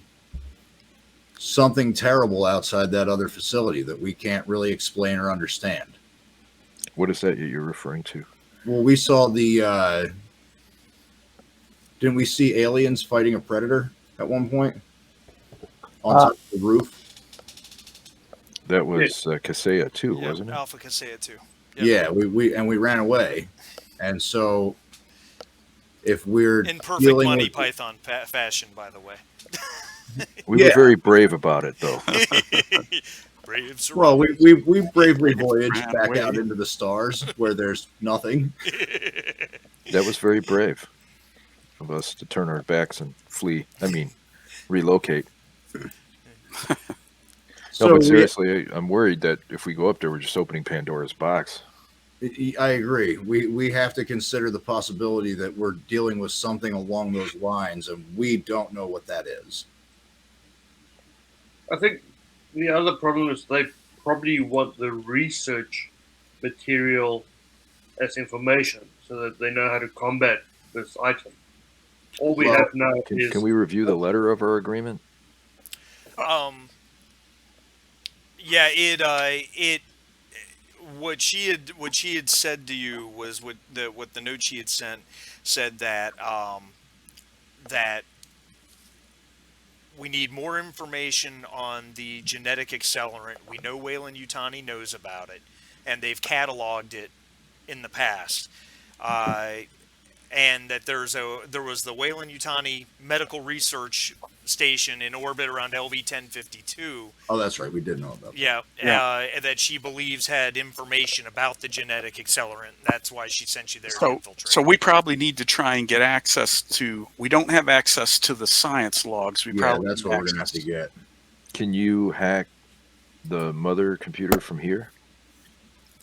G: something terrible outside that other facility that we can't really explain or understand.
B: What is that you're referring to?
G: Well, we saw didn't we see aliens fighting a predator at one point on top of the roof?
B: That was Kaseya too,
A: Yep,
B: wasn't it?
A: Alpha Kaseya too.
G: Yep. Yeah, we ran away, and so if we're
A: in perfect
G: dealing
A: Monty
G: with,
A: Python fashion, by the way.
B: We were very brave about it, though.
A: Brave
G: well, we bravely voyaged
E: Ran
G: back
E: away.
G: out into the stars where there's nothing.
B: That was very brave of us to turn our backs and flee. I mean, relocate.
G: So
B: No, but seriously, I'm worried that if we go up there, we're just opening Pandora's box.
G: I agree. We have to consider the possibility that we're dealing with something along those lines, and we don't know what that is.
D: I think the other problem is they probably want the research material as information so that they know how to combat this item. All we
G: Well,
D: have now
B: Can
D: is
B: we review the letter of our agreement?
A: Yeah, it what she had said to you was what the note she had sent said that that we need more information on the genetic accelerant. We know Weyland-Yutani knows about it, and they've cataloged it in the past. Uh, and that there was the Weyland-Yutani Medical Research Station in orbit around LV 1052.
G: Oh, that's right. We did know about that.
A: Yeah,
E: Yeah.
A: that she believes had information about the genetic accelerant. That's why she sent you there to
E: So,
A: infiltrate.
E: so we probably need to try and get access to. We don't have access to the science logs. We
G: Yeah,
E: probably
G: that's
E: need
G: what we're gonna have
E: access
G: to get.
B: Can you hack the mother computer from here?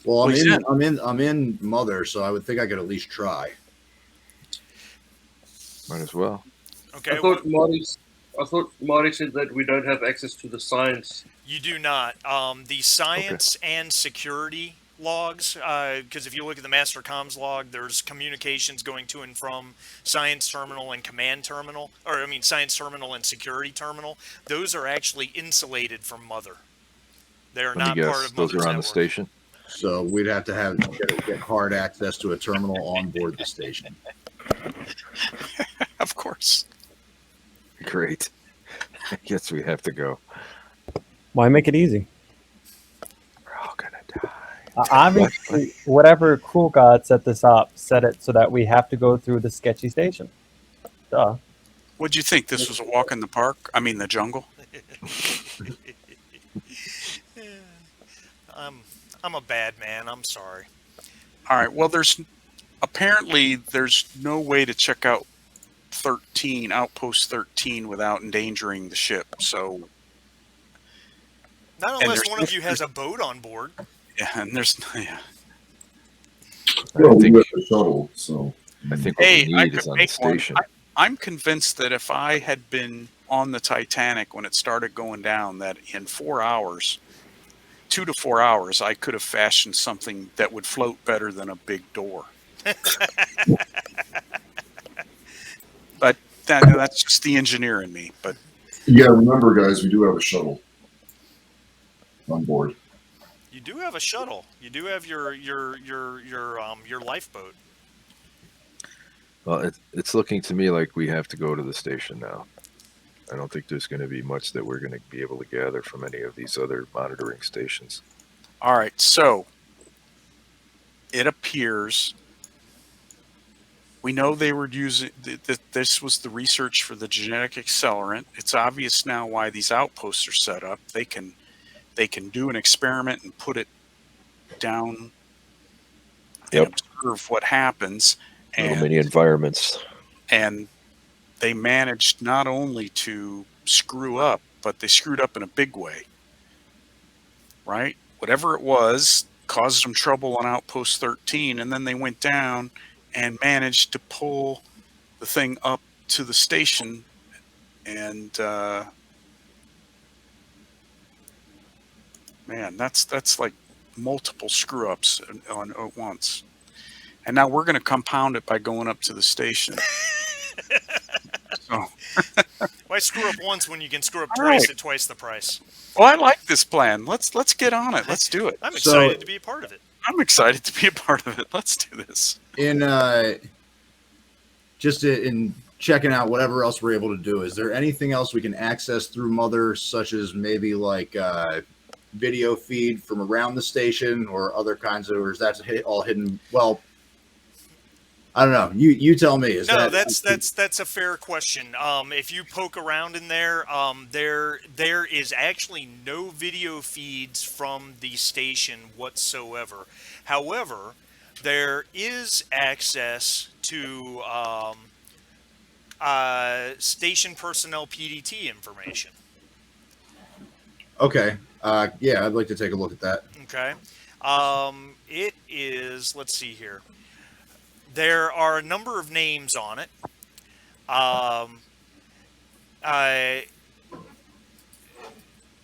G: Well,
E: Well, he's in.
G: I'm in Mother, so I would think I could at least try.
B: Might as well.
A: Okay,
D: I thought Marty said that we don't have access to the science.
A: you do not. The science and security logs, because if you look at the master comms log, there's communications going to and from science terminal and command terminal, or I mean science terminal and security terminal. Those are actually insulated from Mother. They are
B: Let me
A: not part
B: guess.
A: of
B: Those
A: Mother's
B: are on the
A: network.
B: station.
G: So we'd have to get hard access to a terminal on board the station.
E: Of course.
B: Great. I guess we have to go.
F: Why make it easy?
B: We're all gonna die.
F: Obviously, whatever cool god set this up set it so that we have to go through the sketchy station. Duh.
E: What'd you think? This was a walk in the park? I mean, the jungle?
A: I'm a bad man. I'm sorry.
E: All right. Well, apparently there's no way to check out Outpost 13 without endangering the ship. So,
A: Not unless one of you has a boat on board.
E: yeah, and there's, yeah.
C: Well,
B: I
C: we
B: think,
C: have a shuttle, so
B: I think what
E: Hey,
B: we
E: I
B: need is
E: could
B: on the
E: make one.
B: station.
E: I'm convinced that if I had been on the Titanic when it started going down, that in 4 hours, 2 to 4 hours, I could have fashioned something that would float better than a big door. But that's just the engineer in me. But
C: yeah. Remember, guys, we do have a shuttle on board.
A: You do have a shuttle. You do have your lifeboat.
B: Well, it's looking to me like we have to go to the station now. I don't think there's going to be much that we're going to be able to gather from any of these other monitoring stations.
E: all right, so it appears we know they were using this was the research for the genetic accelerant. It's obvious now why these outposts are set up. They can do an experiment and put it down and observe what happens.
B: Little
E: And
B: mini environments.
E: and they managed not only to screw up, but they screwed up in a big way. Right? Whatever it was caused them trouble on Outpost 13, and then they went down and managed to pull the thing up to the station. And man, that's like multiple screw ups on at once. And now we're going to compound it by going up to the station. So,
A: Why screw up once when you can screw up
E: All
A: twice
E: right.
A: at twice the price?
E: well, I like this plan. Let's get on it. Let's do it.
A: I'm
G: So-
A: excited to be a part of it.
E: I'm excited to be a part of it. Let's do this.
G: In in checking out whatever else we're able to do, is there anything else we can access through Mother, such as maybe like video feed from around the station or other kinds of, or is that all hidden? Well, I don't know. You tell me.
A: No, that's a fair question. If you poke around in there, there is actually no video feeds from the station whatsoever. However, there is access to station personnel PDT information.
G: okay. Yeah, I'd like to take a look at that.
A: Okay. It is, let's see here. There are a number of names on it.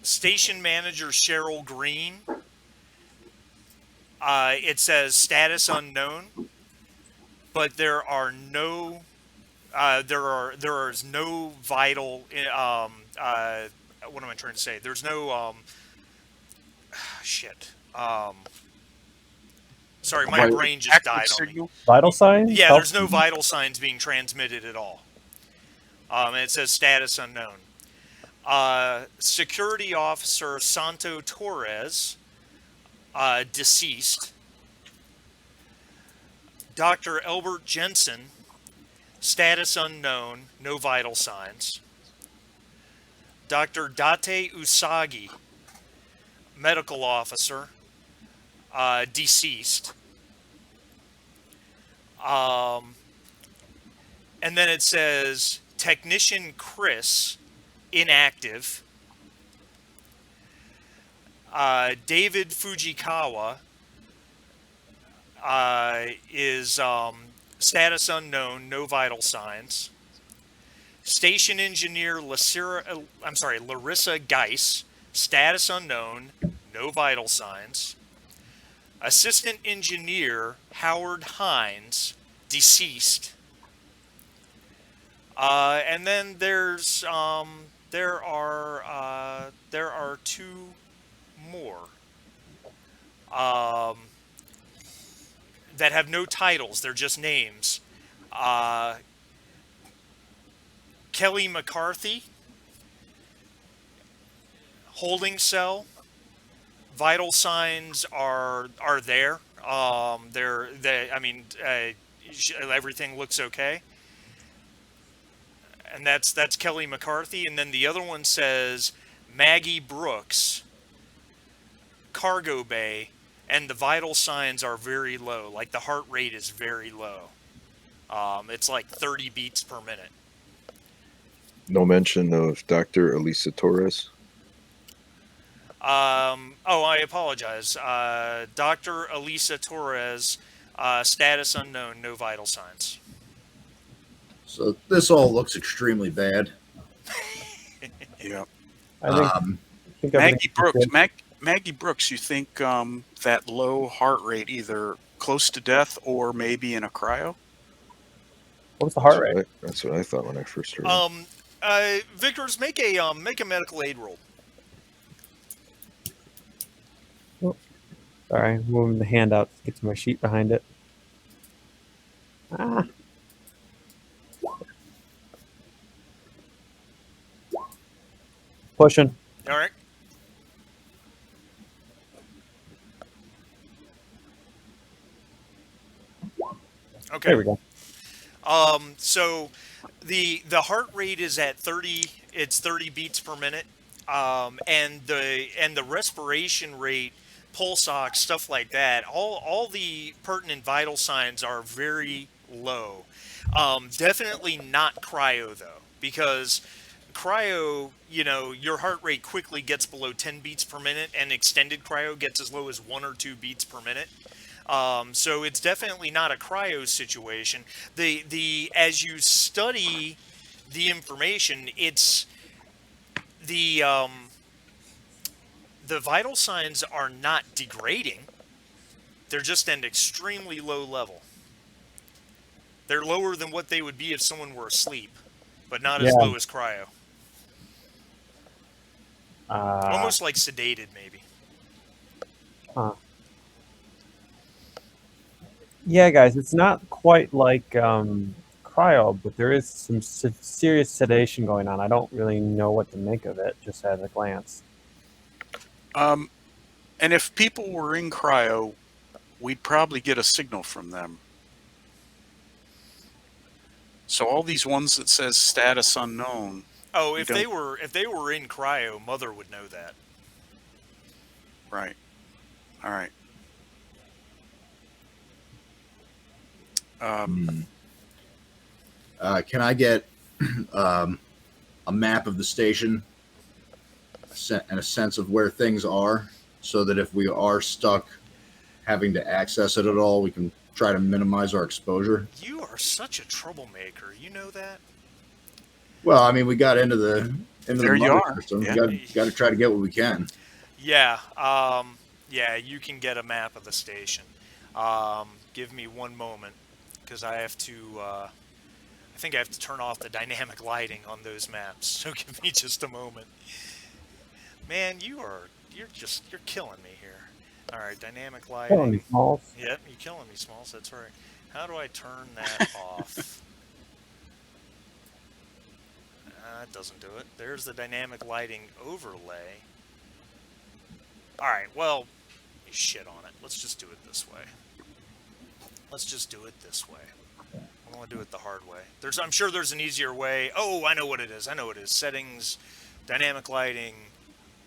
A: Station manager Cheryl Green. It says status unknown, but there is no vital. What am I trying to say? There's no shit. Sorry, my brain just
E: Active
A: died on me.
E: signal.
F: Vital signs?
A: Yeah,
F: Health-
A: there's no vital signs being transmitted at all. And it says status unknown. Security officer Santo Torres, deceased. Dr. Elbert Jensen, status unknown, no vital signs. Dr. Date Usagi, medical officer, deceased. And then it says technician Chris, inactive. David Fujikawa is status unknown, no vital signs. Station engineer Larissa Geis, status unknown, no vital signs. Assistant engineer Howard Hines, deceased. And then there are two more that have no titles. They're just names. Kelly McCarthy, holding cell. Vital signs are there. Everything looks okay. And that's Kelly McCarthy. And then the other one says Maggie Brooks, cargo bay, and the vital signs are very low. Like the heart rate is very low. It's like 30 beats per minute.
B: No mention of Dr. Elisa Torres.
A: I apologize. Dr. Elisa Torres, status unknown, no vital signs.
G: So this all looks extremely bad.
E: Yeah.
F: I think
E: Maggie Brooks. Maggie Brooks. You think that low heart rate either close to death or maybe in a cryo?
F: What was the heart rate?
B: That's what I thought when I first heard it.
A: Vickers, make a medical aid roll.
F: Sorry, moving the hand out to get to my sheet behind it. Ah. Pushing.
A: All right. Okay.
F: There we go.
A: So the heart rate is at 30. It's 30 beats per minute. And the respiration rate, pulse ox, stuff like that. All the pertinent vital signs are very low. Definitely not cryo though, because cryo, your heart rate quickly gets below 10 beats per minute, and extended cryo gets as low as 1 or 2 beats per minute. So it's definitely not a cryo situation. As you study the information, it's the vital signs are not degrading. They're just an extremely low level. They're lower than what they would be if someone were asleep, but not as low as cryo. Almost like sedated, maybe.
F: Huh. Yeah, guys, it's not quite like cryo, but there is some serious sedation going on. I don't really know what to make of it, just at a glance.
E: And if people were in cryo, we'd probably get a signal from them. So all these ones that says status unknown.
A: Oh, if they were in cryo, Mother would know that.
E: Right. All right.
G: Can I get a map of the station and a sense of where things are, so that if we are stuck having to access it at all, we can try to minimize our exposure?
A: You are such a troublemaker. You know that?
G: Well, I mean, we got into the into
E: There
G: the
E: you
G: mother
E: are.
G: system.
E: Yeah.
G: Got to try to get what we can.
A: Yeah, yeah, you can get a map of the station. Give me one moment, because I have to. I think I have to turn off the dynamic lighting on those maps. So give me just a moment. Man, you're killing me here. All right, dynamic
F: Killing me,
A: lighting.
F: Smalls.
A: Yep, you're killing me, Smalls. That's right. How do I turn that off? That doesn't do it. There's the dynamic lighting overlay. All right, well, shit on it. Let's just do it this way. Let's just do it this way. I want to do it the hard way. I'm sure there's an easier way. Oh, I know what it is. I know what it is. Settings, dynamic lighting,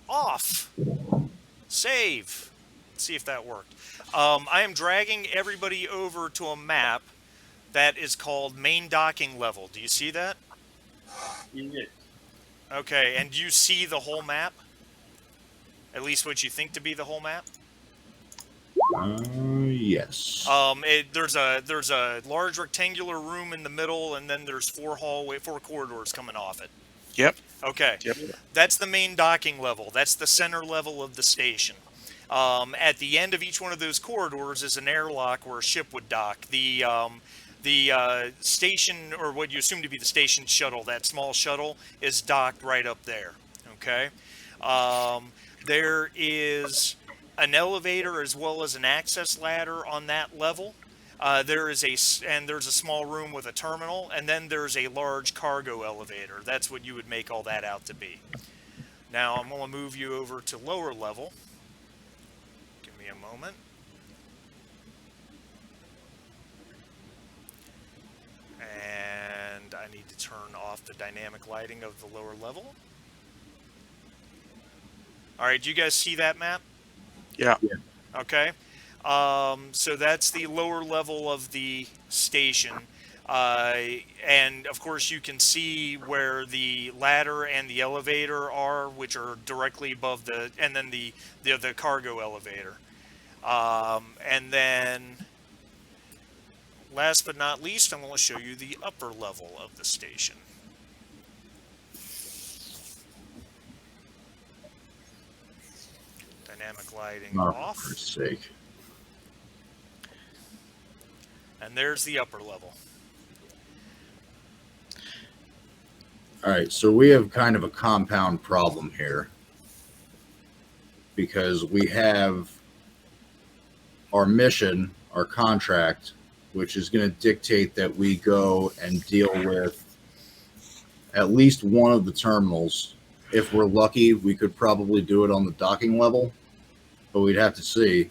A: off. Save. Let's see if that worked. I am dragging everybody over to a map that is called main docking level. Do you see that?
D: Yeah.
A: Okay, and do you see the whole map? At least what you think to be the whole map?
G: Yes.
A: There's a large rectangular room in the middle, and then there's four corridors coming off it.
E: Yep.
A: Okay.
E: Yep.
A: That's the main docking level. That's the center level of the station. At the end of each one of those corridors is an airlock where a ship would dock. The station, or what you assume to be the station shuttle, that small shuttle, is docked right up there. Okay. There is an elevator as well as an access ladder on that level. There's a small room with a terminal, and then there's a large cargo elevator. That's what you would make all that out to be. Now I'm going to move you over to lower level. Give me a moment. And I need to turn off the dynamic lighting of the lower level. All right, do you guys see that map?
E: Yeah.
A: Okay. So that's the lower level of the station. And of course you can see where the ladder and the elevator are, which are directly above and then the cargo elevator. And then last but not least, I'm going to show you the upper level of the station. Dynamic lighting off.
G: For Christ's sake.
A: And there's the upper level.
G: All right, so we have kind of a compound problem here because we have our mission, our contract, which is going to dictate that we go and deal with at least one of the terminals. If we're lucky, we could probably do it on the docking level, but we'd have to see.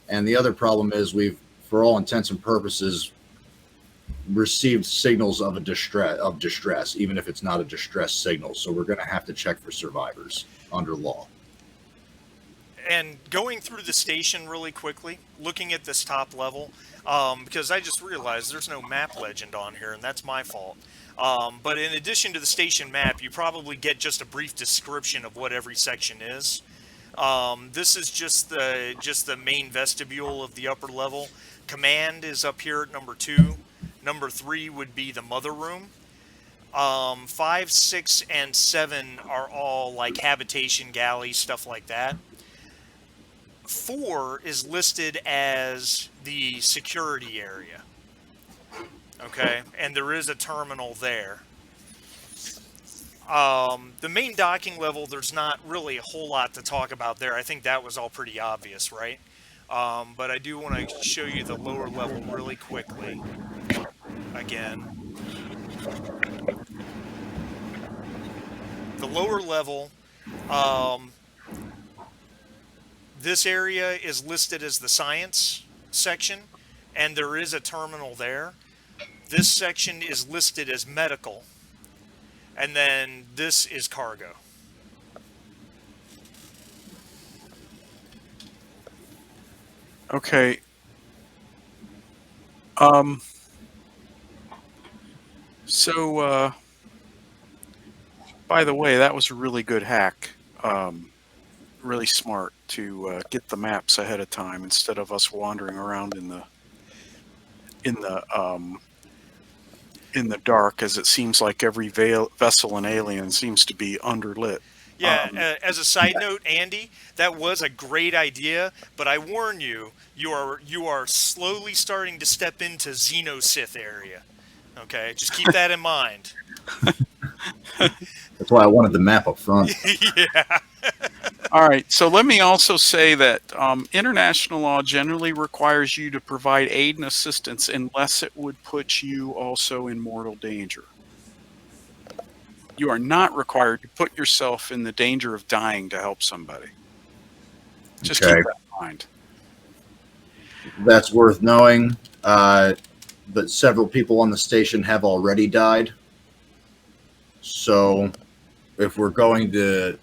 G: And the other problem is we've, for all intents and purposes, received signals of distress, even if it's not a distress signal. So we're going to have to check for survivors under law.
A: And going through the station really quickly, looking at this top level, because I just realized there's no map legend on here, and that's my fault. But in addition to the station map, you probably get just a brief description of what every section is. This is just the main vestibule of the upper level. Command is up here at number 2. Number 3 would be the mother room. 5, 6, and 7 are all like habitation galleys, stuff like that. 4 is listed as the security area. Okay, and there is a terminal there. The main docking level, there's not really a whole lot to talk about there. I think that was all pretty obvious, right? But I do want to show you the lower level really quickly. Again. The lower level, this area is listed as the science section, and there is a terminal there. This section is listed as medical, and then this is cargo.
E: Okay. So, by the way, that was a really good hack. Really smart to get the maps ahead of time instead of us wandering around in the in the dark, as it seems like every vessel in Alien seems to be underlit.
A: Yeah, as a side note, Andy, that was a great idea, but I warn you, you are slowly starting to step into Xeno-Sith area. Okay, just keep that in mind.
G: That's why I wanted the map up front.
A: Yeah.
E: All right, so let me also say that international law generally requires you to provide aid and assistance unless it would put you also in mortal danger. You are not required to put yourself in the danger of dying to help somebody. Just keep
G: Okay.
E: that in mind.
G: That's worth knowing. But several people on the station have already died. So if we're going to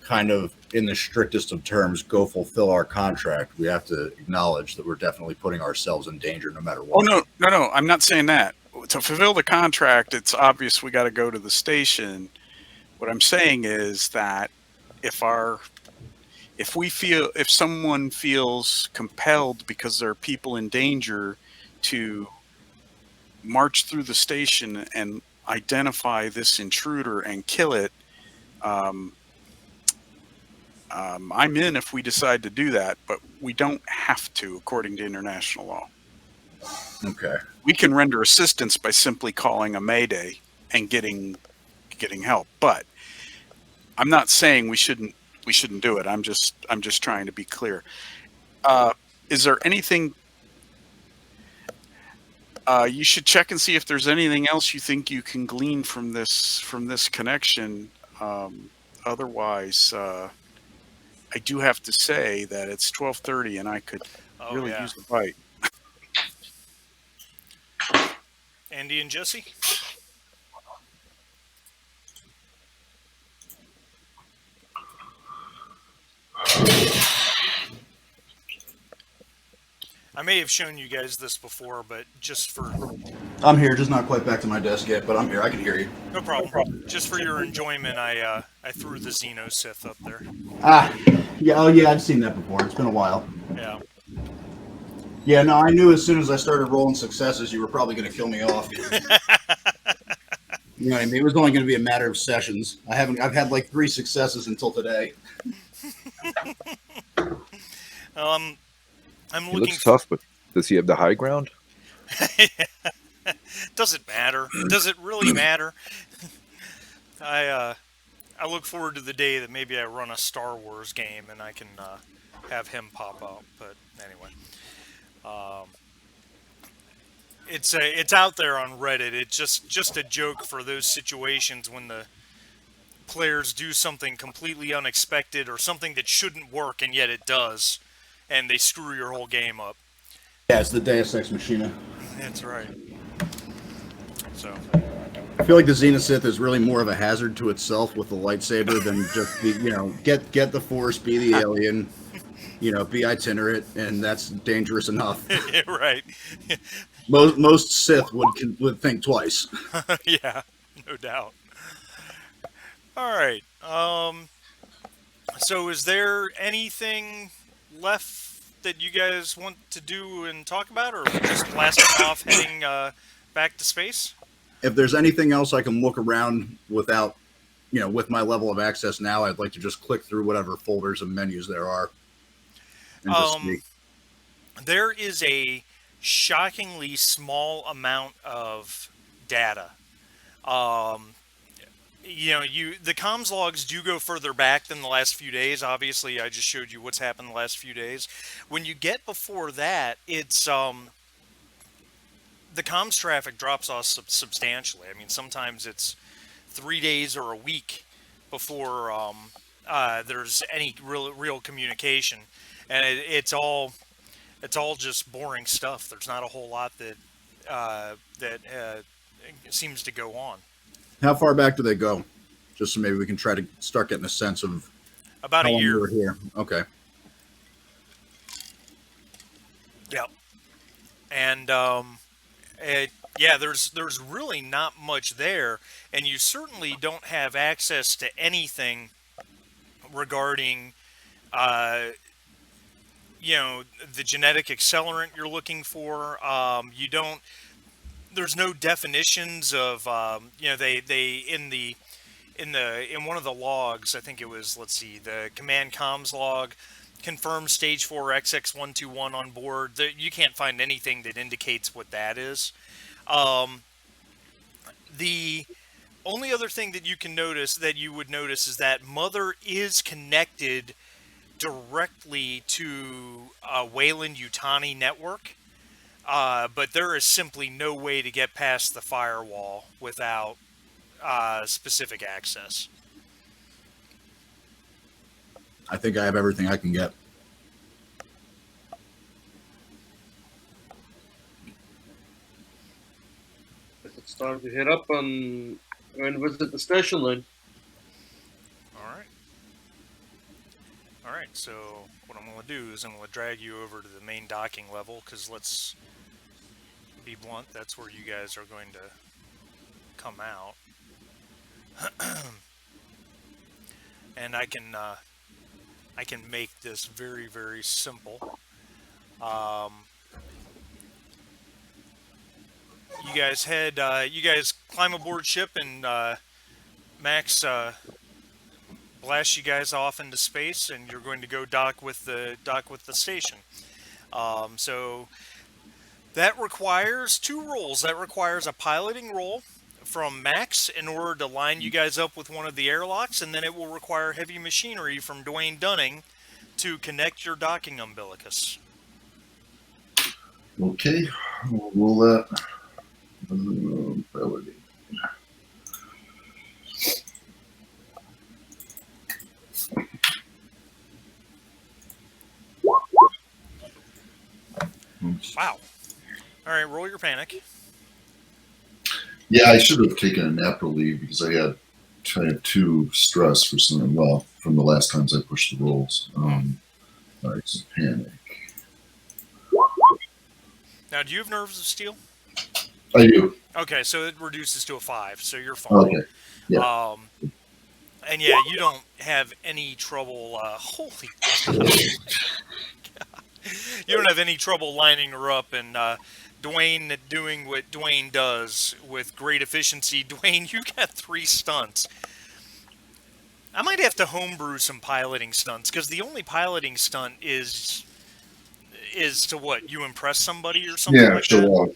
G: kind of, in the strictest of terms, go fulfill our contract, we have to acknowledge that we're definitely putting ourselves in danger no matter what.
E: Oh, no, I'm not saying that. To fulfill the contract, it's obvious we got to go to the station. What I'm saying is that if someone feels compelled because there are people in danger to march through the station and identify this intruder and kill it, I'm in if we decide to do that, but we don't have to according to international law.
G: Okay.
E: We can render assistance by simply calling a mayday and getting help, but I'm not saying we shouldn't do it. I'm just trying to be clear. Is there anything you should check and see if there's anything else you think you can glean from this connection? Otherwise, I do have to say that it's 12:30 and I could really use a bite.
A: Andy and Jesse? I may have shown you guys this before, but just for...
H: I'm here, just not quite back to my desk yet, but I'm here. I can hear you.
A: No problem. Just for your enjoyment, I threw the Xeno-Sith up there.
H: Yeah, oh yeah, I've seen that before. It's been a while.
A: Yeah.
H: Yeah, no, I knew as soon as I started rolling successes, you were probably going to kill me off. You know what I mean? It was only going to be a matter of sessions. I've had like 3 successes until today.
A: I'm
B: He
A: looking.
B: looks tough, but does he have the high ground?
A: Does it matter? Does it really matter? I look forward to the day that maybe I run a Star Wars game and I can have him pop up. But anyway, it's out there on Reddit. It's just a joke for those situations when the players do something completely unexpected or something that shouldn't work and yet it does, and they screw your whole game up.
H: Yeah, it's the Deus Ex Machina.
A: That's right. So
H: I feel like the Xeno-Sith is really more of a hazard to itself with the lightsaber than just be, get the Force, be the alien, be itinerant, and that's dangerous enough.
A: Right.
H: Most Sith would think twice.
A: Yeah, no doubt. All right. So is there anything left that you guys want to do and talk about, or just blasting off heading back to space?
H: If there's anything else I can look around without, with my level of access now, I'd like to just click through whatever folders and menus there are. And just see.
A: There is a shockingly small amount of data. The comms logs do go further back than the last few days. Obviously, I just showed you what's happened the last few days. When you get before that, it's the comms traffic drops off substantially. I mean, sometimes it's 3 days or a week before there's any real communication, and it's all just boring stuff. There's not a whole lot that seems to go on.
H: How far back do they go? Just so maybe we can try to start getting a sense of
A: about a year.
H: We're here. Okay.
A: Yep. And there's really not much there, and you certainly don't have access to anything regarding the genetic accelerant you're looking for. You don't. there's no definitions of they in one of the logs, I think it was, let's see, the command comms log, confirmed stage 4 XX121 on board. You can't find anything that indicates what that is. The only other thing that you would notice is that Mother is connected directly to a Weyland-Yutani network, but there is simply no way to get past the firewall without specific access.
H: I think I have everything I can get.
D: It's time to head up and visit the station then.
A: All right, so what I'm going to do is I'm going to drag you over to the main docking level, because let's be blunt, that's where you guys are going to come out. And I can make this very, very simple. You guys climb aboard ship, and Max blast you guys off into space, and you're going to go dock with the station. So that requires 2 rolls. That requires a piloting roll from Max in order to line you guys up with one of the airlocks, and then it will require heavy machinery from Dwayne Dunning to connect your docking umbilicus.
C: Okay, we'll roll that. Ability.
A: Wow. All right, roll your panic.
C: Yeah, I should have taken a nap relief because I had kind of too stress for some. Well, from the last times I pushed the rolls. All right, so panic.
A: Now, do you have nerves of steel?
C: I do.
A: Okay, so it reduces to a 5, so you're fine.
C: Okay. Yeah.
A: And yeah, you don't have any trouble. Holy God. You don't have any trouble lining her up, and Dwayne doing what Dwayne does with great efficiency. Dwayne, you got 3 stunts. I might have to homebrew some piloting stunts, because the only piloting stunt is to what, you impress somebody or something like
C: show
A: that?
C: off.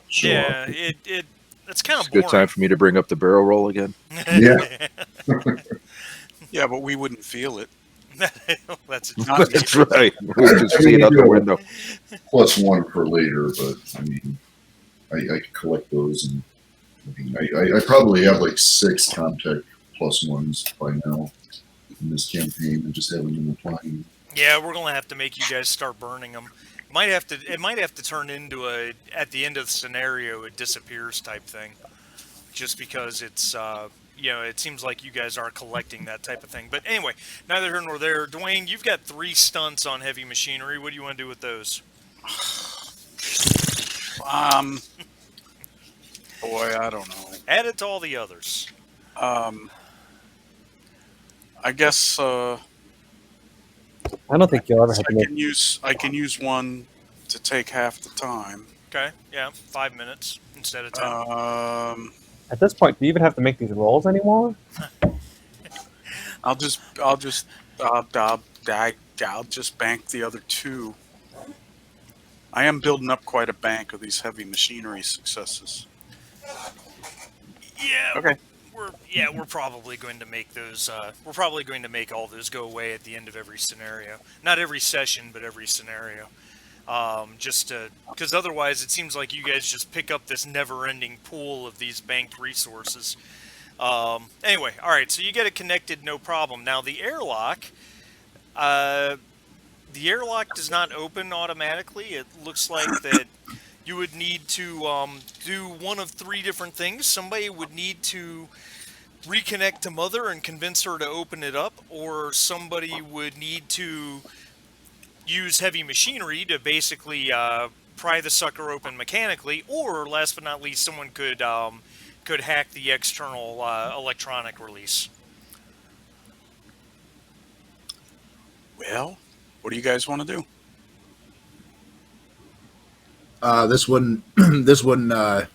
C: Show
A: Yeah,
C: off.
A: it's kind of
B: It's a
A: boring.
B: good time for me to bring up the barrel roll again.
C: Yeah.
E: Yeah, but we wouldn't feel it.
A: That's
B: That's right. We can see it out the window.
C: +1 for later, but I mean, I can collect those, and I mean, I probably have like 6 contact +1s by now in this campaign, and just having them applying.
A: Yeah, we're gonna have to make you guys start burning them. It might have to turn into at the end of the scenario, it disappears type thing, just because it's it seems like you guys are collecting that type of thing. But anyway, neither here nor there. Dwayne, you've got 3 stunts on heavy machinery. What do you want to do with those?
E: Boy, I don't know.
A: Add it to all the others.
E: I guess
F: I don't think you'll ever have to make.
E: I can use one to take half the time.
A: Okay, yeah, 5 minutes instead of 10.
F: At this point, do you even have to make these rolls anymore?
E: I'll just bank the other 2. I am building up quite a bank of these heavy machinery successes.
A: Yeah.
E: Okay.
A: We're probably going to make those. We're probably going to make all those go away at the end of every scenario. Not every session, but every scenario. Because otherwise, it seems like you guys just pick up this never-ending pool of these banked resources. Anyway, all right. So you get it connected, no problem. Now the airlock. The airlock does not open automatically. It looks like that you would need to do one of 3 different things. Somebody would need to reconnect to Mother and convince her to open it up, or somebody would need to use heavy machinery to basically pry the sucker open mechanically, or last but not least, someone could hack the external electronic release.
E: Well, what do you guys want to do?
G: This one, this one, I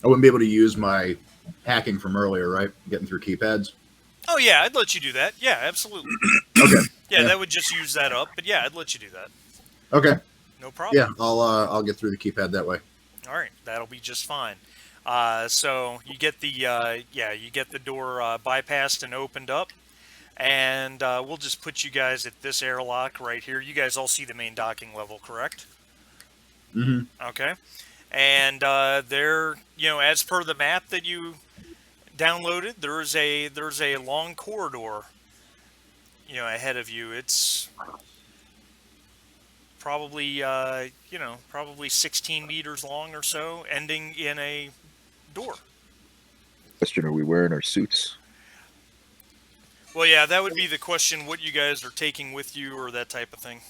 G: wouldn't be able to use my hacking from earlier, right? Getting through keypads.
A: Oh yeah, I'd let you do that. Yeah, absolutely.
G: Okay.
A: Yeah,
G: Yeah.
A: that would just use that up. But yeah, I'd let you do that.
G: Okay.
A: No problem.
G: Yeah, I'll get through the keypad that way.
A: All right, that'll be just fine. So you get the you get the door bypassed and opened up, and we'll just put you guys at this airlock right here. You guys all see the main docking level, correct?
G: Mm-hmm.
A: Okay. And there, as per the map that you downloaded, there's a long corridor, ahead of you. It's probably probably 16 meters long or so, ending in a door.
B: Question: are we wearing our suits?
A: Well, yeah, that would be the question. What you guys are taking with you, or that type of thing.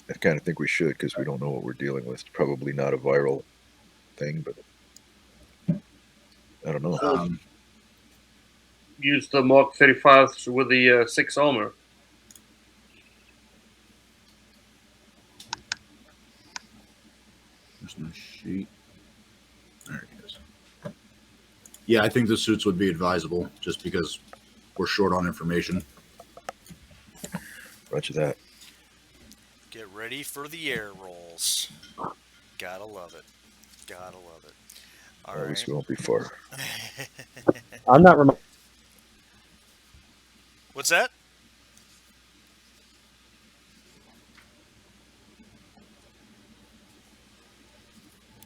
B: I kind of think we should, because we don't know what we're dealing with. It's probably not a viral thing, but I don't know.
D: Use the Mark 35s with the 6 armor.
G: There's no sheet. There it is. Yeah, I think the suits would be advisable, just because we're short on information.
B: Roger that.
A: Get ready for the air rolls. Gotta love it. Gotta love it. All
B: At least
A: right.
B: we won't be far.
F: I'm not. Rem-
A: What's that?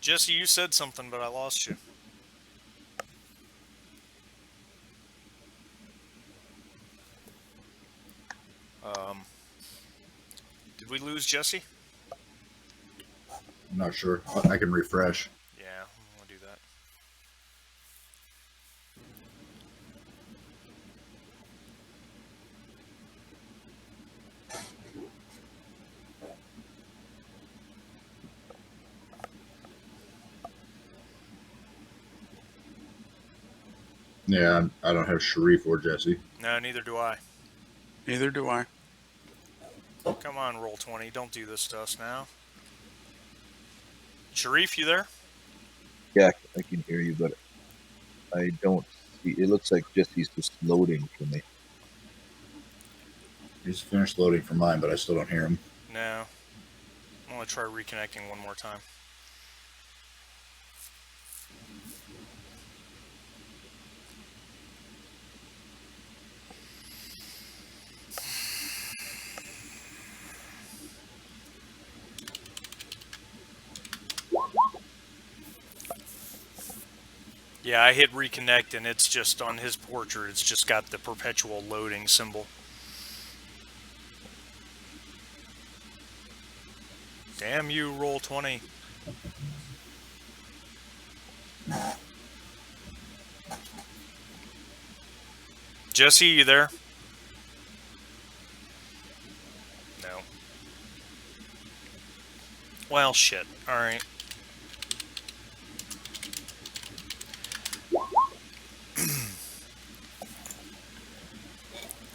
A: Jesse, you said something, but I lost you. Did we lose Jesse?
G: I'm not sure. I can refresh.
A: Yeah, I'm gonna do that.
G: Yeah, I don't have Sharif or Jesse.
A: No, neither do I.
E: Neither do I.
A: Come on, roll 20. Don't do this to us now. Sharif, you there?
B: Yeah, I can hear you, but I don't see. It looks like Jesse's just loading for me.
G: He's finished loading for mine, but I still don't hear him.
A: No. I'm gonna try reconnecting one more time. Yeah, I hit reconnect and it's just on his portrait, it's just got the perpetual loading symbol. Damn you, roll 20. Jesse, you there? No. Well, shit. Alright.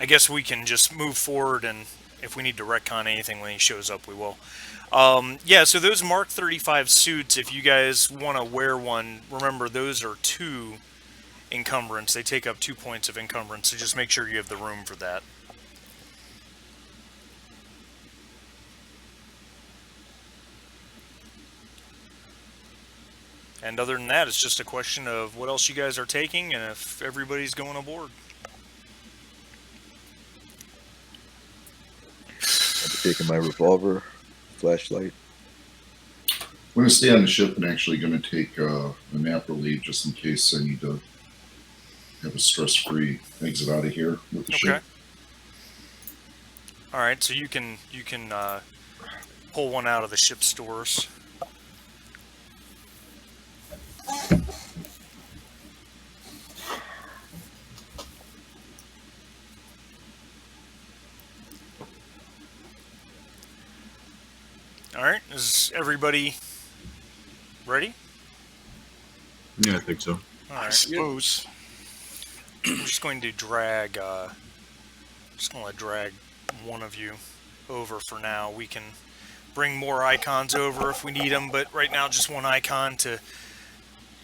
A: I guess we can just move forward, and if we need to retcon anything when he shows up, we will. Yeah, so those Mark 35 suits, if you guys want to wear one, remember those are 2 encumbrance. They take up 2 points of encumbrance, so just make sure you have the room for that. And other than that, it's just a question of what else you guys are taking and if everybody's going aboard.
B: I'm taking my revolver, flashlight.
C: I'm going to stay on the ship and actually going to take a nap or leave just in case I need to have a stress-free exit out of here with the ship.
A: All right, so you can pull one out of the ship stores. All right, is everybody ready?
G: Yeah, I think so.
A: All
E: I
A: right,
E: suppose.
A: I'm just going to drag. Just going to drag one of you over for now. We can bring more icons over if we need them, but right now just one icon to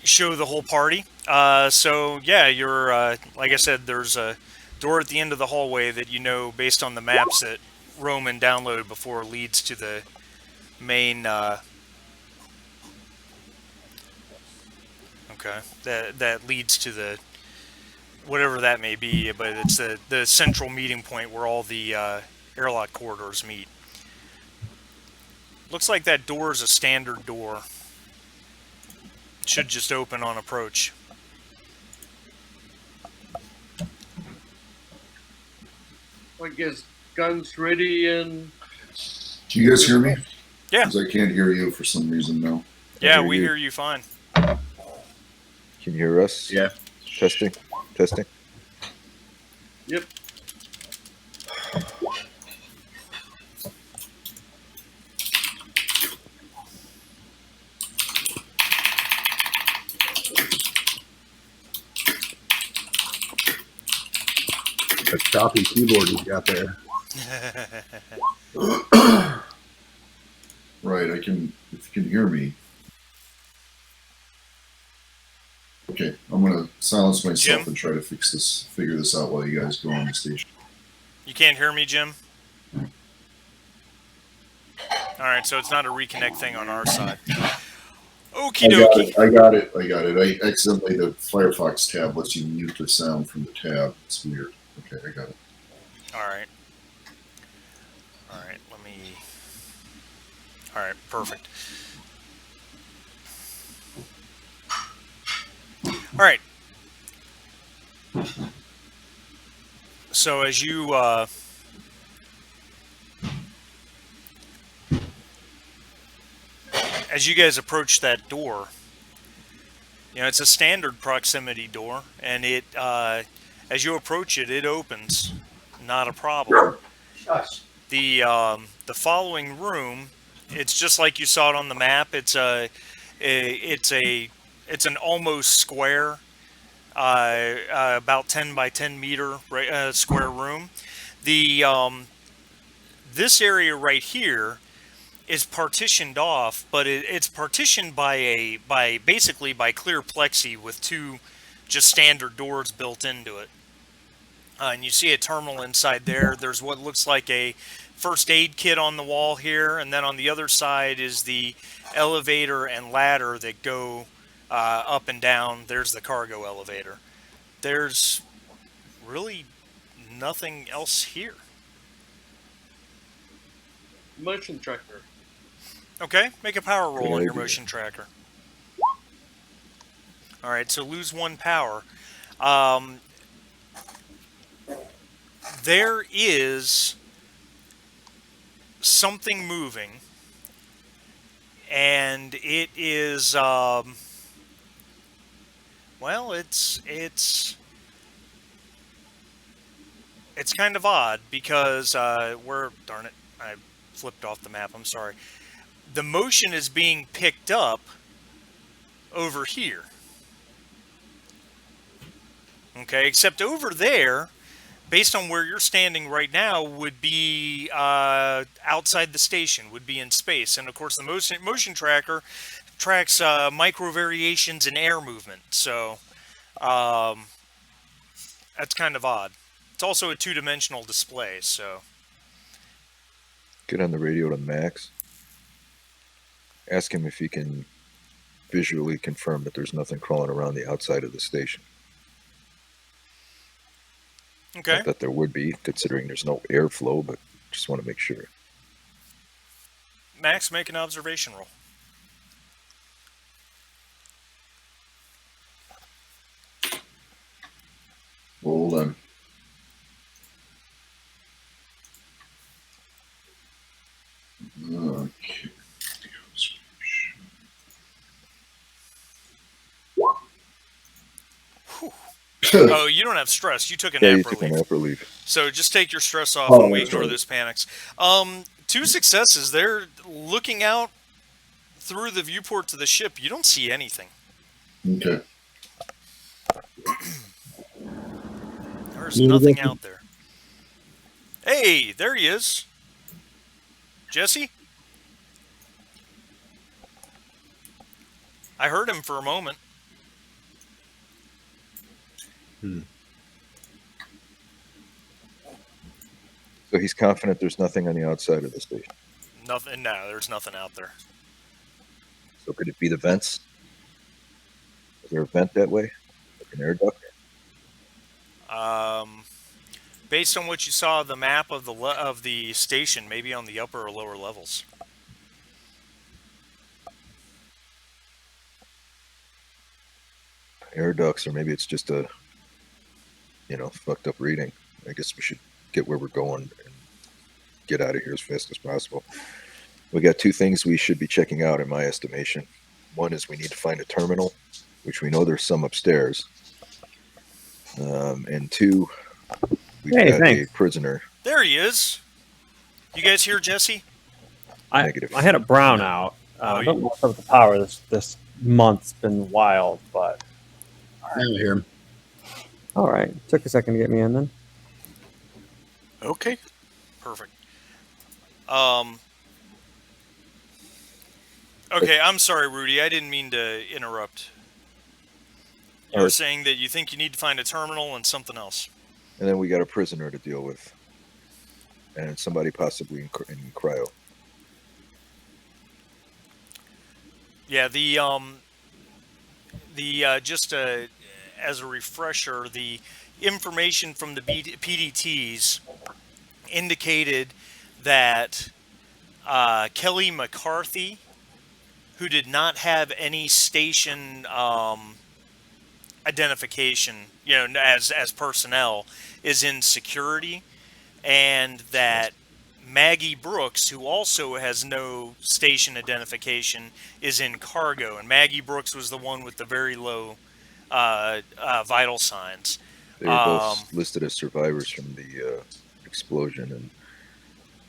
A: show the whole party. So yeah, you're like I said, there's a door at the end of the hallway that you know based on the maps that Roman downloaded before leads to the main. Okay, that leads to the whatever that may be, but it's the central meeting point where all the airlock corridors meet. Looks like that door is a standard door. It should just open on approach.
D: I guess guns ready and.
C: Do you guys hear me?
A: Yeah.
C: Because I can't hear you for some reason now.
A: Yeah,
B: hear
A: we
B: you.
A: hear you fine.
B: Can you hear us?
G: Yeah.
B: Testing. Testing.
D: Yep.
G: A choppy keyboard he's got there.
C: Right, I can, if you can hear me. Okay, I'm gonna silence myself
A: Jim?
C: and try to figure this out while you guys go on the station.
A: You can't hear me, Jim? Alright, so it's not a reconnect thing on our side. Okie dokie.
C: I got it. I accidentally, the Firefox tab lets you mute the sound from the tab. It's weird. Okay, I got it.
A: Alright. Alright, let me... Alright, perfect. Alright. So as you, guys approach that door, you know, it's a standard proximity door, and it, as you approach it, it opens. Not a problem. The following room, it's just like you saw it on the map. It's an almost square, about 10 by 10 meter square room. This area right here is partitioned off, but it's partitioned by basically by clear plexi with two just standard doors built into it. And you see a terminal inside there. There's what looks like a first aid kit on the wall here, and then on the other side is the elevator and ladder that go up and down. There's the cargo elevator. There's really nothing else here.
D: Motion tracker.
A: Okay, make a power roll
B: Good
A: on your
B: idea.
A: motion tracker. Alright, so lose 1 power. There is something moving, and it is, well, it's kind of odd because, darn it, I flipped off the map, I'm sorry. The motion is being picked up over here. Okay, except over there, based on where you're standing right now, would be outside the station, would be in space. And of course, the motion tracker tracks micro variations in air movement. So that's kind of odd. It's also a two-dimensional display, so...
B: Get on the radio to Max. Ask him if he can visually confirm that there's nothing crawling around the outside of the station.
A: Okay.
B: Not that there would be, considering there's no airflow, but just want to make sure.
A: Max, make an observation roll.
C: Hold on. Okay.
A: Oh, you don't have stress. You took an
B: Yeah, you
A: app
B: took an
A: relief.
B: app relief.
A: So just take your stress off
C: Oh,
A: and we
C: that's
A: ignore
C: right.
A: those panics. 2 successes. They're looking out through the viewport to the ship. You don't see anything.
C: Okay.
A: There's nothing out there. Hey, there he is. Jesse? I heard him for a moment.
B: So he's confident there's nothing on the outside of the station.
A: Nothing. No, there's nothing out there.
B: So could it be the vents? Is there a vent that way? Like an air duct?
A: Based on what you saw of the map of the station, maybe on the upper or lower levels.
B: Air ducts, or maybe it's just a, fucked up reading. I guess we should get where we're going and get out of here as fast as possible. We got two things we should be checking out, in my estimation. One is we need to find a terminal, which we know there's some upstairs. And two, we've got a prisoner.
A: There he is. You guys hear Jesse?
B: Negative.
F: I had a brownout. I don't know what's up with the power. This month's been wild, but
H: I don't hear him.
F: all right. Took a second to get me in then.
E: Okay.
A: Perfect. Okay, I'm sorry, Rudy. I didn't mean to interrupt. You were saying that you think you need to find a terminal and something else.
B: And then we got a prisoner to deal with. And somebody possibly in cryo.
A: Yeah, just as a refresher, the information from the PDTs indicated that Kelly McCarthy, who did not have any station identification, as personnel, is in security, and that Maggie Brooks, who also has no station identification, is in cargo. And Maggie Brooks was the one with the very low vital signs.
B: They were both listed as survivors from the explosion, and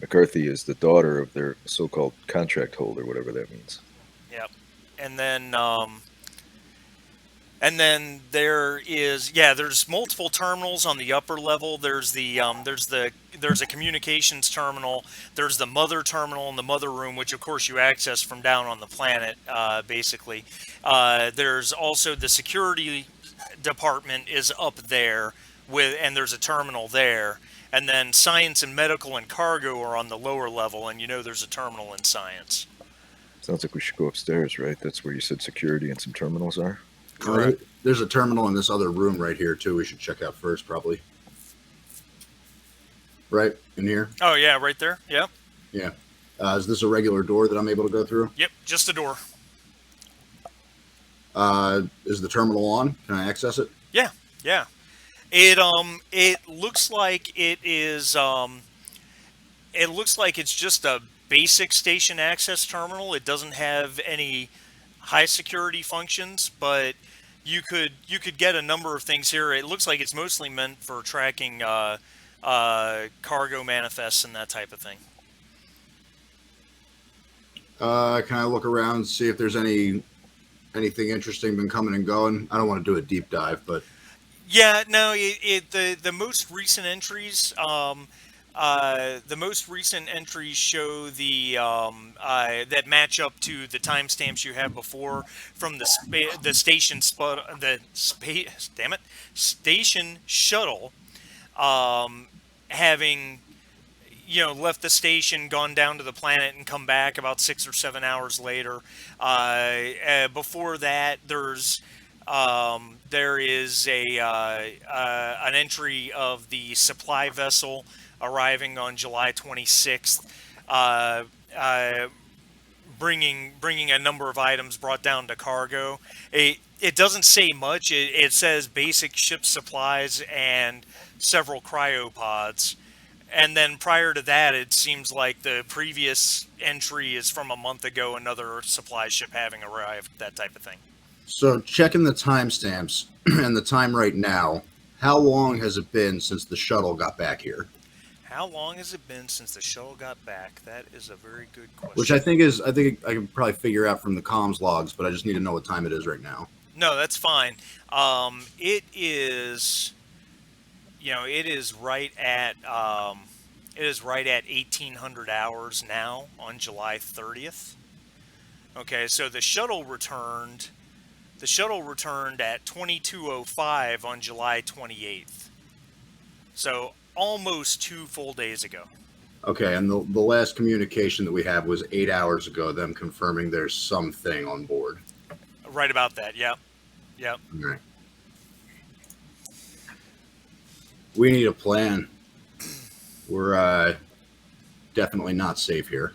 B: McCarthy is the daughter of their so-called contract holder, whatever that means.
A: Yep. And then there is, there's multiple terminals on the upper level. There's there's a communications terminal. There's the mother terminal in the mother room, which of course you access from down on the planet, basically. There's also the security department is up there and there's a terminal there. And then science and medical and cargo are on the lower level, and there's a terminal in science.
B: Sounds like we should go upstairs, right? That's where you said security and some terminals are.
A: Correct.
H: There's a terminal in this other room right here too. We should check out first, probably. Right in here.
A: Oh yeah, right there. Yep.
H: Yeah. Is this a regular door that I'm able to go through?
A: Yep, just a door.
H: Is the terminal on? Can I access it?
A: Yeah. It looks like it is. It looks like it's just a basic station access terminal. It doesn't have any high security functions, but you could get a number of things here. It looks like it's mostly meant for tracking cargo manifests and that type of thing.
H: Can I look around and see if there's anything interesting been coming and going? I don't want to do a deep dive, but
A: yeah, no. The most recent entries. The most recent entries show that match up to the timestamps you had before from the station station shuttle, having left the station, gone down to the planet, and come back about 6 or 7 hours later. Before that, there is an entry of the supply vessel arriving on July 26th, bringing a number of items brought down to cargo. It doesn't say much. It says basic ship supplies and several cryopods. And then prior to that, it seems like the previous entry is from a month ago, another supply ship having arrived, that type of thing.
H: So checking the timestamps and the time right now, how long has it been since the shuttle got back here?
A: How long has it been since the shuttle got back? That is a very good question.
H: Which I think I can probably figure out from the comms logs, but I just need to know what time it is right now.
A: No, that's fine. It is, it is right at 1800 hours now on July 30th. Okay, so the shuttle returned. The shuttle returned at 22:05 on July 28th. So almost 2 full days ago.
G: Okay, and the last communication that we have was 8 hours ago, them confirming there's something on board.
A: Right about that. Yep. Yep.
G: All right. We need a plan. We're definitely not safe here.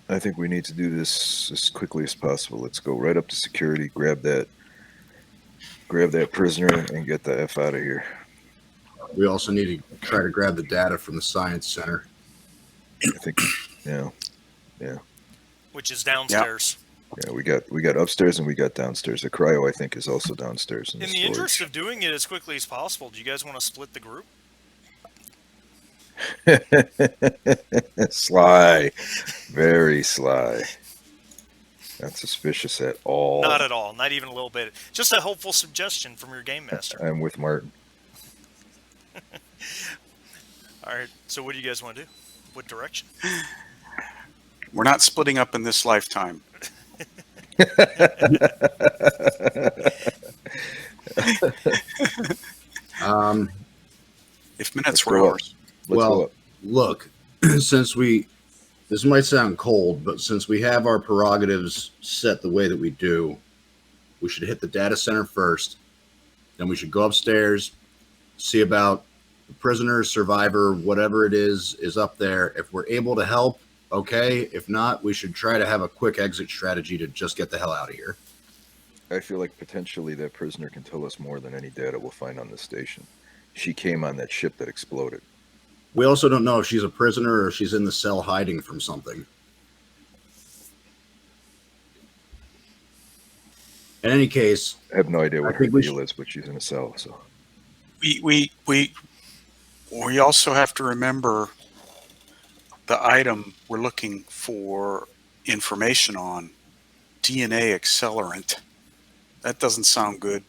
B: I think we need to do this as quickly as possible. Let's go right up to security, grab that prisoner, and get the F out of here.
G: We also need to try to grab the data from the science center.
B: I think, yeah,
A: Which is downstairs.
B: yeah. We got upstairs and we got downstairs. The cryo, I think, is also downstairs in
A: In
B: the
A: the interest
B: storage.
A: of doing it as quickly as possible, do you guys want to split the group?
B: Sly, very sly. Not suspicious at all.
A: Not at all. Not even a little bit. Just a helpful suggestion from your game master.
B: I'm with Martin.
A: All right. So what do you guys want to do? What direction?
E: We're not splitting up in this lifetime. If minutes were
B: go up.
E: hours.
B: Let's go up.
G: Look, this might sound cold, but since we have our prerogatives set the way that we do, we should hit the data center first. Then we should go upstairs, see about the prisoner, survivor, whatever it is up there. If we're able to help, okay. If not, we should try to have a quick exit strategy to just get the hell out of here.
B: I feel like potentially that prisoner can tell us more than any data we'll find on the station. She came on that ship that exploded.
G: We also don't know if she's a prisoner or if she's in the cell hiding from something. In any case,
B: I have no idea
G: I
B: what her
G: think we
B: deal
G: should-
B: is, but she's in a cell. So
E: We also have to remember the item we're looking for information on, DNA accelerant. That doesn't sound good.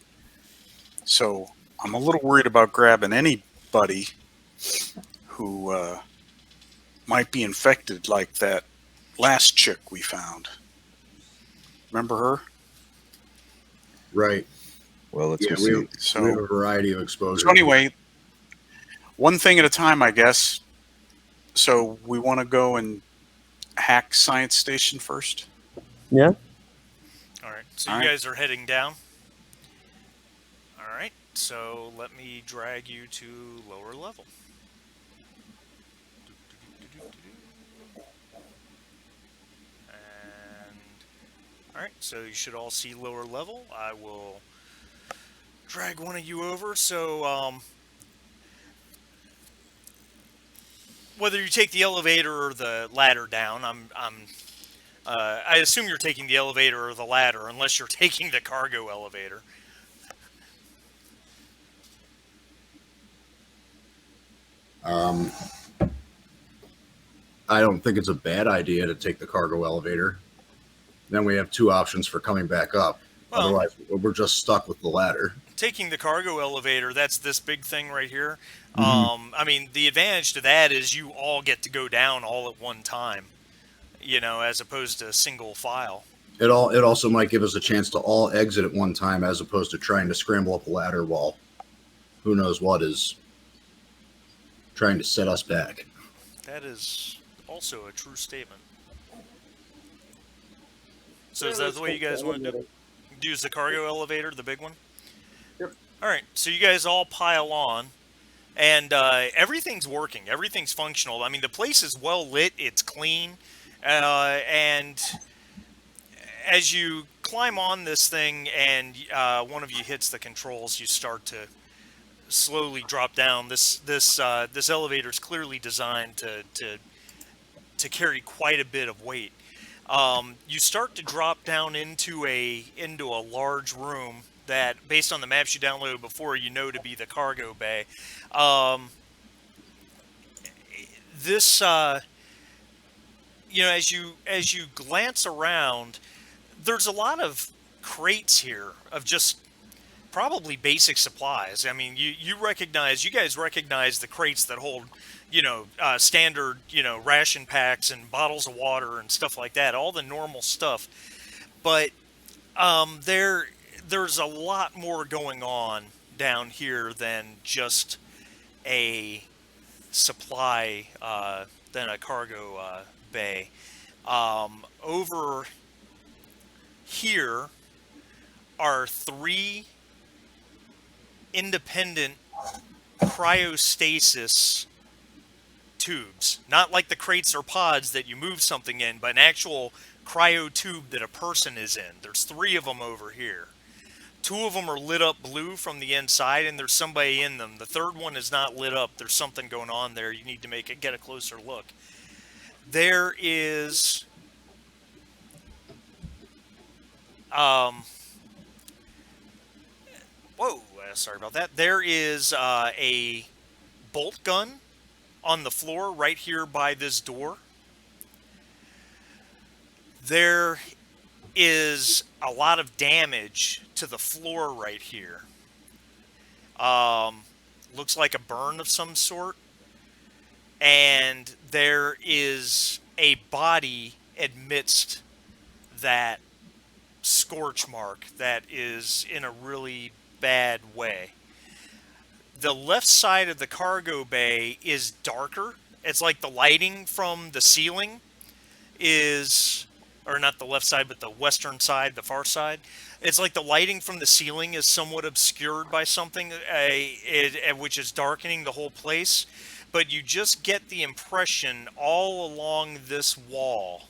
E: So I'm a little worried about grabbing anybody who might be infected, like that last chick we found. Remember her?
G: right?
B: well, let's
G: Yeah,
B: go
G: we
B: see.
G: have a
E: So,
G: variety of exposures.
E: so anyway, one thing at a time, I guess. So we want to go and hack Science Station first.
F: Yeah.
A: All right. So
E: All
A: you
E: right.
A: guys are heading down. All right. So let me drag you to lower level. And all right. So you should all see lower level. I will drag one of you over. So whether you take the elevator or the ladder down, I assume you're taking the elevator or the ladder, unless you're taking the cargo elevator.
G: I don't think it's a bad idea to take the cargo elevator. Then we have two options for coming back up.
A: Well,
G: Otherwise, we're just stuck with the ladder.
A: taking the cargo elevator, that's this big thing right here.
G: Mhm.
A: I mean, the advantage to that is you all get to go down all at one time, as opposed to a single file.
G: It also might give us a chance to all exit at one time, as opposed to trying to scramble up a ladder while who knows what is trying to set us back.
A: That is also a true statement. So
D: Yeah,
A: is that
D: let's
A: the way you guys want to use the cargo elevator, the big one?
D: Yep.
A: All right, so you guys all pile on, and everything's working. Everything's functional. I mean, the place is well lit. It's clean, and as you climb on this thing and one of you hits the controls, you start to slowly drop down. This elevator is clearly designed to carry quite a bit of weight. You start to drop down into a large room that, based on the maps you downloaded before, to be the cargo bay. This as you glance around, there's a lot of crates here of just probably basic supplies. I mean, you guys recognize the crates that hold, standard, ration packs and bottles of water and stuff like that, all the normal stuff. But there's a lot more going on down here than just a supply, than a cargo bay. Over here are 3 independent cryostasis tubes. Not like the crates or pods that you move something in, but an actual cryo tube that a person is in. There's 3 of them over here. 2 of them are lit up blue from the inside, and there's somebody in them. The 3rd one is not lit up. There's something going on there. You need to get a closer look. There is whoa, sorry about that. There is a bolt gun on the floor right here by this door. There is a lot of damage to the floor right here. Looks like a burn of some sort. And there is a body amidst that scorch mark that is in a really bad way. The left side of the cargo bay is darker. It's like the lighting from the ceiling is, or not the left side, but the western side, the far side. It's like the lighting from the ceiling is somewhat obscured by something, which is darkening the whole place. But you just get the impression all along this wall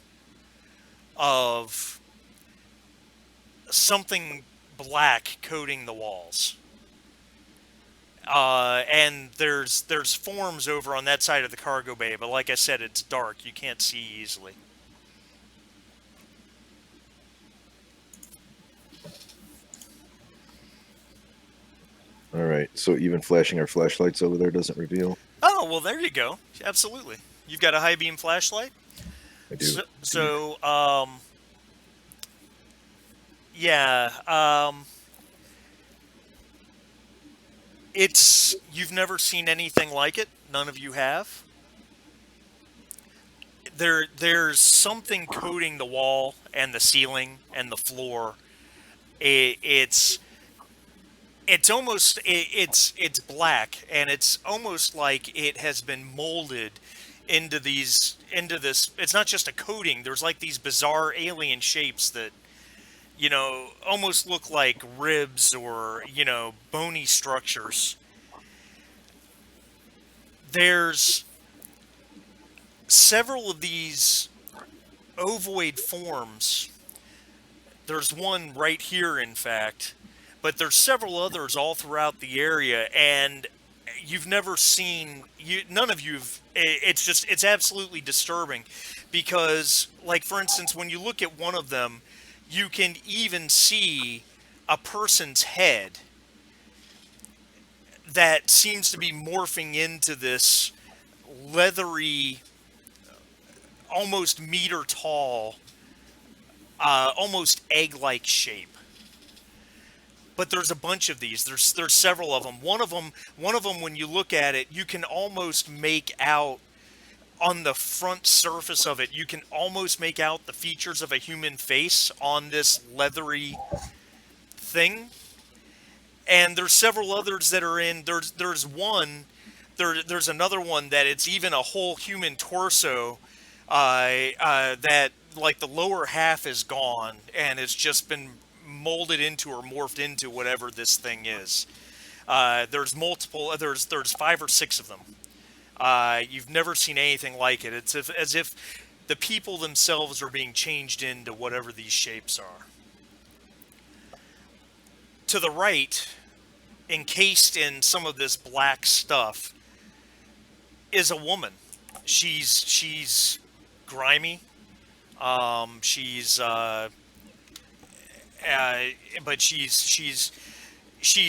A: of something black coating the walls. And there's forms over on that side of the cargo bay, but like I said, it's dark. You can't see easily.
B: All right. So even flashing our flashlights over there doesn't reveal?
A: Oh, well, there you go. Absolutely. You've got a high beam flashlight?
B: I do.
A: Yeah. You've never seen anything like it. None of you have. There's something coating the wall and the ceiling and the floor. It's black, and it's almost like it has been molded into this. It's not just a coating. There's like these bizarre alien shapes that, almost look like ribs or, bony structures. There's several of these ovoid forms. There's one right here, in fact, but there's several others all throughout the area, and you've never seen, none of you've, it's absolutely disturbing, because, like, for instance, when you look at one of them, you can even see a person's head that seems to be morphing into this leathery, almost meter tall, almost egg-like shape. But there's a bunch of these. There's several of them. One of them, when you look at it, you can almost make out on the front surface of it. You can almost make out the features of a human face on this leathery thing. And there's several others that are in. There's one. There's another one that it's even a whole human torso. That, like, the lower half is gone and it's just been molded into or morphed into whatever this thing is. There's multiple. There's 5 or 6 of them. You've never seen anything like it. It's as if the people themselves are being changed into whatever these shapes are. To the right, encased in some of this black stuff, is a woman. She's grimy. But she's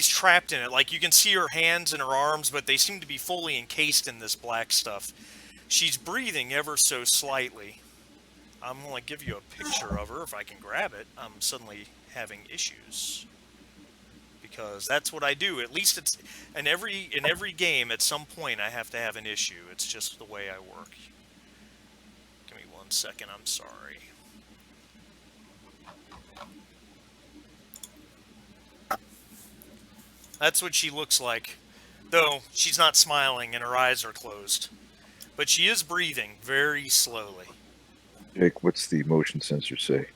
A: trapped in it. Like, you can see her hands and her arms, but they seem to be fully encased in this black stuff. She's breathing ever so slightly. I'm going to give you a picture of her if I can grab it. I'm suddenly having issues because that's what I do. At least it's in every game. At some point, I have to have an issue. It's just the way I work. Give me 1 second. I'm sorry. That's what she looks like, though she's not smiling and her eyes are closed, but she is breathing very slowly.
B: Jake, what's the motion sensor say?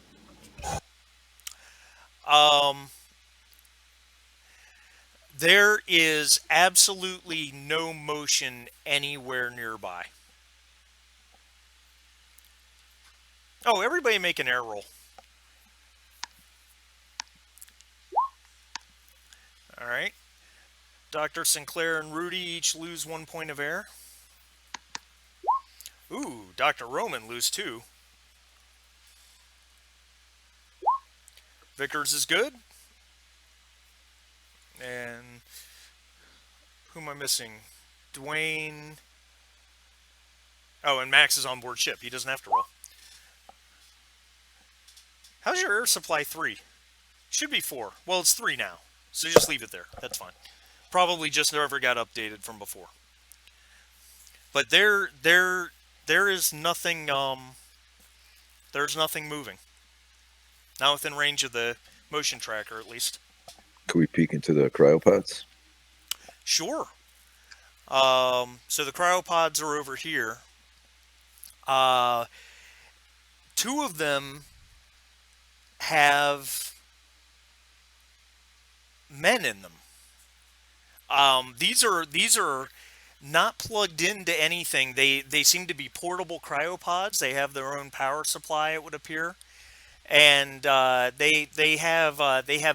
A: There is absolutely no motion anywhere nearby. Oh, everybody make an air roll. All right. Dr. Sinclair and Rudy each lose 1 point of air. Ooh, Dr. Roman lose 2. Vickers is good. And who am I missing? Dwayne. Oh, and Max is on board ship. He doesn't have to roll. How's your air supply 3? Should be 4. Well, it's 3 now. So just leave it there. That's fine. Probably just never got updated from before. But there is nothing. There's nothing moving. Not within range of the motion tracker, at least.
B: Can we peek into the cryopods?
A: Sure. So the cryopods are over here. 2 of them have men in them. These are not plugged into anything. They seem to be portable cryopods. They have their own power supply, it would appear, and they have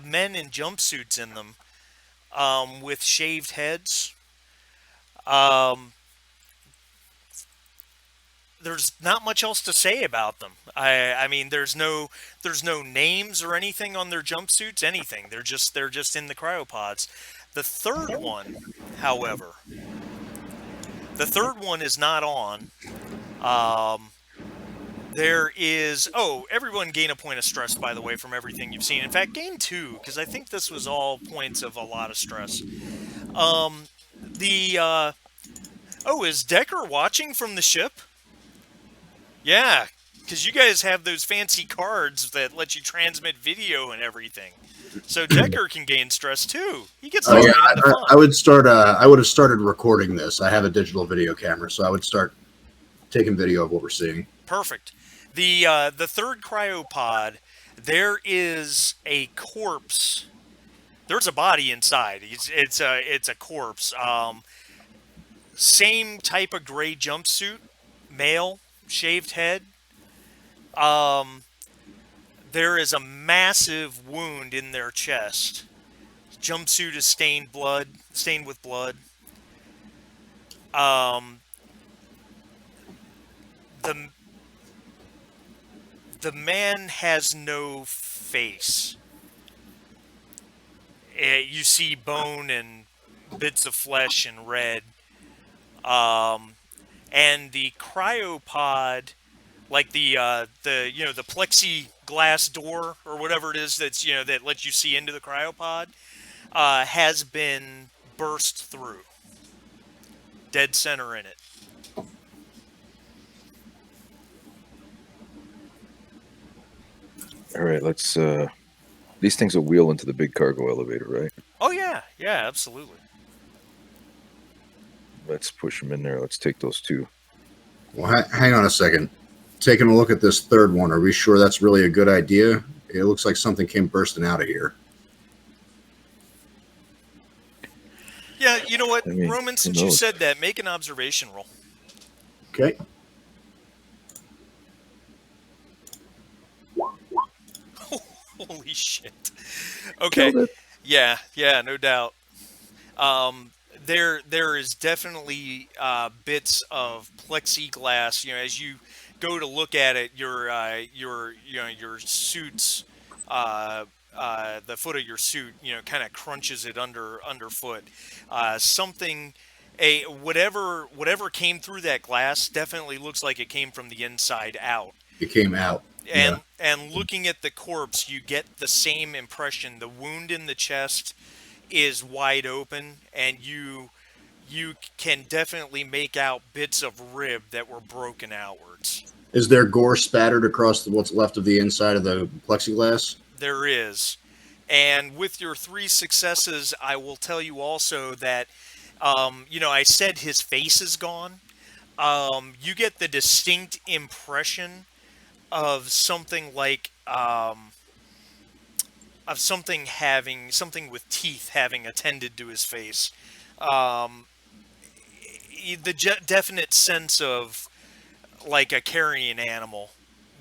A: men in jumpsuits in them, with shaved heads. There's not much else to say about them. I mean, there's no names or anything on their jumpsuits. Anything. They're just in the cryopods. The third one, however, is not on. There is... Oh, everyone gain a point of stress, by the way, from everything you've seen. In fact, gain 2, because I think this was all points of a lot of stress. Oh, is Decker watching from the ship? Yeah, because you guys have those fancy cards that let you transmit video and everything. So Decker can gain stress too. He gets to join in the fun.
H: I would start. I would have started recording this. I have a digital video camera, so I would start taking video of what we're seeing.
A: Perfect. The third cryopod, there is a corpse. There's a body inside. It's a corpse. Same type of gray jumpsuit, male, shaved head. There is a massive wound in their chest. Jumpsuit is stained with blood. The man has no face. You see bone and bits of flesh and red. And the cryopod, like the plexiglass door or whatever it is that lets you see into the cryopod, has been burst through. Dead center in it.
B: All right, let's. These things will wheel into the big cargo elevator, right?
A: Oh yeah, absolutely.
B: Let's push them in there. Let's take those 2.
H: Well, hang on a second. Taking a look at this third one, are we sure that's really a good idea? It looks like something came bursting out of here.
A: Yeah, you know what,
B: I mean,
A: Roman, since you said that, make an observation roll.
H: Okay.
A: Holy shit. Okay. Yeah, no doubt. There is definitely bits of plexiglass. As you go to look at it, your suits, the foot of your suit, kind of crunches it underfoot. Whatever came through that glass definitely looks like it came from the inside out.
H: It came out.
A: And looking at the corpse, you get the same impression. The wound in the chest is wide open, and you can definitely make out bits of rib that were broken outwards.
H: Is there gore spattered across what's left of the inside of the plexiglass?
A: There is. And with your 3 successes, I will tell you also that, I said his face is gone. You get the distinct impression of something like, of something with teeth having attended to his face. Um, the definite sense of like a carrion animal,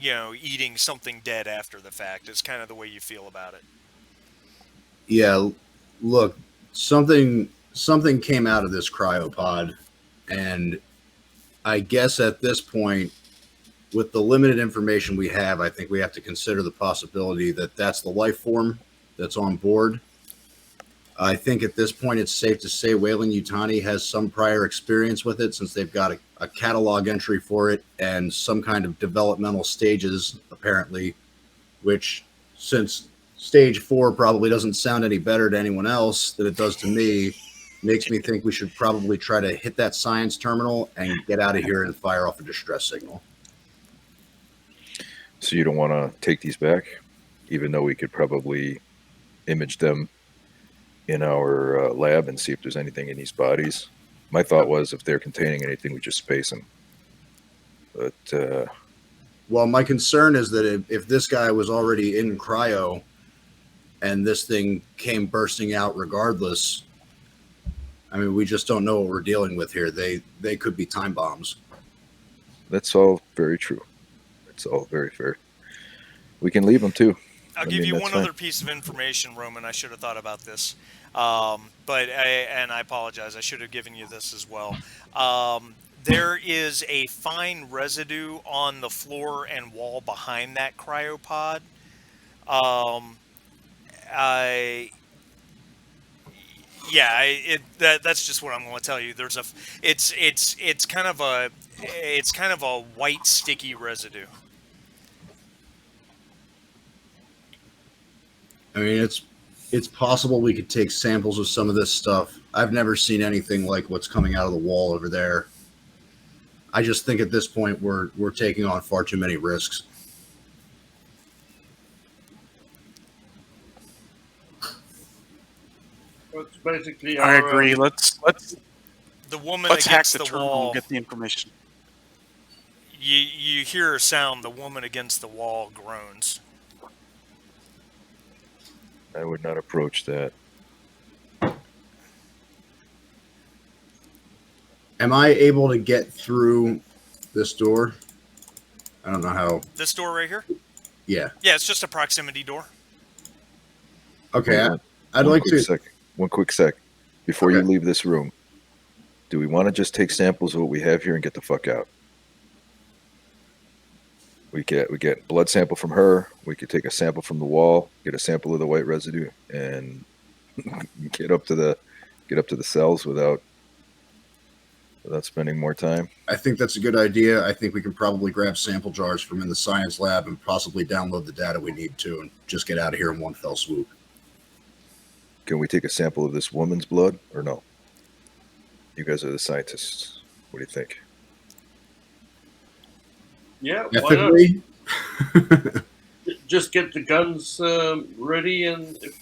A: eating something dead after the fact is kind of the way you feel about it.
H: Yeah, look, something came out of this cryopod, and I guess at this point, with the limited information we have, I think we have to consider the possibility that that's the life form that's on board. I think at this point it's safe to say Weyland-Yutani has some prior experience with it, since they've got a catalog entry for it and some kind of developmental stages, apparently, which, since stage 4 probably doesn't sound any better to anyone else than it does to me, makes me think we should probably try to hit that science terminal and get out of here and fire off a distress signal.
B: So you don't want to take these back, even though we could probably image them in our lab and see if there's anything in these bodies. My thought was, if they're containing anything, we just space them. But
H: well, my concern is that if this guy was already in cryo and this thing came bursting out regardless, I mean, we just don't know what we're dealing with here. They could be time bombs.
B: that's all very true. It's all very fair. We can leave them too.
A: I'll give you one other piece of information, Roman. I should have thought about this, but I apologize. I should have given you this as well. There is a fine residue on the floor and wall behind that cryopod. That's just what I'm going to tell you. It's kind of a white sticky residue.
H: I mean, it's possible we could take samples of some of this stuff. I've never seen anything like what's coming out of the wall over there. I just think at this point we're taking on far too many risks.
D: It's basically
E: I agree. Let's
A: The woman
E: hack
A: against
E: the
A: the
E: terminal
A: wall.
E: and get the information.
A: You hear a sound. The woman against the wall groans.
B: I would not approach that.
H: Am I able to get through this door? I don't know how.
A: This door right here?
H: Yeah.
A: Yeah, it's just a proximity door.
H: Okay. I'd like to.
B: One quick sec. Before you
H: Okay.
B: leave this room, do we want to just take samples of what we have here and get the fuck out? We get blood sample from her. We could take a sample from the wall, get a sample of the white residue, and get up to the cells without spending more time.
H: I think that's a good idea. I think we can probably grab sample jars from in the science lab and possibly download the data we need to, and just get out of here in one fell swoop.
B: Can we take a sample of this woman's blood or no? You guys are the scientists. What do you think?
D: Yeah, why not?
H: Ethically,
D: Just get the guns ready, and if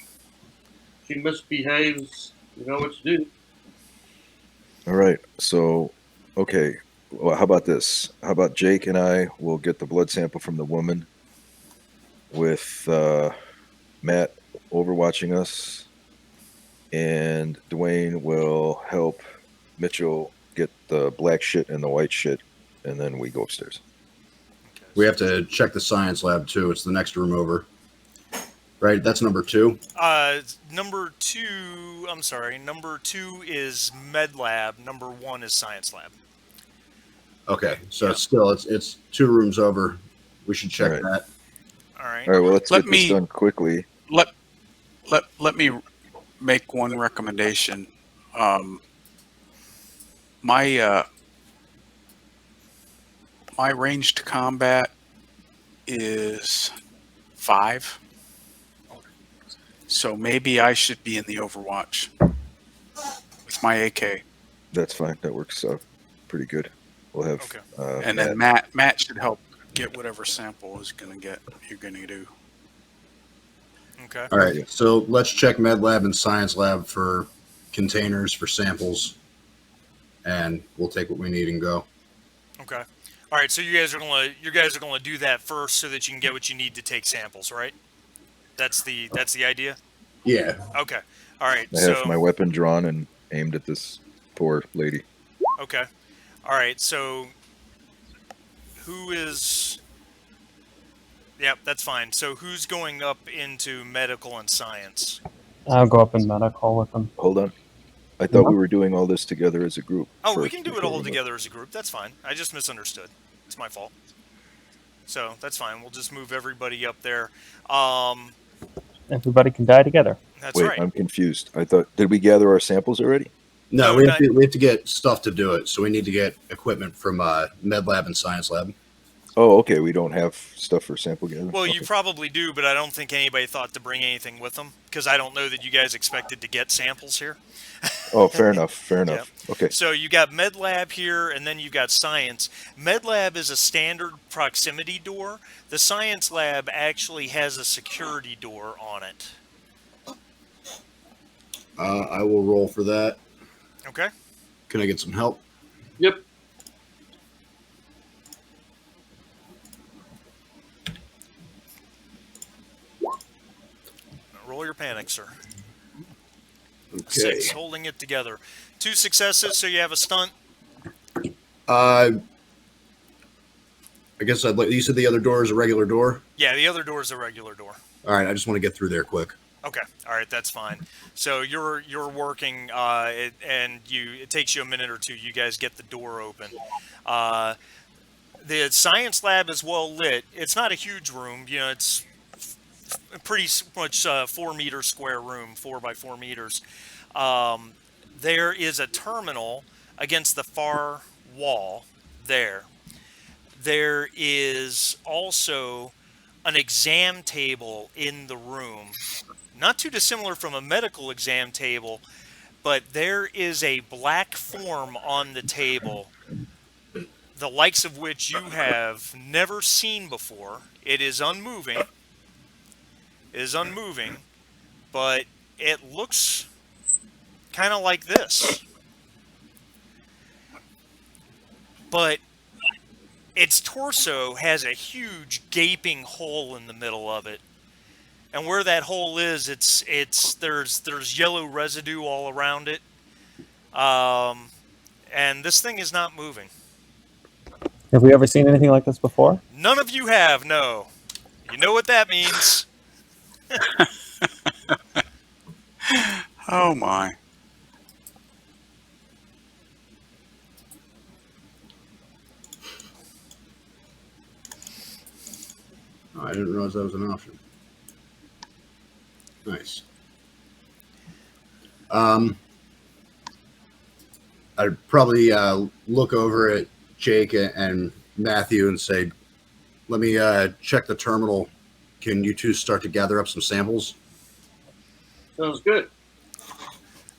D: she misbehaves, you know what to do.
B: All right. So, okay. Well, how about this? How about Jake and I will get the blood sample from the woman with Matt overwatching us, and Dwayne will help Mitchell get the black shit and the white shit, and then we go upstairs.
H: we have to check the science lab too. It's the next room over. Right? That's number 2.
A: Number 2. I'm sorry. Number 2 is med lab. Number 1 is science lab.
H: Okay. So
A: Yeah.
H: it's still it's 2 rooms over. We should check
B: Right.
H: that.
A: All right.
B: All right. Well, let's
E: Let
B: get
E: me-
B: this done quickly.
E: Let me make one recommendation. My ranged combat is 5. So maybe I should be in the Overwatch with my AK.
B: That's fine. That works pretty good. We'll have
A: Okay.
E: And
B: Matt.
E: then Matt should help get whatever sample you're gonna do.
A: Okay.
H: All right.
B: Yeah.
H: So let's check med lab and science lab for containers for samples, and we'll take what we need and go.
A: Okay. All right. So you guys are gonna do that first, so that you can get what you need to take samples, right? That's the idea.
H: Yeah.
A: Okay. All right.
B: I have my weapon drawn and aimed at this poor lady.
A: Okay. All right. So who is? Yep, that's fine. So who's going up into medical and science?
F: I'll go up in medical with them.
B: Hold on. I thought we were doing all this together as a group.
A: Oh, we
B: first
A: can do it
B: before
A: all
B: we move.
A: together as a group. That's fine. I just misunderstood. It's my fault. So that's fine. We'll just move everybody up there.
F: Everybody can die together.
A: That's
B: Wait,
A: right.
B: I'm confused. I thought, did we gather our samples already?
H: No,
A: No,
H: we have to get stuff to do it. So we need to get equipment from med lab and science lab.
B: Oh, okay. We don't have stuff for sample gathering.
A: Well,
B: Okay.
A: you probably do, but I don't think anybody thought to bring anything with them, because I don't know that you guys expected to get samples here.
B: Oh, fair enough. Fair enough. Okay.
A: So you got med lab here, and then you got science. Med lab is a standard proximity door. The science lab actually has a security door on it.
H: I will roll for that.
A: Okay.
H: Can I get some help?
D: Yep.
A: Roll your panic, sir.
H: Okay.
A: 6, holding it together. 2 successes, so you have a stunt.
H: I guess I'd like. You said the other door is a regular door.
A: Yeah, the other door is a regular door.
H: All right. I just want to get through there quick.
A: Okay, all right, that's fine. So you're working, it takes you a minute or two. You guys get the door open. The science lab is well lit. It's not a huge room. You know, it's pretty much 4 meter square room, 4 by 4 meters. There is a terminal against the far wall there. There is also an exam table in the room, not too dissimilar from a medical exam table, but there is a black form on the table, the likes of which you have never seen before. It is unmoving. But it looks kind of like this. But its torso has a huge gaping hole in the middle of it. And where that hole is, there's yellow residue all around it. And this thing is not moving.
F: Have we ever seen anything like this before?
A: None of you have, no. You know what that means.
E: Oh my.
H: Oh, I didn't realize that was an option. Nice. I'd probably look over at Jake and Matthew and say, let me check the terminal. Can you two start to gather up some samples?
D: Sounds good.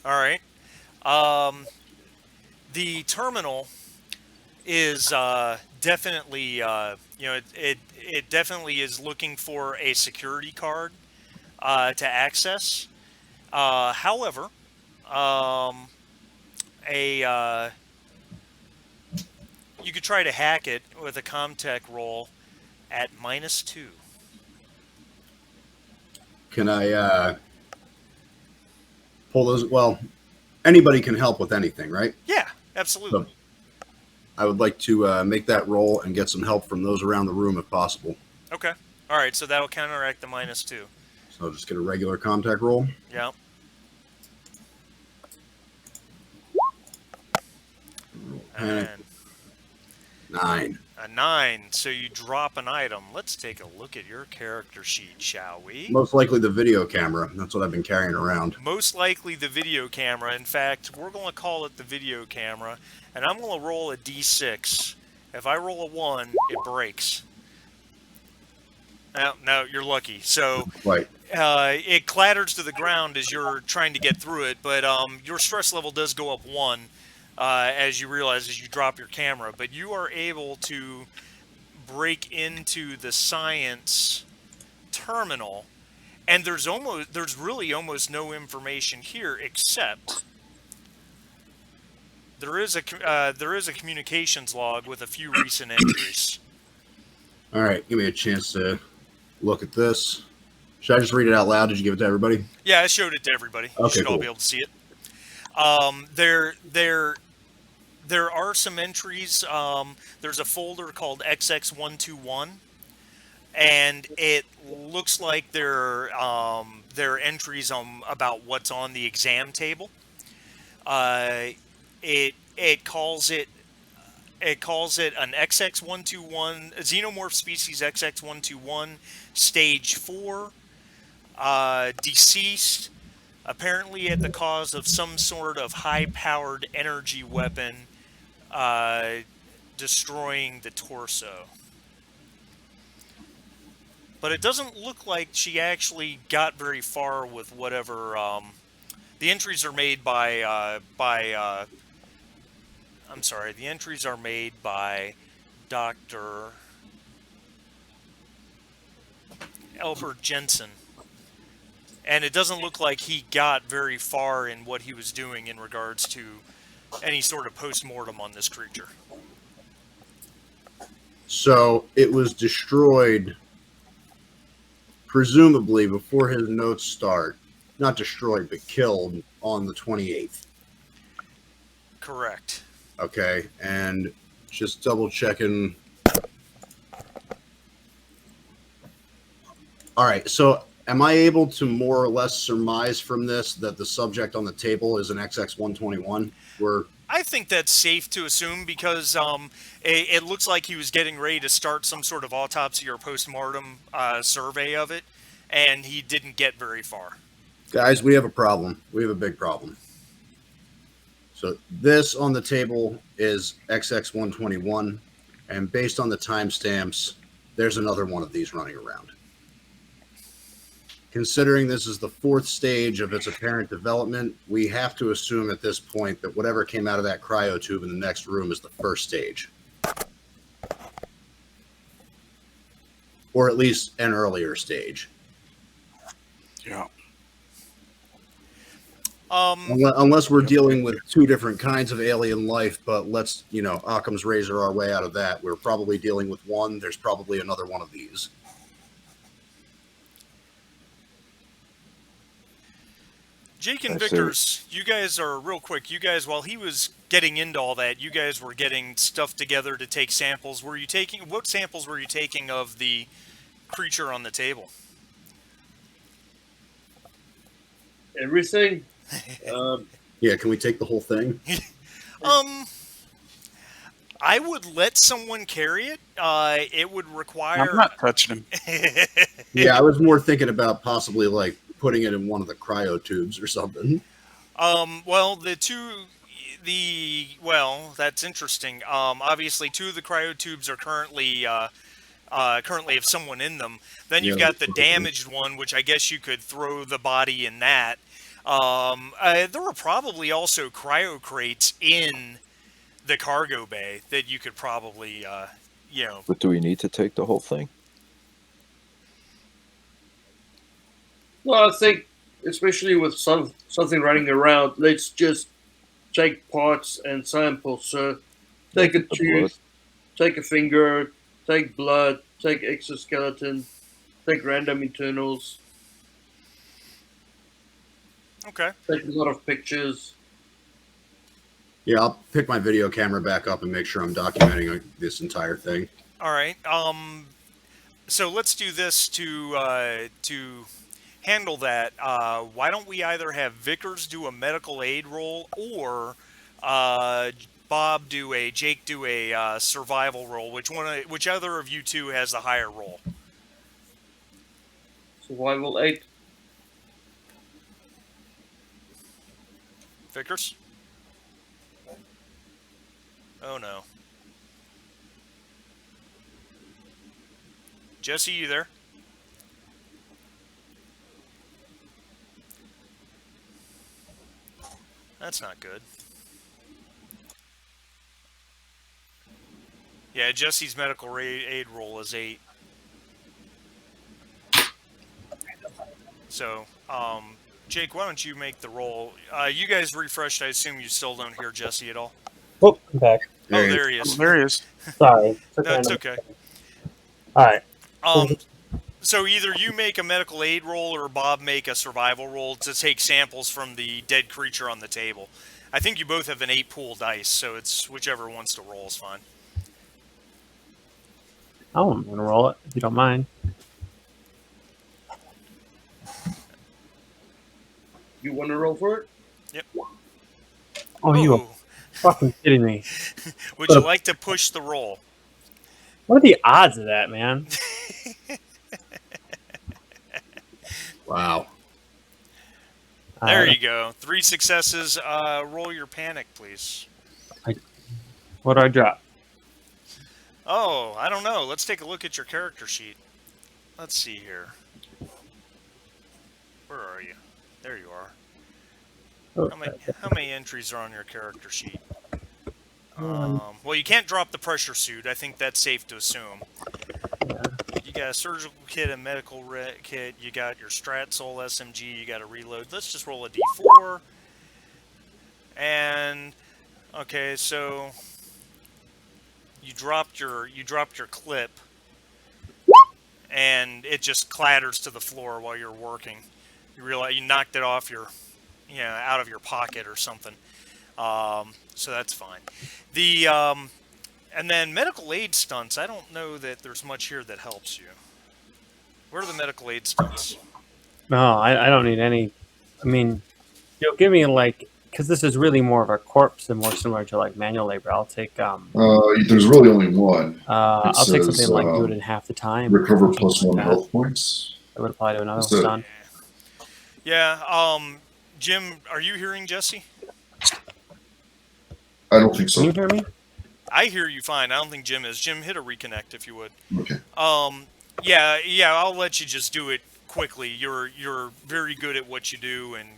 A: All right. The terminal is definitely, it definitely is looking for a security card to access. However, you could try to hack it with a Comtech roll at -2.
H: Can I pull those? Well, anybody can help with anything, right?
A: Yeah, absolutely.
H: So I would like to make that roll and get some help from those around the room if possible.
A: Okay. All right, so that'll counteract the -2.
H: So I'll just get a regular contact roll.
A: Yeah.
H: Panic.
A: And
H: 9.
A: a 9, so you drop an item. Let's take a look at your character sheet, shall we?
H: Most likely the video camera. That's what I've been carrying around.
A: Most likely the video camera. In fact, we're going to call it the video camera, and I'm going to roll a d6. If I roll a 1, it breaks. No, you're lucky. So
G: Right.
A: it clatters to the ground as you're trying to get through it, but your stress level does go up 1 as you realize as you drop your camera. But you are able to break into the science terminal, and there's really almost no information here except there is a communications log with a few recent entries.
G: All right. Give me a chance to look at this. Should I just read it out loud? Did you give it to everybody?
A: Yeah, I showed it to everybody. You
G: Okay,
A: should all
G: cool.
A: be able to see it. There are some entries. There's a folder called XX121, and it looks like they're entries on about what's on the exam table. It calls it an XX121, a xenomorph species XX121, stage 4, deceased, apparently at the cause of some sort of high-powered energy weapon destroying the torso. But it doesn't look like she actually got very far with whatever. The entries are made by I'm sorry. The entries are made by Dr. Albert Jensen. And it doesn't look like he got very far in what he was doing in regards to any sort of post-mortem on this creature.
G: So it was destroyed, presumably before his notes start. Not destroyed, but killed on the 28th.
A: Correct.
G: Okay, and just double checking. All right, so am I able to more or less surmise from this that the subject on the table is an XX-121?
A: I think that's safe to assume because it looks like he was getting ready to start some sort of autopsy or postmortem survey of it, and he didn't get very far.
G: Guys, we have a problem. We have a big problem. So this on the table is XX-121, and based on the timestamps, there's another one of these running around. Considering this is the 4th stage of its apparent development, we have to assume at this point that whatever came out of that cryotube in the next room is the 1st stage. Or at least an earlier stage.
E: Yeah.
G: Unless we're dealing with 2 different kinds of alien life, but let's, Occam's razor our way out of that. We're probably dealing with one. There's probably another one of these.
A: Jake and Vickers, you guys are real quick. You guys, while he was getting into all that, you guys were getting stuff together to take samples. What samples were you taking of the creature on the table?
D: Everything.
G: Yeah, can we take the whole thing?
A: I would let someone carry it. It would require.
E: I'm not touching him.
G: Yeah, I was more thinking about possibly like putting it in one of the cryotubes or something.
A: Well, that's interesting. Obviously, 2 of the cryotubes are currently have someone in them. Then you've got the damaged one, which I guess you could throw the body in that. There were probably also cryo crates in the cargo bay that you could probably,
B: But do we need to take the whole thing?
D: Well, I think, especially with something running around, let's just take parts and samples. So take a tooth, take a finger, take blood, take exoskeleton, take random internals.
A: Okay.
D: Take a lot of pictures.
G: Yeah, I'll pick my video camera back up and make sure I'm documenting this entire thing.
A: All right. So let's do this to handle that. Why don't we either have Vickers do a medical aid roll or Jake do a survival roll? Which other of you two has the higher roll?
D: Survival 8.
A: Vickers? Oh no. Jesse, you there? That's not good. Yeah, Jesse's medical aid roll is 8. So, Jake, why don't you make the roll? You guys refreshed. I assume you still don't hear Jesse at all.
F: Oh, I'm back.
A: Oh, there he is.
E: There he is.
F: Sorry.
A: That's okay.
F: All right.
A: So either you make a medical aid roll or Bob make a survival roll to take samples from the dead creature on the table. I think you both have an 8 pool dice, so it's whichever wants to roll is fine.
F: Oh, I'm gonna roll it if you don't mind.
D: You want to roll for it?
A: Yep.
F: Oh, you are fucking kidding me.
A: Would you like to push the roll?
F: What are the odds of that, man?
G: Wow.
A: There you go. 3 successes. Roll your panic, please.
F: What do I drop?
A: Oh, I don't know. Let's take a look at your character sheet. Let's see here. Where are you? There you are. How many entries are on your character sheet? Well, you can't drop the pressure suit. I think that's safe to assume.
F: Yeah.
A: You got a surgical kit, a medical kit. You got your Strat Soul SMG. You got a reload. Let's just roll a D4. And okay, so you dropped your clip, and it just clatters to the floor while you're working. You realize you knocked it off your, out of your pocket or something. So that's fine. And then medical aid stunts. I don't know that there's much here that helps you. Where are the medical aid stunts?
F: No, I don't need any. I mean, you'll give me because this is really more of a corpse and more similar to like manual labor. I'll take
C: There's really only one.
F: I'll take something
C: says,
F: like do it in half the time.
C: Recover plus
F: like
C: 1
F: that.
C: health points.
F: That would apply to another
C: So-
F: stun.
A: Yeah. Jim, are you hearing Jesse?
C: I don't think
F: Can you
C: so.
F: hear me?
A: I hear you fine. I don't think Jim is. Jim, hit a reconnect if you would.
C: Okay.
A: Yeah. I'll let you just do it quickly. You're very good at what you do, and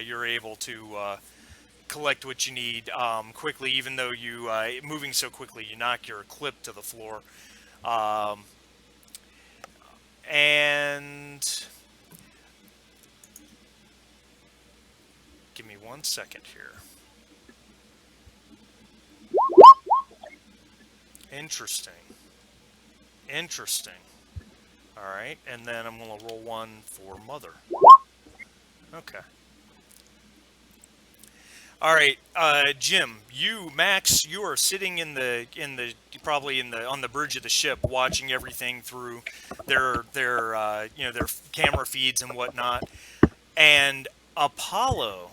A: you're able to collect what you need quickly. Even though you moving so quickly, you knock your clip to the floor. And give me 1 second here. Interesting. All right, and then I'm going to roll 1 for Mother. Okay. All right, Jim, Max, you are sitting on the bridge of the ship, watching everything through their camera feeds and whatnot, and Apollo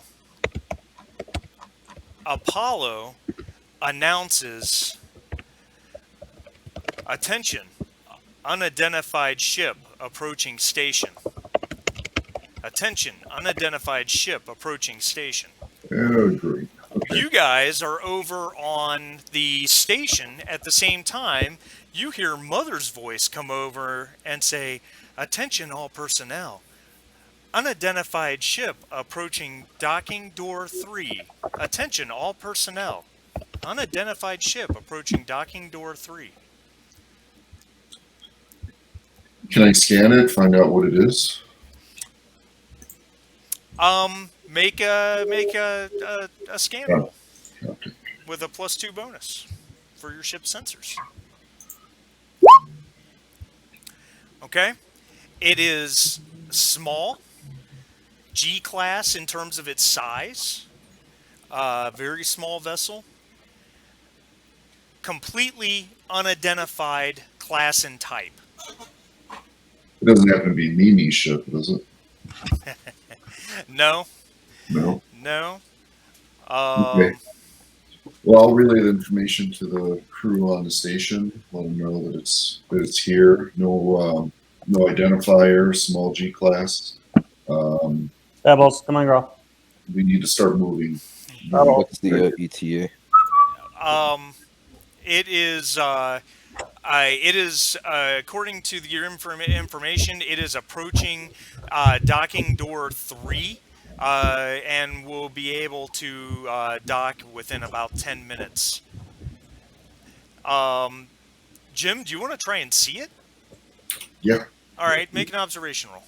A: announces, "Attention, unidentified ship approaching station. Attention, unidentified ship approaching station."
C: Oh, great. Okay.
A: You guys are over on the station at the same time. You hear Mother's voice come over and say, "Attention all personnel. Unidentified ship approaching docking door 3. Attention all personnel. Unidentified ship approaching docking door 3.
C: Can I scan it, find out what it is?
A: Make a scan roll
C: Okay.
A: with a +2 bonus for your ship sensors. Okay, it is small, G-class in terms of its size, very small vessel, completely unidentified class and type.
C: It doesn't happen to be Mimi's ship, does it?
A: No.
C: No. Okay. Well, I'll relay the information to the crew on the station. Let them know that it's here. No identifier. Small G class.
F: Pebbles, come on, girl.
C: We need to start moving.
B: What's the ETA?
A: It is according to your information, it is approaching docking door 3. and we'll be able to dock within about 10 minutes. Jim, do you want to try and see it?
C: Yeah.
A: All right, make an observation roll.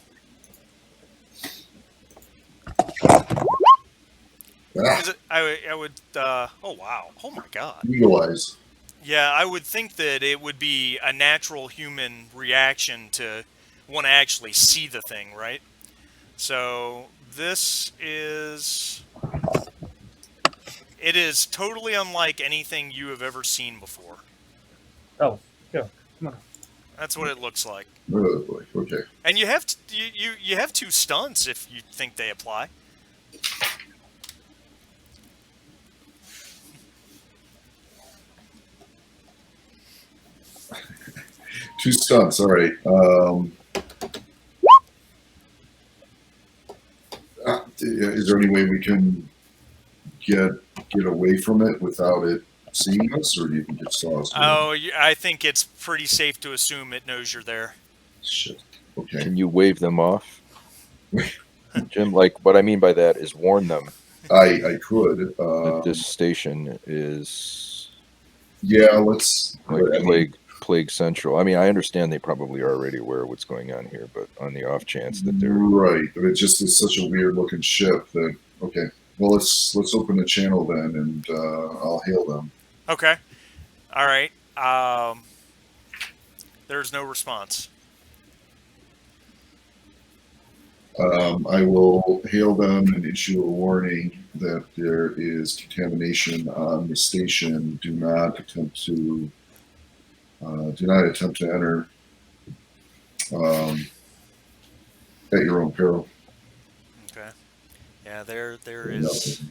C: Ah,
A: I would. Oh wow! Oh my God!
C: eagle eyes.
A: Yeah, I would think that it would be a natural human reaction to want to actually see the thing, right? So this is. It is totally unlike anything you have ever seen before.
F: Oh, go. Come on.
A: That's what it looks like.
C: Oh boy. Okay.
A: And you have you have 2 stunts if you think they apply.
C: Two stunts. All right. Is there any way we can get away from it without it seeing us, or do you think it saw us?
A: Oh, I think it's pretty safe to assume it knows you're there.
C: Shit. Okay.
B: Can you wave them off, Jim? Like what I mean by that is warn them
C: I could.
B: that this station is
C: Yeah. Let's.
B: like
C: I mean,
B: plague central. I mean, I understand they probably are already aware of what's going on here, but on the off chance that they're
C: right, but it just is such a weird looking ship that. Okay. Well, let's open the channel then, and I'll hail them.
A: Okay. All right. There's no response.
C: I will hail them and issue a warning that there is contamination on the station. Do not attempt to enter at your own peril.
A: Okay. Yeah, there is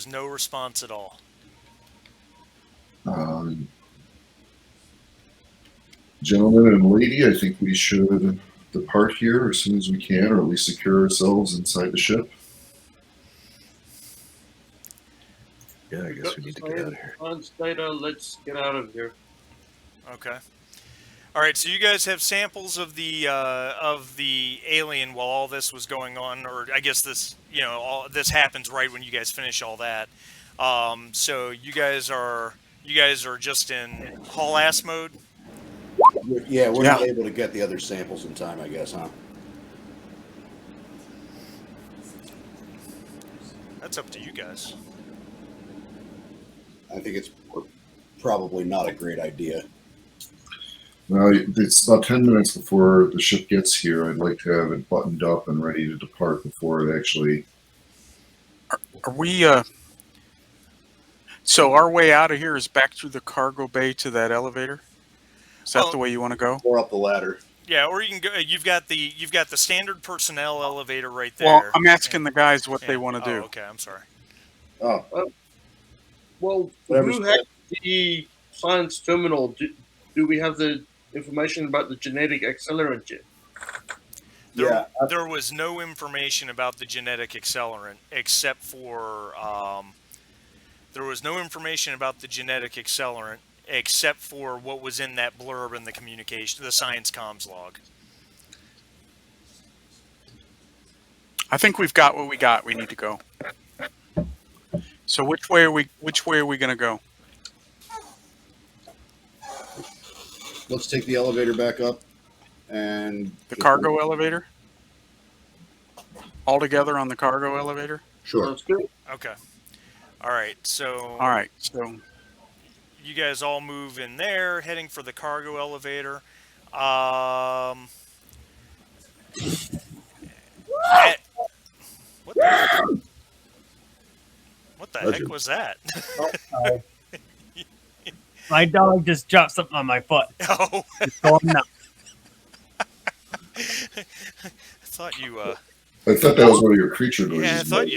A: no response at all.
C: Gentlemen and lady, I think we should depart here as soon as we can, or at least secure ourselves inside the ship.
B: yeah. I guess we need to get out of here.
D: Data, let's get out of here.
A: Okay. All right. So you guys have samples of the alien while all this was going on, or I guess this all this happens right when you guys finish all that. So you guys are just in haul ass mode.
H: Yeah, we're not able to get the other samples in time, I guess, huh?
A: That's up to you guys.
H: I think it's probably not a great idea.
C: Now, it's about 10 minutes before the ship gets here. I'd like to have it buttoned up and ready to depart before it actually.
E: Are we? So our way out of here is back through the cargo bay to that elevator. Is that the way you want to go?
H: Or up the ladder.
A: Yeah, or you can go. You've got the standard personnel elevator right there.
E: Well, I'm asking the guys what they want to do.
A: Okay, I'm sorry.
H: Oh,
D: Well,
H: Whatever's
D: who had the science terminal? Do we have the information about the genetic accelerant yet?
A: There was no information about the genetic accelerant except for what was in that blurb in the communication, the science comms log.
E: I think we've got what we got. We need to go. So which way are we going to go?
H: let's take the elevator back up and
E: The cargo elevator? All together on the cargo elevator?
H: Sure.
D: Sounds good.
A: Okay. All right. So.
E: All right. So
A: You guys all move in there, heading for the cargo elevator. What the heck was that?
F: My dog just dropped something on my foot.
A: Oh,
F: It's going nuts.
A: I thought you.
C: I thought that was one of your creature noises.
A: Yeah, I thought you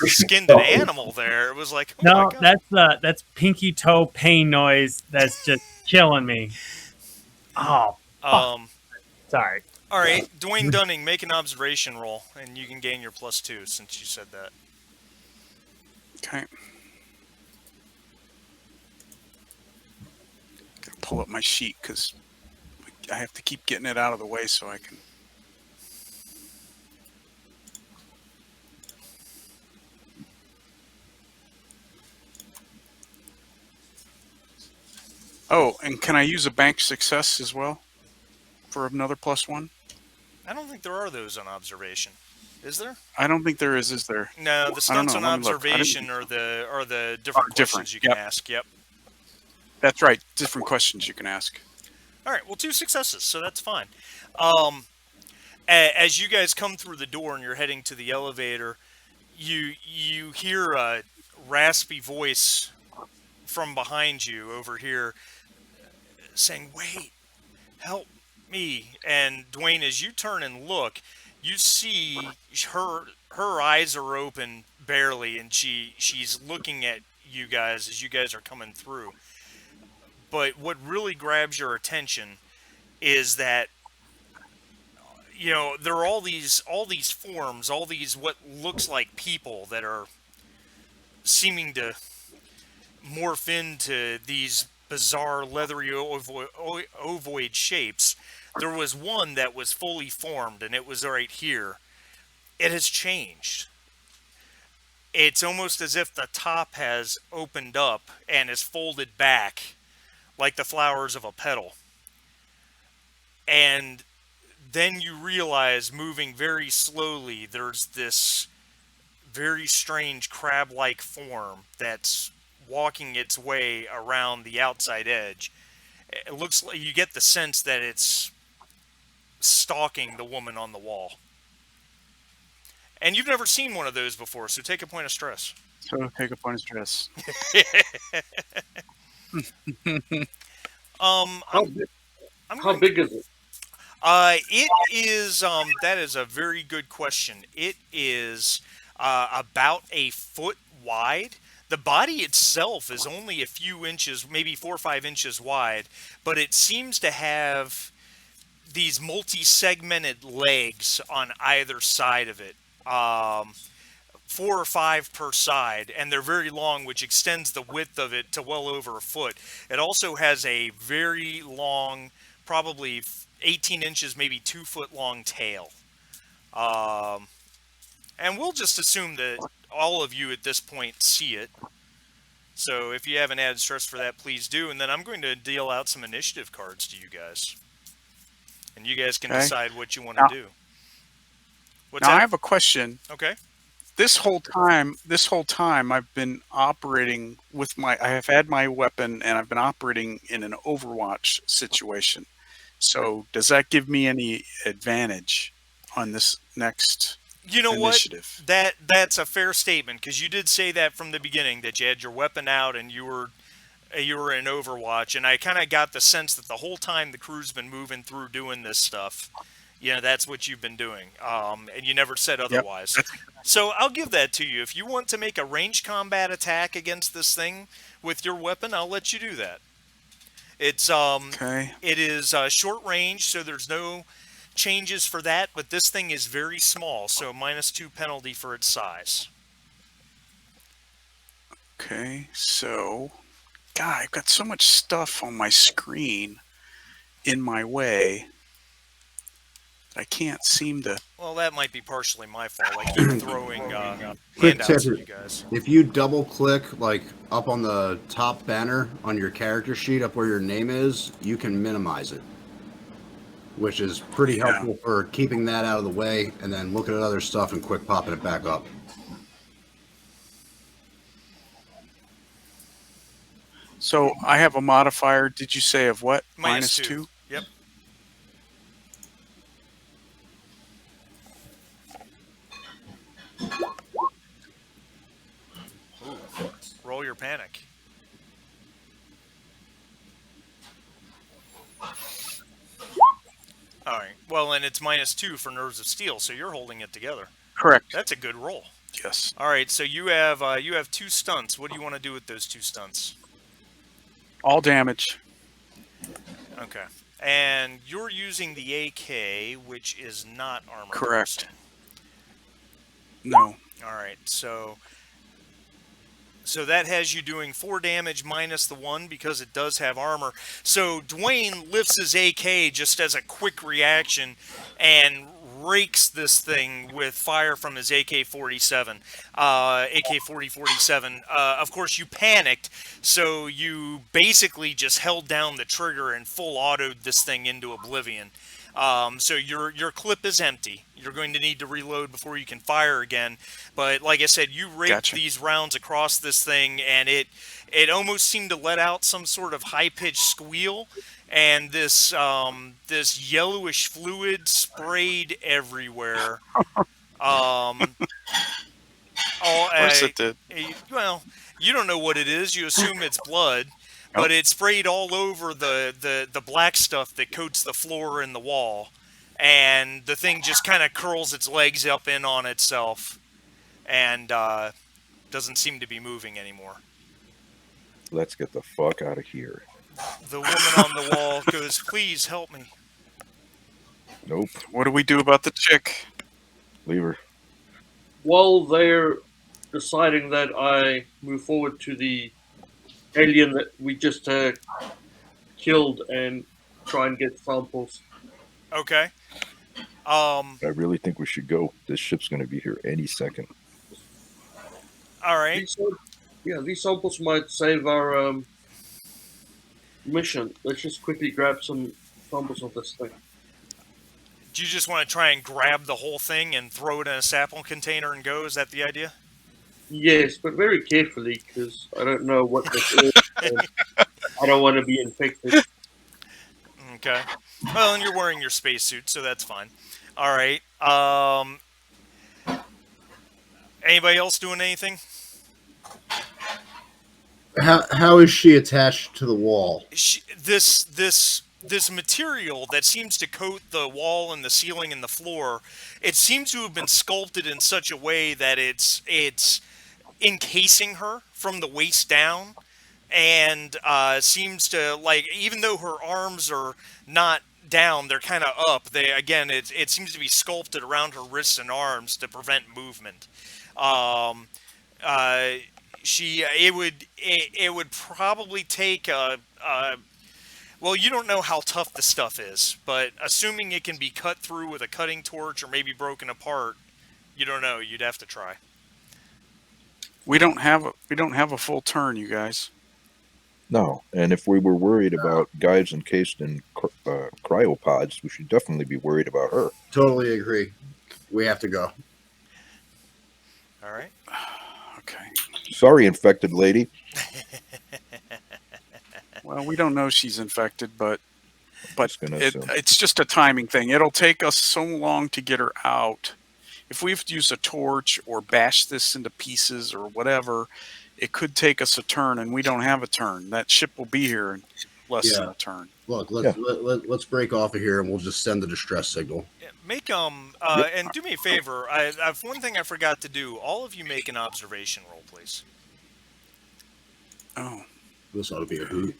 A: skinned an animal there. It was like, oh
F: No,
A: my God.
F: that's pinky toe pain noise. That's just killing me. Oh, sorry.
A: All right, Dwayne Dunning, make an observation roll, and you can gain your +2 since you said that.
E: okay. Gotta pull up my sheet because I have to keep getting it out of the way so I can. Oh, and can I use a bank success as well for another +1?
A: I don't think there are those on observation. Is there?
E: I don't think there is there?
A: No, the
E: I don't
A: stunts
E: know.
A: on
E: Let me look. I didn't
A: observation
E: think
A: are
E: so.
A: the different
E: Different.
A: questions you can
E: Yep.
A: ask. Yep.
E: That's right. Different questions you can ask.
A: All right. Well, 2 successes, so that's fine. As you guys come through the door and you're heading to the elevator, you hear a raspy voice from behind you over here saying, "Wait, help me." And Dwayne, as you turn and look, you see her eyes are open barely, and she's looking at you guys as you guys are coming through. But what really grabs your attention is that there are all these forms, all these what looks like people that are seeming to morph into these bizarre leathery ovoid shapes. There was one that was fully formed, and it was right here. It has changed. It's almost as if the top has opened up and is folded back like the flowers of a petal. And then you realize, moving very slowly, there's this very strange crab-like form that's walking its way around the outside edge. It looks like you get the sense that it's stalking the woman on the wall. And you've never seen one of those before, so take a point of stress.
E: So take a point of stress.
D: How big is it?
A: It is. That is a very good question. It is about a foot wide. The body itself is only a few inches, maybe 4 or 5 inches wide, but it seems to have these multi-segmented legs on either side of it. 4 or 5 per side, and they're very long, which extends the width of it to well over a foot. It also has a very long, probably 18 inches, maybe 2 foot long tail. And we'll just assume that all of you at this point see it. So if you haven't added stress for that, please do. And then I'm going to deal out some initiative cards to you guys. And you guys can decide what you want to do. What's
E: now
A: that?
E: I have a question.
A: Okay.
E: This whole time I've been operating with I have had my weapon and I've been operating in an Overwatch situation. So does that give me any advantage on this next initiative?
A: That's a fair statement, because you did say that from the beginning, that you had your weapon out and you were in Overwatch, and I kind of got the sense that the whole time the crew's been moving through doing this stuff, that's what you've been doing, and you never said otherwise.
E: Yep.
A: So I'll give that to you. If you want to make a ranged combat attack against this thing with your weapon, I'll let you do that. It's
E: Okay.
A: It is short range, so there's no changes for that, but this thing is very small, so -2 penalty for its size.
E: Okay, so God, I've got so much stuff on my screen in my way. I can't seem to.
A: Well, that might be partially my fault. I keep throwing
G: Quick
A: handouts
G: tip.
A: at you guys.
G: If you double click like up on the top banner on your character sheet up where your name is, you can minimize it, which is pretty helpful for keeping that out of the way and then looking at other stuff and quick popping it back up.
E: So I have a modifier. Did you say of what?
A: -2. Yep. Ooh, roll your panic. All right. Well, and it's -2 for Nerves of Steel, so you're holding it together.
E: Correct.
A: That's a good roll.
E: Yes.
A: All right. So you have 2 stunts. What do you want to do with those 2 stunts?
E: All damage.
A: Okay. And you're using the AK, which is not armor.
E: Correct.
A: piercing.
E: No.
A: All right. So that has you doing 4 damage minus the 1 because it does have armor. So Dwayne lifts his AK just as a quick reaction and rakes this thing with fire from his AK-47, AK-40-47. Of course, you panicked, so you basically just held down the trigger and full autoed this thing into oblivion. So your clip is empty. You're going to need to reload before you can fire again. But like I said, you raked
E: Gotcha.
A: these rounds across this thing, and it almost seemed to let out some sort of high-pitched squeal, and this this yellowish fluid sprayed everywhere. Um, all,
E: Of course it did.
A: well, you don't know what it is. You assume it's blood, but it sprayed all over the black stuff that coats the floor and the wall, and the thing just kind of curls its legs up in on itself, and doesn't seem to be moving anymore.
B: Let's get the fuck out of here.
A: The woman on the wall goes, "Please help me."
B: Nope.
E: What do we do about the chick?
B: Leave her.
D: While they're deciding that, I move forward to the alien that we just killed and try and get samples.
A: Okay.
B: I really think we should go. This ship's going to be here any second.
A: All right.
D: These samples might save our mission. Let's just quickly grab some samples of this thing.
A: Do you just want to try and grab the whole thing and throw it in a sample container and go? Is that the idea?
D: Yes, but very carefully, because I don't know what this is. And I don't want to be infected.
A: Okay. Well, and you're wearing your spacesuit, so that's fine. All right. Anybody else doing anything?
H: How is she attached to the wall?
A: This material that seems to coat the wall and the ceiling and the floor, it seems to have been sculpted in such a way that it's encasing her from the waist down, and seems to, like, even though her arms are not down, they're kind of up. It seems to be sculpted around her wrists and arms to prevent movement. It would probably take well, you don't know how tough the stuff is, but assuming it can be cut through with a cutting torch or maybe broken apart, you don't know. You'd have to try.
E: We don't have a full turn, you guys.
B: No, and if we were worried about guys encased in cryopods, we should definitely be worried about her.
H: Totally agree. We have to go.
A: All right.
E: Okay.
B: Sorry, infected lady.
E: Well, we don't know she's infected, but
B: gonna assume.
E: it's just a timing thing. It'll take us so long to get her out. If we have to use a torch or bash this into pieces or whatever, it could take us a turn, and we don't have a turn. That ship will be here in less than a turn.
H: Look, let's break off of here, and we'll just send the distress signal.
A: Yeah, make and do me a favor. I've one thing I forgot to do. All of you make an observation roll, please.
E: Oh,
H: This ought to be a hoot.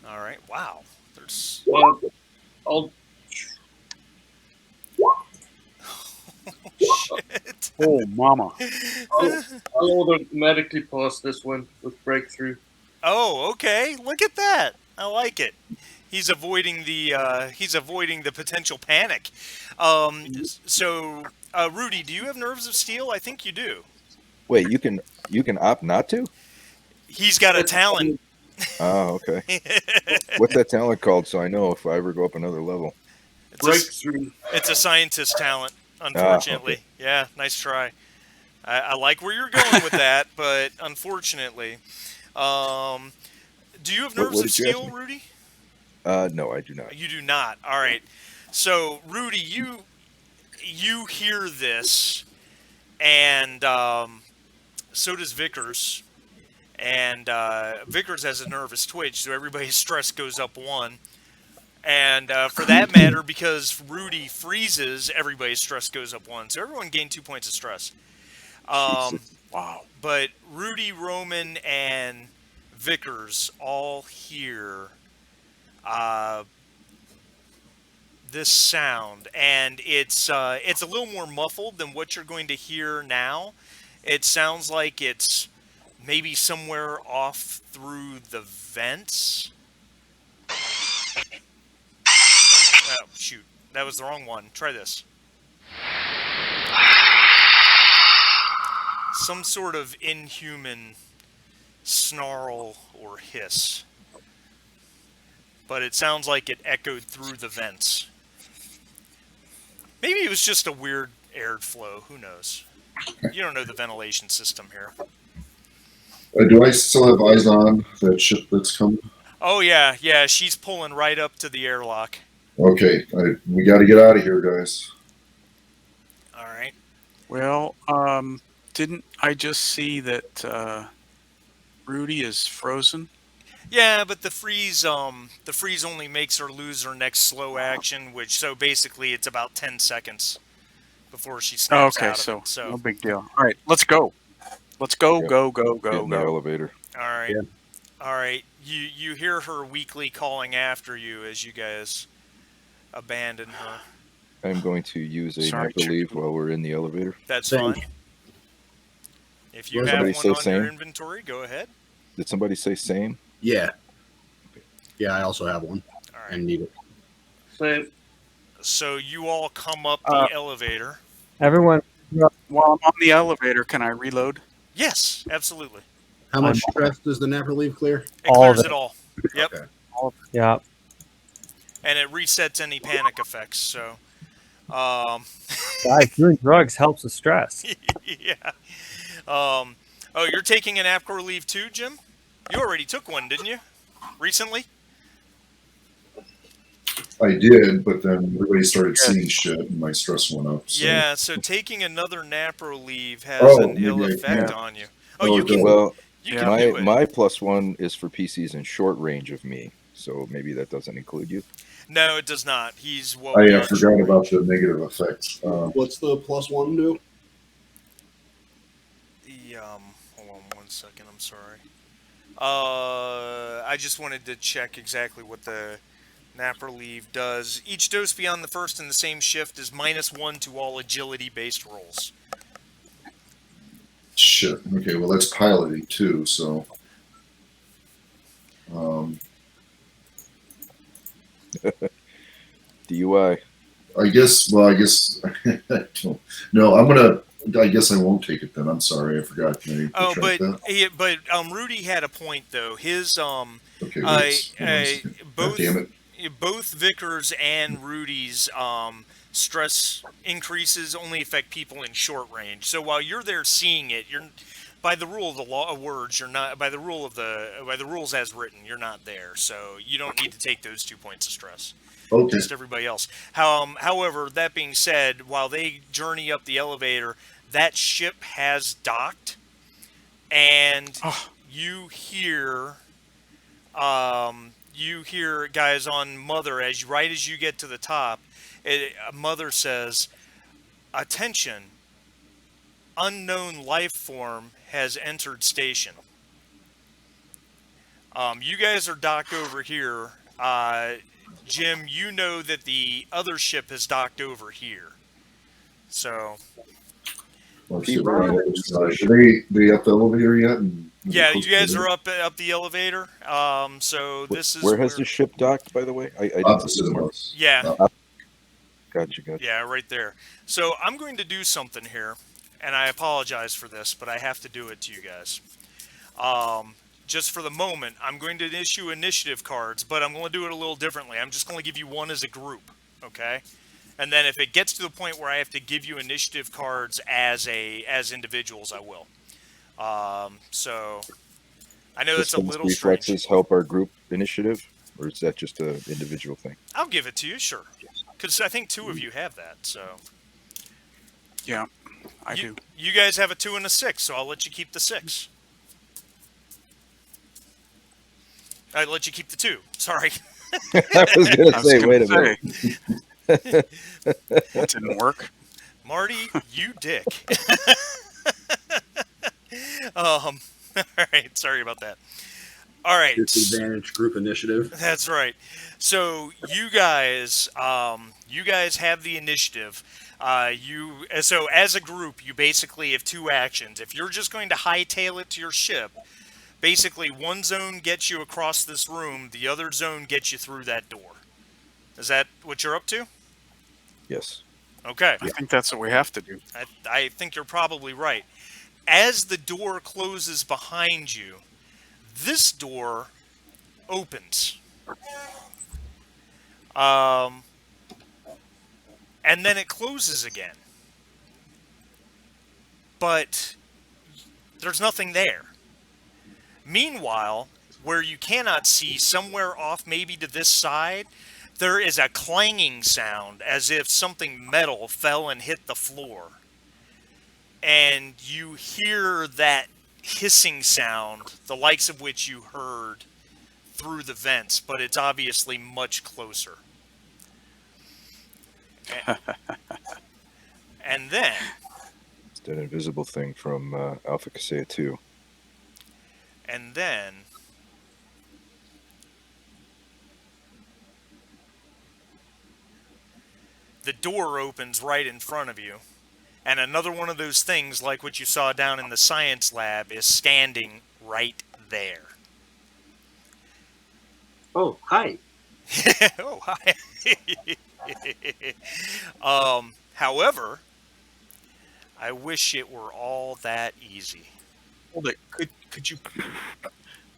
A: All right. Wow. There's.
D: Well, I'll
A: Shit.
E: oh, mama!
D: I'll automatically pass this one with breakthrough.
A: Oh, okay. Look at that. I like it. He's avoiding the potential panic. So, Rudy, do you have nerves of steel? I think you do.
B: Wait, you can opt not to?
A: He's got a talent.
B: Oh, okay. What's that talent called? So I know if I ever go up another level.
D: Breakthrough.
A: It's a scientist talent, unfortunately.
B: Okay.
A: Yeah, nice try. I like where you're going with that, but unfortunately. Do you have nerves
B: what
A: of
B: did you ask
A: steel,
B: me?
A: Rudy?
B: No, I do not.
A: You do not. All right. So, Rudy, you hear this, and so does Vickers. And Vickers has a nervous twitch, so everybody's stress goes up 1. And for that matter, because Rudy freezes, everybody's stress goes up 1. So everyone gained 2 points of stress.
E: Wow.
A: But Rudy, Roman, and Vickers all hear this sound, and it's a little more muffled than what you're going to hear now. It sounds like it's maybe somewhere off through the vents. Oh, shoot. That was the wrong one. Try this. Some sort of inhuman snarl or hiss. But it sounds like it echoed through the vents. Maybe it was just a weird airflow. Who knows? You don't know the ventilation system here.
C: Do I still have eyes on that ship that's coming?
A: Oh, yeah. Yeah, she's pulling right up to the airlock.
C: Okay, we got to get out of here, guys.
A: All right.
E: Well, didn't I just see that Rudy is frozen?
A: Yeah, but the freeze only makes her lose her next slow action, which so basically it's about 10 seconds before she snaps
E: Okay,
A: out of
E: so
A: it. So
E: no big deal. All right, let's go. Let's go,
B: Yep.
E: go, go,
B: Get
E: go,
B: in the
E: go.
B: elevator.
A: all right,
F: Yeah.
A: all right. You hear her weakly calling after you as you guys abandon her.
B: I'm going to use a
E: Sorry,
B: nap leave
E: chicken.
B: while we're in the elevator.
A: That's
H: Same.
A: fine. If you
H: Does
A: have
B: somebody
A: one
B: say
A: on your
B: same?
A: inventory, go ahead.
B: Did somebody say same?
H: Yeah. Yeah, I also have one
A: All right.
H: and need it.
D: Same.
A: So you all come up
E: Uh,
A: the elevator.
F: Everyone,
E: While I'm on the elevator, can I reload?
A: Yes, absolutely.
H: How much stress does the nap relief clear?
A: It
F: All of
A: clears
F: it.
A: it all. Yep.
H: Okay.
F: yeah.
A: And it resets any panic effects. So,
F: Guys, doing drugs helps with stress.
A: yeah. Oh, you're taking an APCOR leave too, Jim? You already took one, didn't you? Recently?
C: I did, but then everybody started seeing shit, and my stress went up. So.
A: Yeah. So taking another NAPRO leave has
C: Oh,
A: an ill
C: maybe I
A: effect
E: can.
A: on you.
C: Oh,
A: Oh, you
C: it
A: can.
C: does.
B: Well,
A: You
E: Yeah.
A: can do it.
B: my +1 is for PCs in short range of me, so maybe that doesn't include you.
A: No, it does not. He's well
C: I
A: beyond
C: forgot
A: short
C: about
A: range.
C: the negative effects.
H: What's the +1 do?
A: The hold on one second. I'm sorry. I just wanted to check exactly what the napper leave does. Each dose beyond the first in the same shift is -1 to all agility-based rolls.
C: Shit. Okay, well that's piloting too. So,
B: DUI.
C: I guess. Well, I guess. I don't, no, I'm gonna. I guess I won't take it then. I'm sorry, I forgot. Can I
A: Oh,
C: retract that?
A: Rudy had a point though. His
C: Okay, wait, hold on a second. God
A: both
C: damn it.
A: both Vickers and Rudy's stress increases only affect people in short range. So while you're there seeing it, you're by the rule of the law of words, you're not by the rules as written, you're not there. So you don't need to take those 2 points of stress.
C: Okay.
A: Just everybody else. However, that being said, while they journey up the elevator, that ship has docked, and you hear guys on Mother right as you get to the top. Mother says, "Attention! Unknown life form has entered station." You guys are docked over here. Jim, you know that the other ship has docked over here. So,
C: Well, shit, we're on the other side. Are they up the elevator yet?
A: yeah, you guys are up the elevator. So this is
B: Where has the ship docked, by the way? I didn't see
C: opposite
B: the
C: of
B: mark.
C: us.
A: Yeah,
B: Gotcha.
A: yeah, right there. So I'm going to do something here, and I apologize for this, but I have to do it to you guys. Just for the moment, I'm going to issue initiative cards, but I'm going to do it a little differently. I'm just going to give you one as a group, okay? And then if it gets to the point where I have to give you initiative cards as individuals, I will. So I know it's a little strange.
B: Reflexes help our group initiative, or is that just an individual thing?
A: I'll give it to you, sure. Because I think 2 of you have that, so.
E: Yeah, I do.
A: You guys have a 2 and a 6, so I'll let you keep the 6. I'll let you keep the 2. Sorry.
B: I was going to say, wait a minute.
E: That didn't work.
A: Marty, you dick. All right, sorry about that. All right.
H: Disadvantage group initiative.
A: That's right. So you guys have the initiative. So as a group, you basically have 2 actions. If you're just going to hightail it to your ship, Basically, one zone gets you across this room, the other zone gets you through that door. Is that what you're up to?
B: Yes.
A: Okay.
E: I think that's what we have to do.
A: I think you're probably right. As the door closes behind you, this door opens. And then it closes again. But there's nothing there. Meanwhile, where you cannot see, somewhere off maybe to this side, there is a clanging sound as if something metal fell and hit the floor. And you hear that hissing sound, the likes of which you heard through the vents, but it's obviously much closer. And then...
B: It's that invisible thing from Alpha Casea 2.
A: And then... the door opens right in front of you, and another one of those things like what you saw down in the science lab is standing right there.
D: Oh, hi.
A: Oh, hi. However, I wish it were all that easy.
E: Hold it. Could you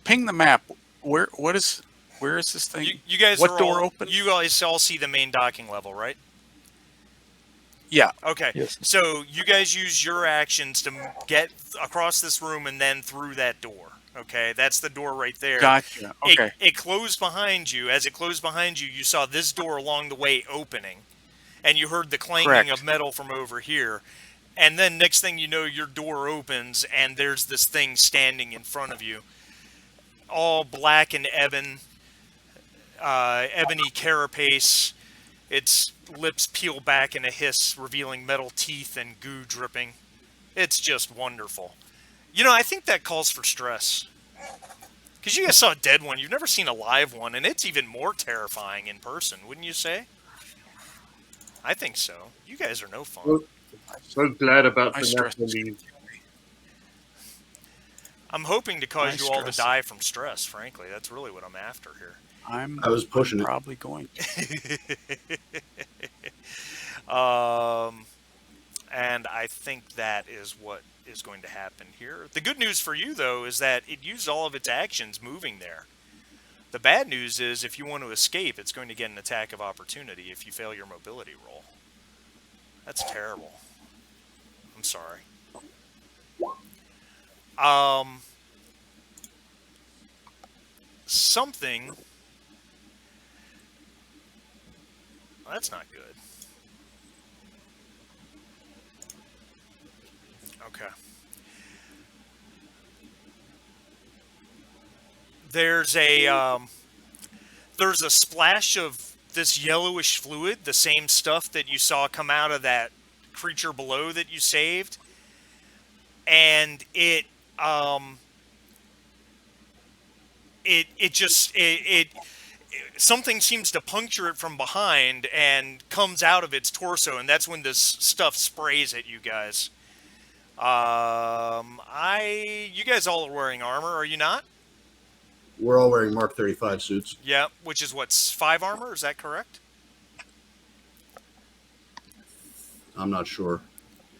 E: ping the map? Where is this thing?
A: You guys
E: what
A: are
E: door
A: all,
E: open?
A: You guys all see the main docking level, right?
E: Yeah.
A: Okay.
B: Yes.
A: So you guys use your actions to get across this room and then through that door. Okay, that's the door right there.
E: Gotcha. Okay.
A: It closed behind you. As it closed behind you, you saw this door along the way opening, and you heard the clanging
E: Correct.
A: of metal from over here. And then next thing you know, your door opens, and there's this thing standing in front of you, all black and ebony carapace. Its lips peel back in a hiss, revealing metal teeth and goo dripping. It's just wonderful. You know, I think that calls for stress. Because you guys saw a dead one. You've never seen a live one, and it's even more terrifying in person, wouldn't you say? I think so. You guys are no fun.
D: So glad about
E: My
D: the
E: stress
D: natural
E: is
D: leave.
A: I'm hoping to cause
E: My
A: you all to
E: stress.
A: die from stress, frankly. That's really what I'm after here.
G: I was pushing it.
E: Probably going to.
A: And I think that is what is going to happen here. The good news for you, though, is that it used all of its actions moving there. The bad news is if you want to escape, it's going to get an attack of opportunity if you fail your mobility roll. That's terrible. I'm sorry. Something... well, that's not good. Okay. There's a splash of this yellowish fluid, the same stuff that you saw come out of that creature below that you saved, and it something seems to puncture it from behind and comes out of its torso, and that's when this stuff sprays at you guys. You guys all are wearing armor, are you not?
H: We're all wearing Mark 35 suits.
A: Yeah, which is what, 5 armor, is that correct?
H: I'm not sure.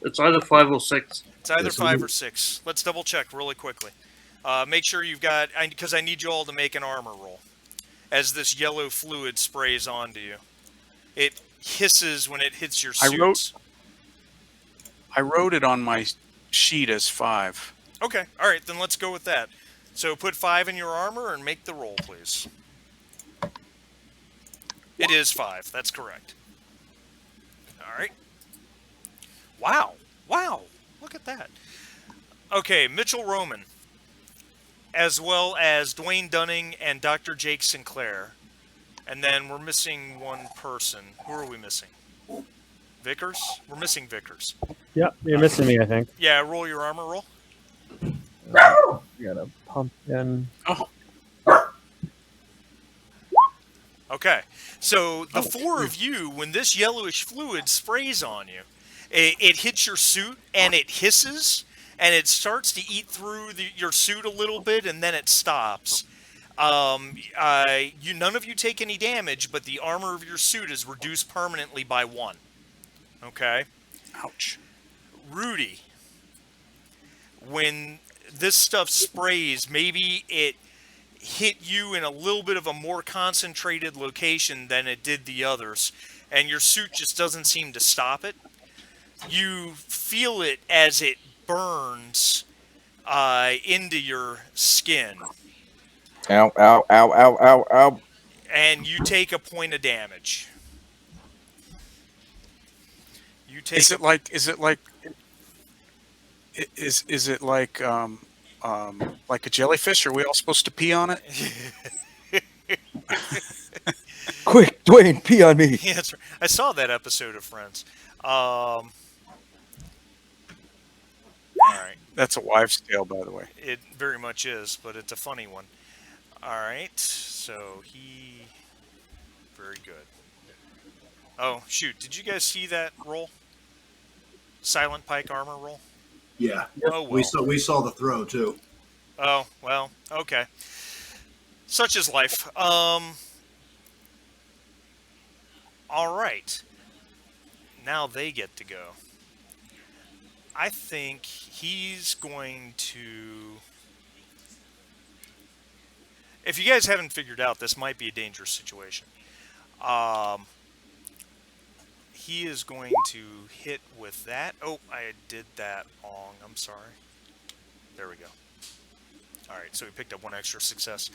D: It's either 5 or 6.
A: It's either
H: Yes,
A: 5
H: we-
A: or 6. Let's double check really quickly. Make sure you've got, because I need you all to make an armor roll as this yellow fluid sprays onto you. It hisses when it hits your suits.
E: I wrote it on my sheet as 5.
A: Okay, all right, then let's go with that. So put 5 in your armor and make the roll, please. It is 5. That's correct. All right. Wow. Wow. Look at that. Okay, Mitchell Roman, as well as Dwayne Dunning and Dr. Jake Sinclair. And then we're missing one person. Who are we missing? Vickers? We're missing Vickers.
F: Yep, you're missing me, I think.
A: Yeah, roll your armor roll.
F: You got a pumpkin.
E: Oh,
A: Okay, so the 4 of you, when this yellowish fluid sprays on you, it hits your suit and it hisses, and it starts to eat through your suit a little bit, and then it stops. None of you take any damage, but the armor of your suit is reduced permanently by 1. Okay?
E: Ouch.
A: Rudy, when this stuff sprays, maybe it hit you in a little bit of a more concentrated location than it did the others, and your suit just doesn't seem to stop it. You feel it as it burns into your skin,
B: Ow, ow, ow, ow, ow, ow.
A: and you take a point of damage. You take
E: Is it like? Is it like? Is it like a jellyfish? Are we all supposed to pee on it?
B: Quick, Dwayne, pee on me.
A: Yeah, that's right. I saw that episode of Friends. All right.
E: That's a wives' tale, by the way.
A: It very much is, but it's a funny one. All right. So he... Very good. Oh, shoot. Did you guys see that roll? Silent Pike armor roll?
H: Yeah.
A: Oh, well.
H: We saw the throw too.
A: Oh, well. Okay. Such is life. All right. Now they get to go. I think he's going to... If you guys haven't figured out, this might be a dangerous situation. He is going to hit with that. Oh, I did that wrong. I'm sorry. There we go. All right, so he picked up 1 extra success.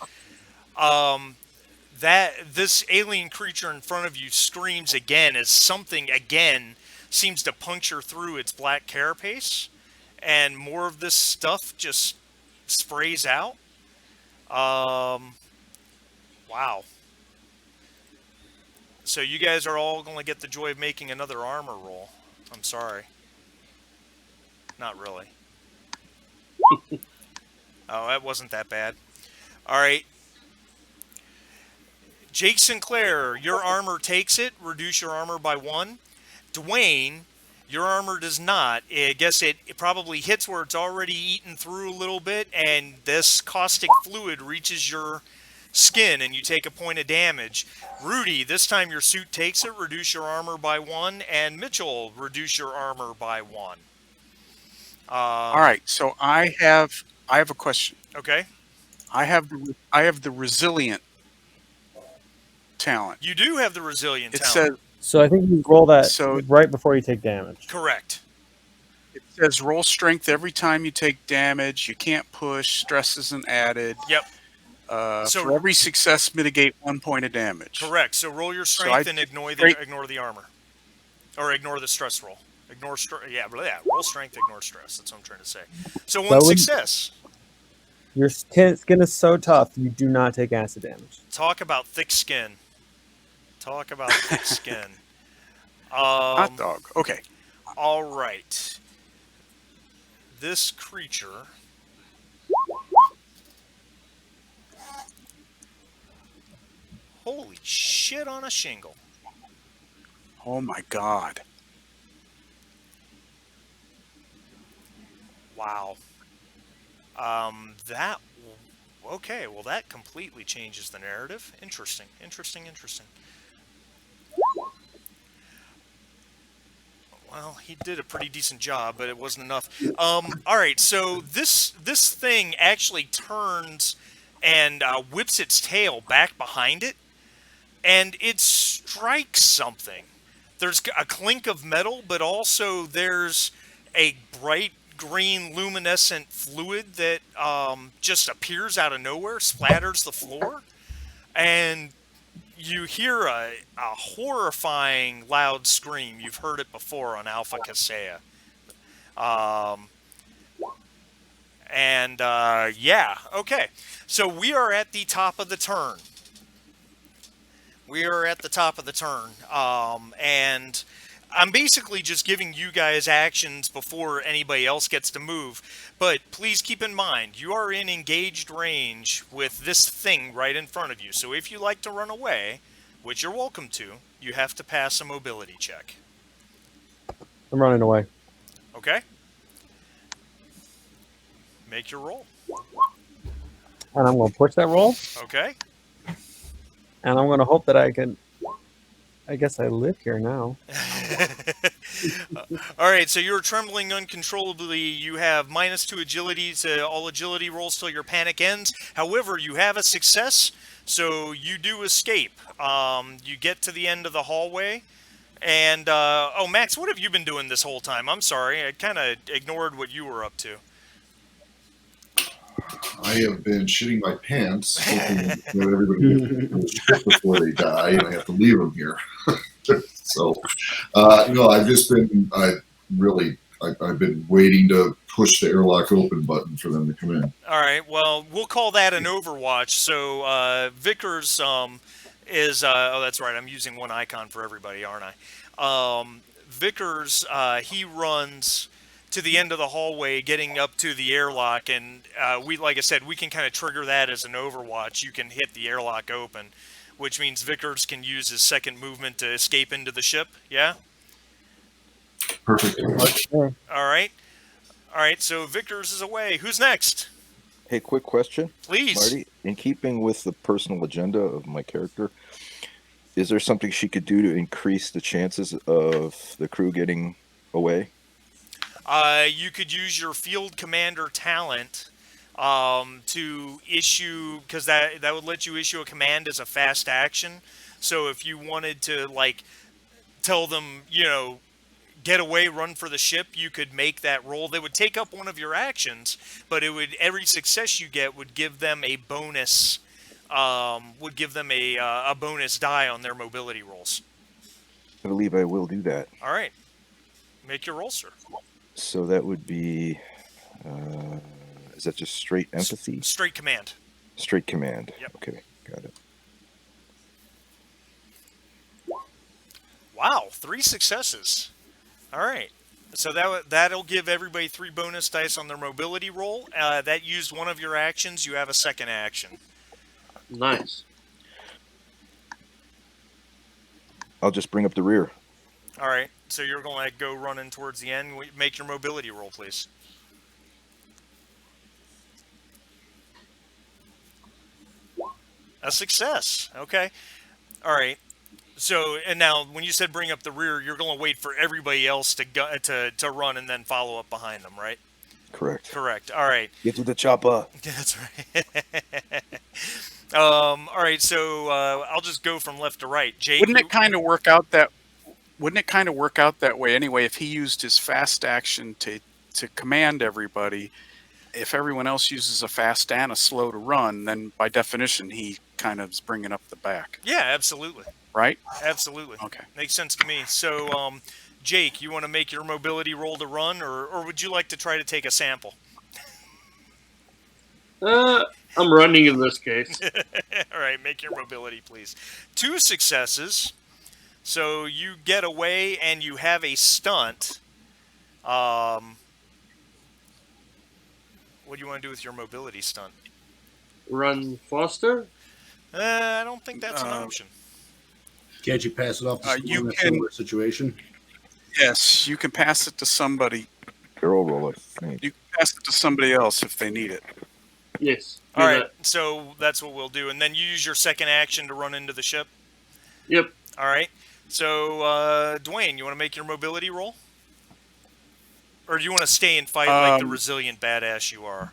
A: This alien creature in front of you screams again as something again seems to puncture through its black carapace, and more of this stuff just sprays out. Wow. So you guys are all going to get the joy of making another armor roll. I'm sorry. Not really. Oh, that wasn't that bad. All right. Jake Sinclair, your armor takes it. Reduce your armor by 1. Dwayne, your armor does not. I guess it probably hits where it's already eaten through a little bit, and this caustic fluid reaches your skin, and you take a point of damage. Rudy, this time your suit takes it. Reduce your armor by 1. And Mitchell, reduce your armor by 1.
E: All right. So I have a question.
A: Okay.
E: I have the resilient talent.
A: You do have the resilient
E: It
A: talent.
E: says
F: So I think you roll that
E: So-
F: right before you take damage.
A: Correct.
E: it says roll strength every time you take damage. You can't push. Stress isn't added.
A: Yep. So-
E: for every success, mitigate 1 point of damage.
A: Correct. So roll your
E: So
A: strength
E: I
A: and ignore
E: great-
A: the armor, or ignore the stress roll. Roll strength, ignore stress. That's what I'm trying to say. So 1
F: would-
A: success.
F: Your skin is so tough, you do not take acid damage.
A: Talk about thick skin. Talk about thick skin.
E: Hot dog. Okay.
A: All right. This creature. Holy shit on a shingle.
E: Oh my God.
A: Wow. Okay, well that completely changes the narrative. Interesting. Well, he did a pretty decent job, but it wasn't enough. All right, so this thing actually turns and whips its tail back behind it, and it strikes something. There's a clink of metal, but also there's a bright green luminescent fluid that just appears out of nowhere, splatters the floor, and you hear a horrifying loud scream. You've heard it before on Alpha Casea. Yeah, okay. So we are at the top of the turn. And I'm basically just giving you guys actions before anybody else gets to move. But please keep in mind, you are in engaged range with this thing right in front of you. So if you like to run away, which you're welcome to, you have to pass a mobility check.
F: I'm running away.
A: Okay? Make your roll.
F: And I'm going to push that roll,
A: Okay.
F: and I'm going to hope that I can. I guess I live here now.
A: All right, so you're trembling uncontrollably. You have -2 agility to all agility rolls till your panic ends. However, you have a success, so you do escape. You get to the end of the hallway, and oh, Max, what have you been doing this whole time? I'm sorry, I kind of ignored what you were up to.
C: I have been shitting my pants, hoping that everybody gets shit before they die, and I have to leave them here. So, no, I've just been, I've been waiting to push the airlock open button for them to come in.
A: All right, well, we'll call that an Overwatch. So Vickers is, oh, that's right, I'm using one icon for everybody, aren't I? Vickers, he runs to the end of the hallway, getting up to the airlock, and like I said, we can kind of trigger that as an Overwatch. You can hit the airlock open, which means Vickers can use his second movement to escape into the ship. Yeah.
C: Perfect.
A: All right. All right. So Vickers is away. Who's next?
B: Hey, quick question,
A: Please.
B: Marty. In keeping with the personal agenda of my character, is there something she could do to increase the chances of the crew getting away?
A: You could use your field commander talent to issue, because that would let you issue a command as a fast action. So if you wanted to, like, tell them, you know, get away, run for the ship, you could make that roll. They would take up one of your actions, but it would, every success you get would give them a bonus, a bonus die on their mobility rolls.
B: I believe I will do that.
A: All right, make your roll, sir.
B: So that would be, is that just straight empathy?
A: Straight command.
B: Straight command.
A: Yep.
B: Okay, got it.
A: Wow, 3 successes. All right. So that'll give everybody 3 bonus dice on their mobility roll. That used one of your actions. You have a second action.
D: Nice.
B: I'll just bring up the rear.
A: All right. So you're going to go running towards the end. Make your mobility roll, please. A success. Okay. All right. So, and now when you said bring up the rear, you're going to wait for everybody else to run and then follow up behind them, right?
B: Correct.
A: Correct. All right.
B: Get to the chopper.
A: That's right. All right. So I'll just go from left to right. Jake,
E: Wouldn't it kind of work out that way anyway if he used his fast action to command everybody? If everyone else uses a fast and a slow to run, then by definition he kind of is bringing up the back.
A: Yeah, absolutely.
E: Right?
A: Absolutely.
E: Okay.
A: Makes sense to me. So, Jake, you want to make your mobility roll to run, or would you like to try to take a sample?
D: I'm running in this case.
A: All right, make your mobility, please. 2 successes. So you get away and you have a stunt. What do you want to do with your mobility stunt?
D: Run faster?
A: I don't think that's an option.
H: Can't you pass it off to
E: you
H: someone in a
E: can-
H: similar situation?
E: Yes, you can pass it to somebody.
B: Barrel roll, I think.
E: You can pass it to somebody else if they need it.
D: Yes.
A: All
D: do
A: right,
D: that.
A: so that's what we'll do. And then you use your second action to run into the ship.
D: Yep.
A: All right. So, Dwayne, you want to make your mobility roll? Or do you want to stay and fight like the resilient badass you are?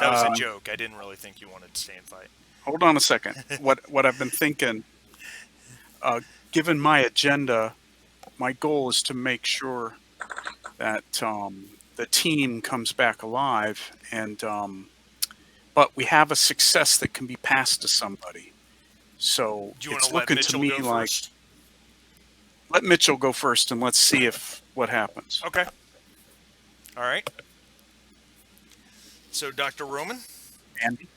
A: That was a joke. I didn't really think you wanted to stay and fight.
E: Hold on a second. What I've been thinking, given my agenda, my goal is to make sure that the team comes back alive, and but we have a success that can be passed to somebody. So
A: Do you want
E: it's
A: to let
E: looking to
A: Mitchell
E: me
A: go
E: like
A: first?
E: let Mitchell go first, and let's see what happens.
A: Okay. All right. So, Dr. Roman?
E: Andy,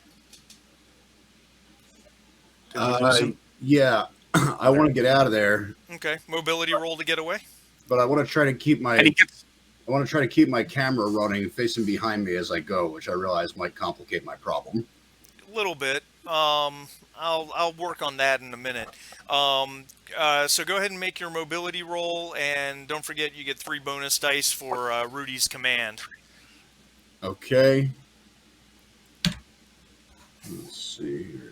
H: Yeah, I want to get out of there,
A: Okay. Mobility roll to get away?
H: but I want to try to keep my
E: and he gets
H: camera running, facing behind me as I go, which I realize might complicate my problem.
A: A little bit. I'll work on that in a minute. So go ahead and make your mobility roll, and don't forget you get 3 bonus dice for Rudy's command.
H: Okay. Let's see here.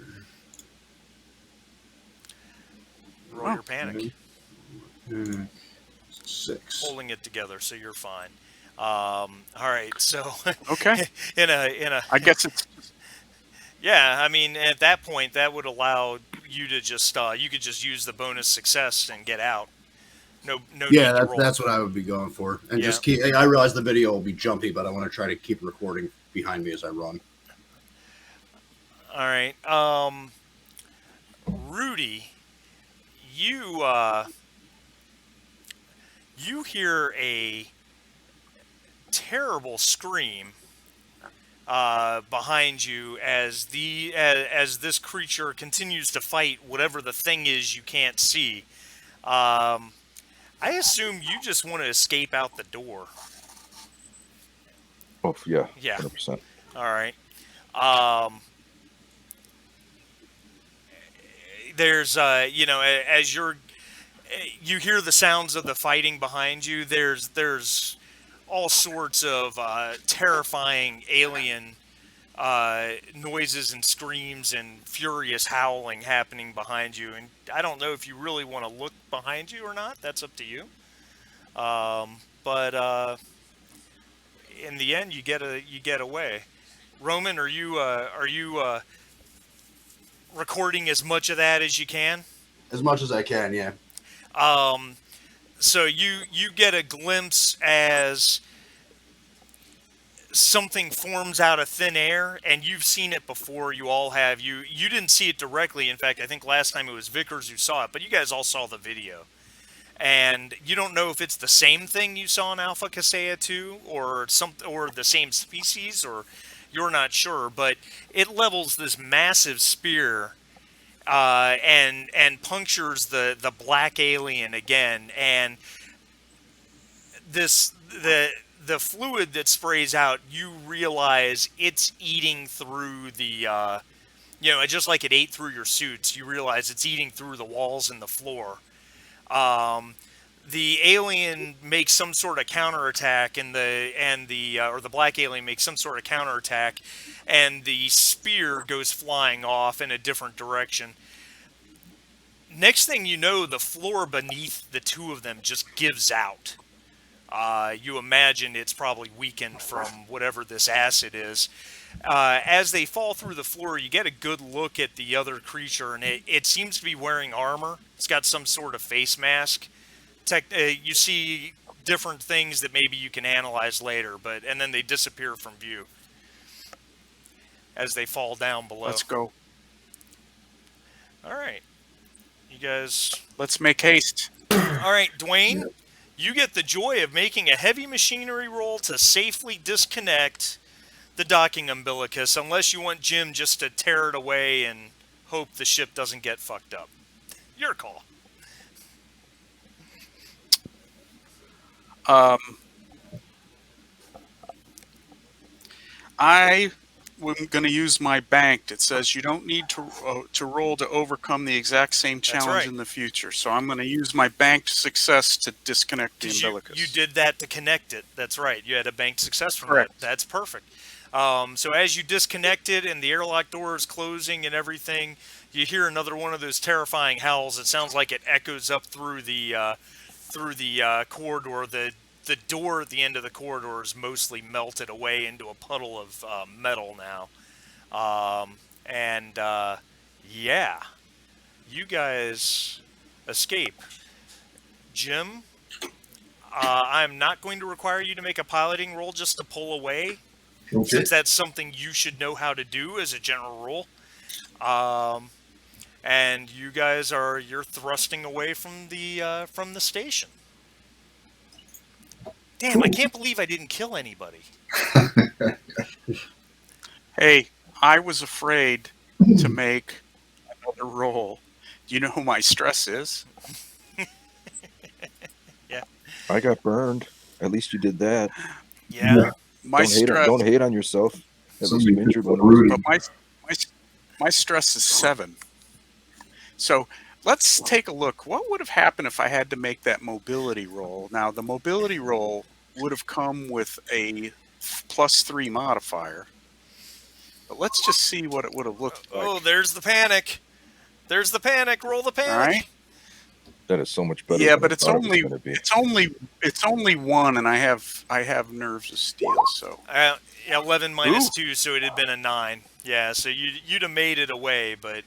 A: Roll your panic.
H: Panic. 6.
A: Holding it together, so you're fine. All right, so
E: Okay.
A: in a
E: I guess it's
A: yeah, I mean at that point that would allow you to just you could just use the bonus success and get out. No need
H: Yeah,
A: to roll.
H: that's what I would be going for. And
A: Yeah.
H: just keep. I realize the video will be jumpy, but I want to try to keep recording behind me as I run.
A: All right, Rudy, you you hear a terrible scream behind you as as this creature continues to fight whatever the thing is you can't see. I assume you just want to escape out the door.
B: Oh yeah,
A: Yeah.
B: 100%.
A: All right. There's as you hear the sounds of the fighting behind you. There's all sorts of terrifying alien noises and screams and furious howling happening behind you. And I don't know if you really want to look behind you or not. That's up to you. But in the end, you get away. Roman, are you recording as much of that as you can?
H: As much as I can, yeah.
A: So you get a glimpse as something forms out of thin air, and you've seen it before. You all have. You didn't see it directly. In fact, I think last time it was Vickers who saw it, but you guys all saw the video. And you don't know if it's the same thing you saw in Alpha Casea 2 or the same species, or you're not sure, but it levels this massive spear and punctures the black alien again, and the fluid that sprays out, you realize it's eating through the just like it ate through your suits. You realize it's eating through the walls and the floor. The alien makes some sort of counterattack, or the black alien makes some sort of counterattack, and the spear goes flying off in a different direction. Next thing you know, the floor beneath the two of them just gives out. You imagine it's probably weakened from whatever this acid is. As they fall through the floor, you get a good look at the other creature, and it seems to be wearing armor. It's got some sort of face mask. You see different things that maybe you can analyze later, and then they disappear from view as they fall down below.
E: Let's go.
A: All right. You guys...
E: Let's make haste.
A: All right, Dwayne, you get the joy of making a heavy machinery roll to safely disconnect the docking umbilicus, unless you want Jim just to tear it away and hope the ship doesn't get fucked up. Your call.
E: I'm going to use my banked. It says you don't need to roll to overcome the exact same challenge
A: right.
E: in the future. So I'm going to use my banked success to disconnect the umbilicus.
A: You did that to connect it. That's right. You had a banked success from
E: Correct.
A: that. That's perfect. So as you disconnect it and the airlock door is closing and everything, you hear another one of those terrifying howls. It sounds like it echoes up through the corridor. The door at the end of the corridor is mostly melted away into a puddle of metal now. Yeah, you guys escape. Jim, I'm not going to require you to make a piloting roll just to pull away, since that's something you should know how to do as a general rule. And you guys you're thrusting away from the station. Damn, I can't believe I didn't kill anybody.
E: Hey, I was afraid to make another roll. Do you know who my stress is?
A: Yeah.
B: I got burned. At least you did that.
A: Yeah.
E: My stress.
B: Don't hate on yourself. At least
C: Somebody
B: you injured one of
C: Rudy.
E: But My stress is 7. So let's take a look. What would have happened if I had to make that mobility roll? Now, the mobility roll would have come with a +3 modifier. But let's just see what it would have looked like.
A: Oh, there's the panic. There's the panic. Roll the
E: All
A: panic.
E: right.
B: That is so much better
E: Yeah,
B: than
E: but
B: I
E: it's
B: thought it was
E: only
B: going to be.
E: it's only 1, and I have nerves of steel. So
A: 11 minus 2, so it had been a 9. Yeah, so you'd have made it away, but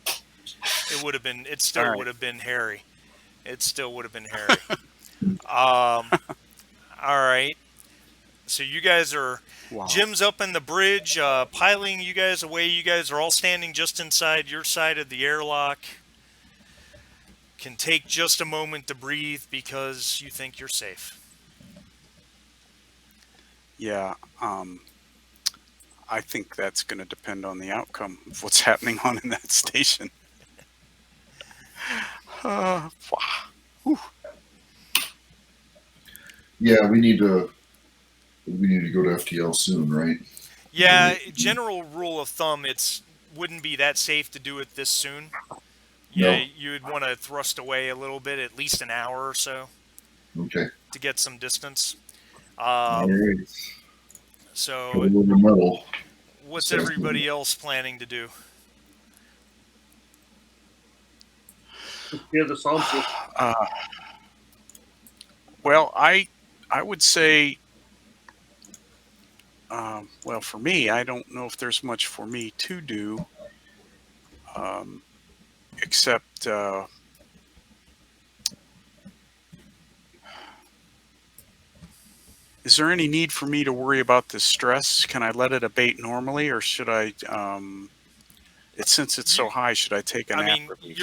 A: it would have been. It still
E: All right.
A: would have been hairy. It still would have been hairy. All right. So you guys are.
E: wow.
A: Jim's up in the bridge, piling you guys away. You guys are all standing just inside your side of the airlock. Can take just a moment to breathe because you think you're safe.
E: Yeah. I think that's going to depend on the outcome of what's happening on in that station. Wow.
C: Yeah, we need to go to FTL soon, right?
A: Yeah, general rule of thumb, wouldn't be that safe to do it this soon. Yeah,
C: No.
A: you would want to thrust away a little bit, at least an hour or so,
C: Okay.
A: to get some distance.
C: All right.
A: So,
C: Pedal to the metal.
A: what's everybody else planning to do?
D: Hear the sample.
E: Well, I would say, well, for me, I don't know if there's much for me to do, except is there any need for me to worry about the stress? Can I let it abate normally, or should I? Since it's so high, should I take a nap?
A: I mean,
E: relief?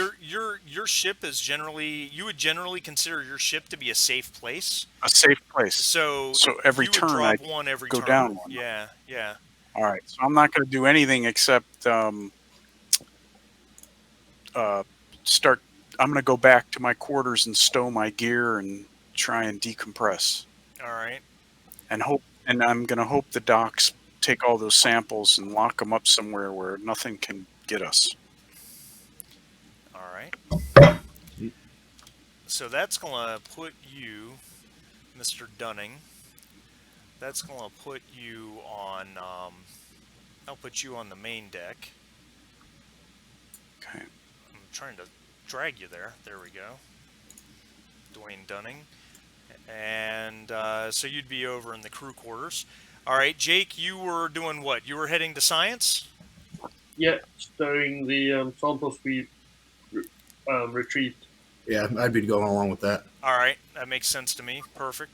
A: your ship is you would generally consider your ship to be a safe place.
E: A safe place.
A: So
E: every
A: you would
E: turn
A: drop
E: I
A: one every
E: go
A: turn.
E: down one.
A: Yeah.
E: All right, so I'm not going to do anything except start. I'm going to go back to my quarters and stow my gear and try and decompress.
A: All right.
E: And I'm going to hope the docs take all those samples and lock them up somewhere where nothing can get us.
A: All right. So that's going to put you, Mr. Dunning. That's going to put you on. I'll put you on the main deck.
E: Okay.
A: I'm trying to drag you there. There we go. Dwayne Dunning. And so you'd be over in the crew quarters. All right, Jake, you were doing what? You were heading to science?
D: Yeah, stowing the samples we retrieved.
H: Yeah, I'd be going along with that.
A: All right, that makes sense to me. Perfect.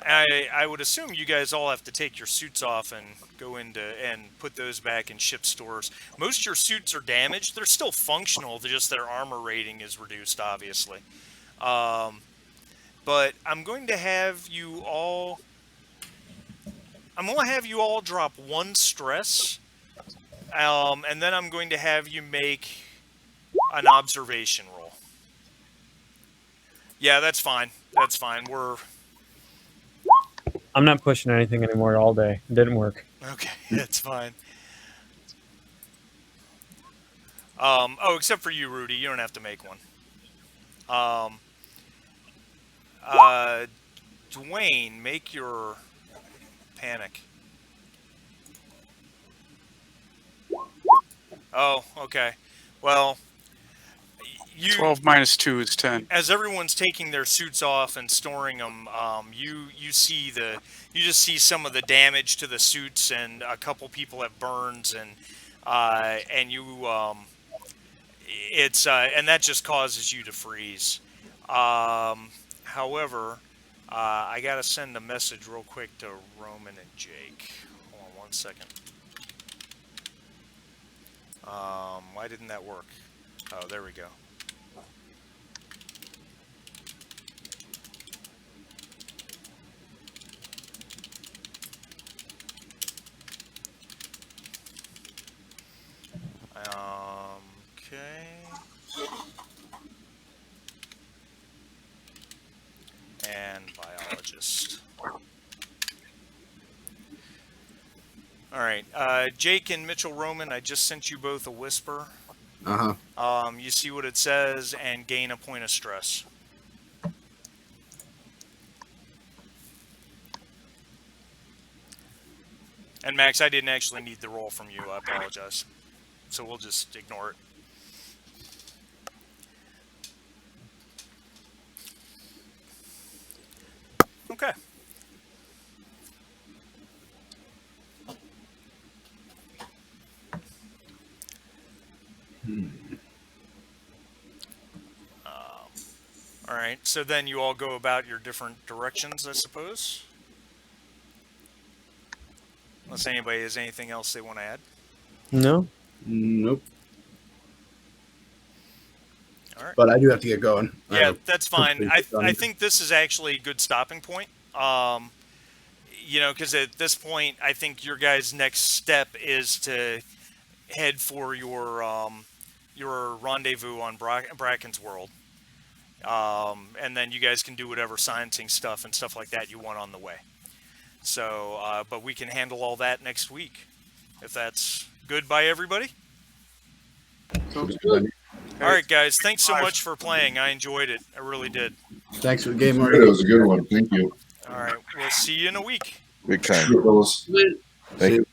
A: I would assume you guys all have to take your suits off and go into and put those back in ship stores. Most of your suits are damaged. They're still functional. They're just their armor rating is reduced, obviously. But I'm going to have you all. I'm going to have you all drop 1 stress, and then I'm going to have you make an observation roll. Yeah, that's fine. That's fine.
F: I'm not pushing anything anymore all day. It didn't work.
A: Okay, that's fine. Except for you, Rudy. You don't have to make one. Dwayne, make your panic. Oh, okay. Well,
E: 12 minus 2 is 10.
A: As everyone's taking their suits off and storing them, you just see some of the damage to the suits, and a couple people have burns, and that just causes you to freeze. However, I gotta send a message real quick to Roman and Jake. Hold on 1 second. Why didn't that work? Oh, there we go. Okay. And biologist. Jake and Mitchell Roman, I just sent you both a whisper.
H: Uh-huh.
A: You see what it says, and gain a point of stress. And Max, I didn't actually need the roll from you. I apologize. So we'll just ignore it. Okay. All right. So then you all go about your different directions, I suppose. Unless anybody has anything else they want to add.
F: No.
H: Nope.
A: All right.
H: But I do have to get going.
A: Yeah, that's fine. I
H: done.
A: think this is actually a good stopping point. You know, because at this point, I think your guys' next step is to head for your rendezvous on Bracken's world. And then you guys can do whatever sciencing stuff and stuff like that you want on the way. So, but we can handle all that next week, if that's good by everybody.
D: Sounds good.
A: All right, guys. Thanks so much for playing. I enjoyed it. I really did.
H: Thanks for the game,
C: It
H: Marty.
C: was a good one. Thank you.
A: All right. We'll see you in a week.
B: Big time.
C: Sure, fellas.
B: Thank you.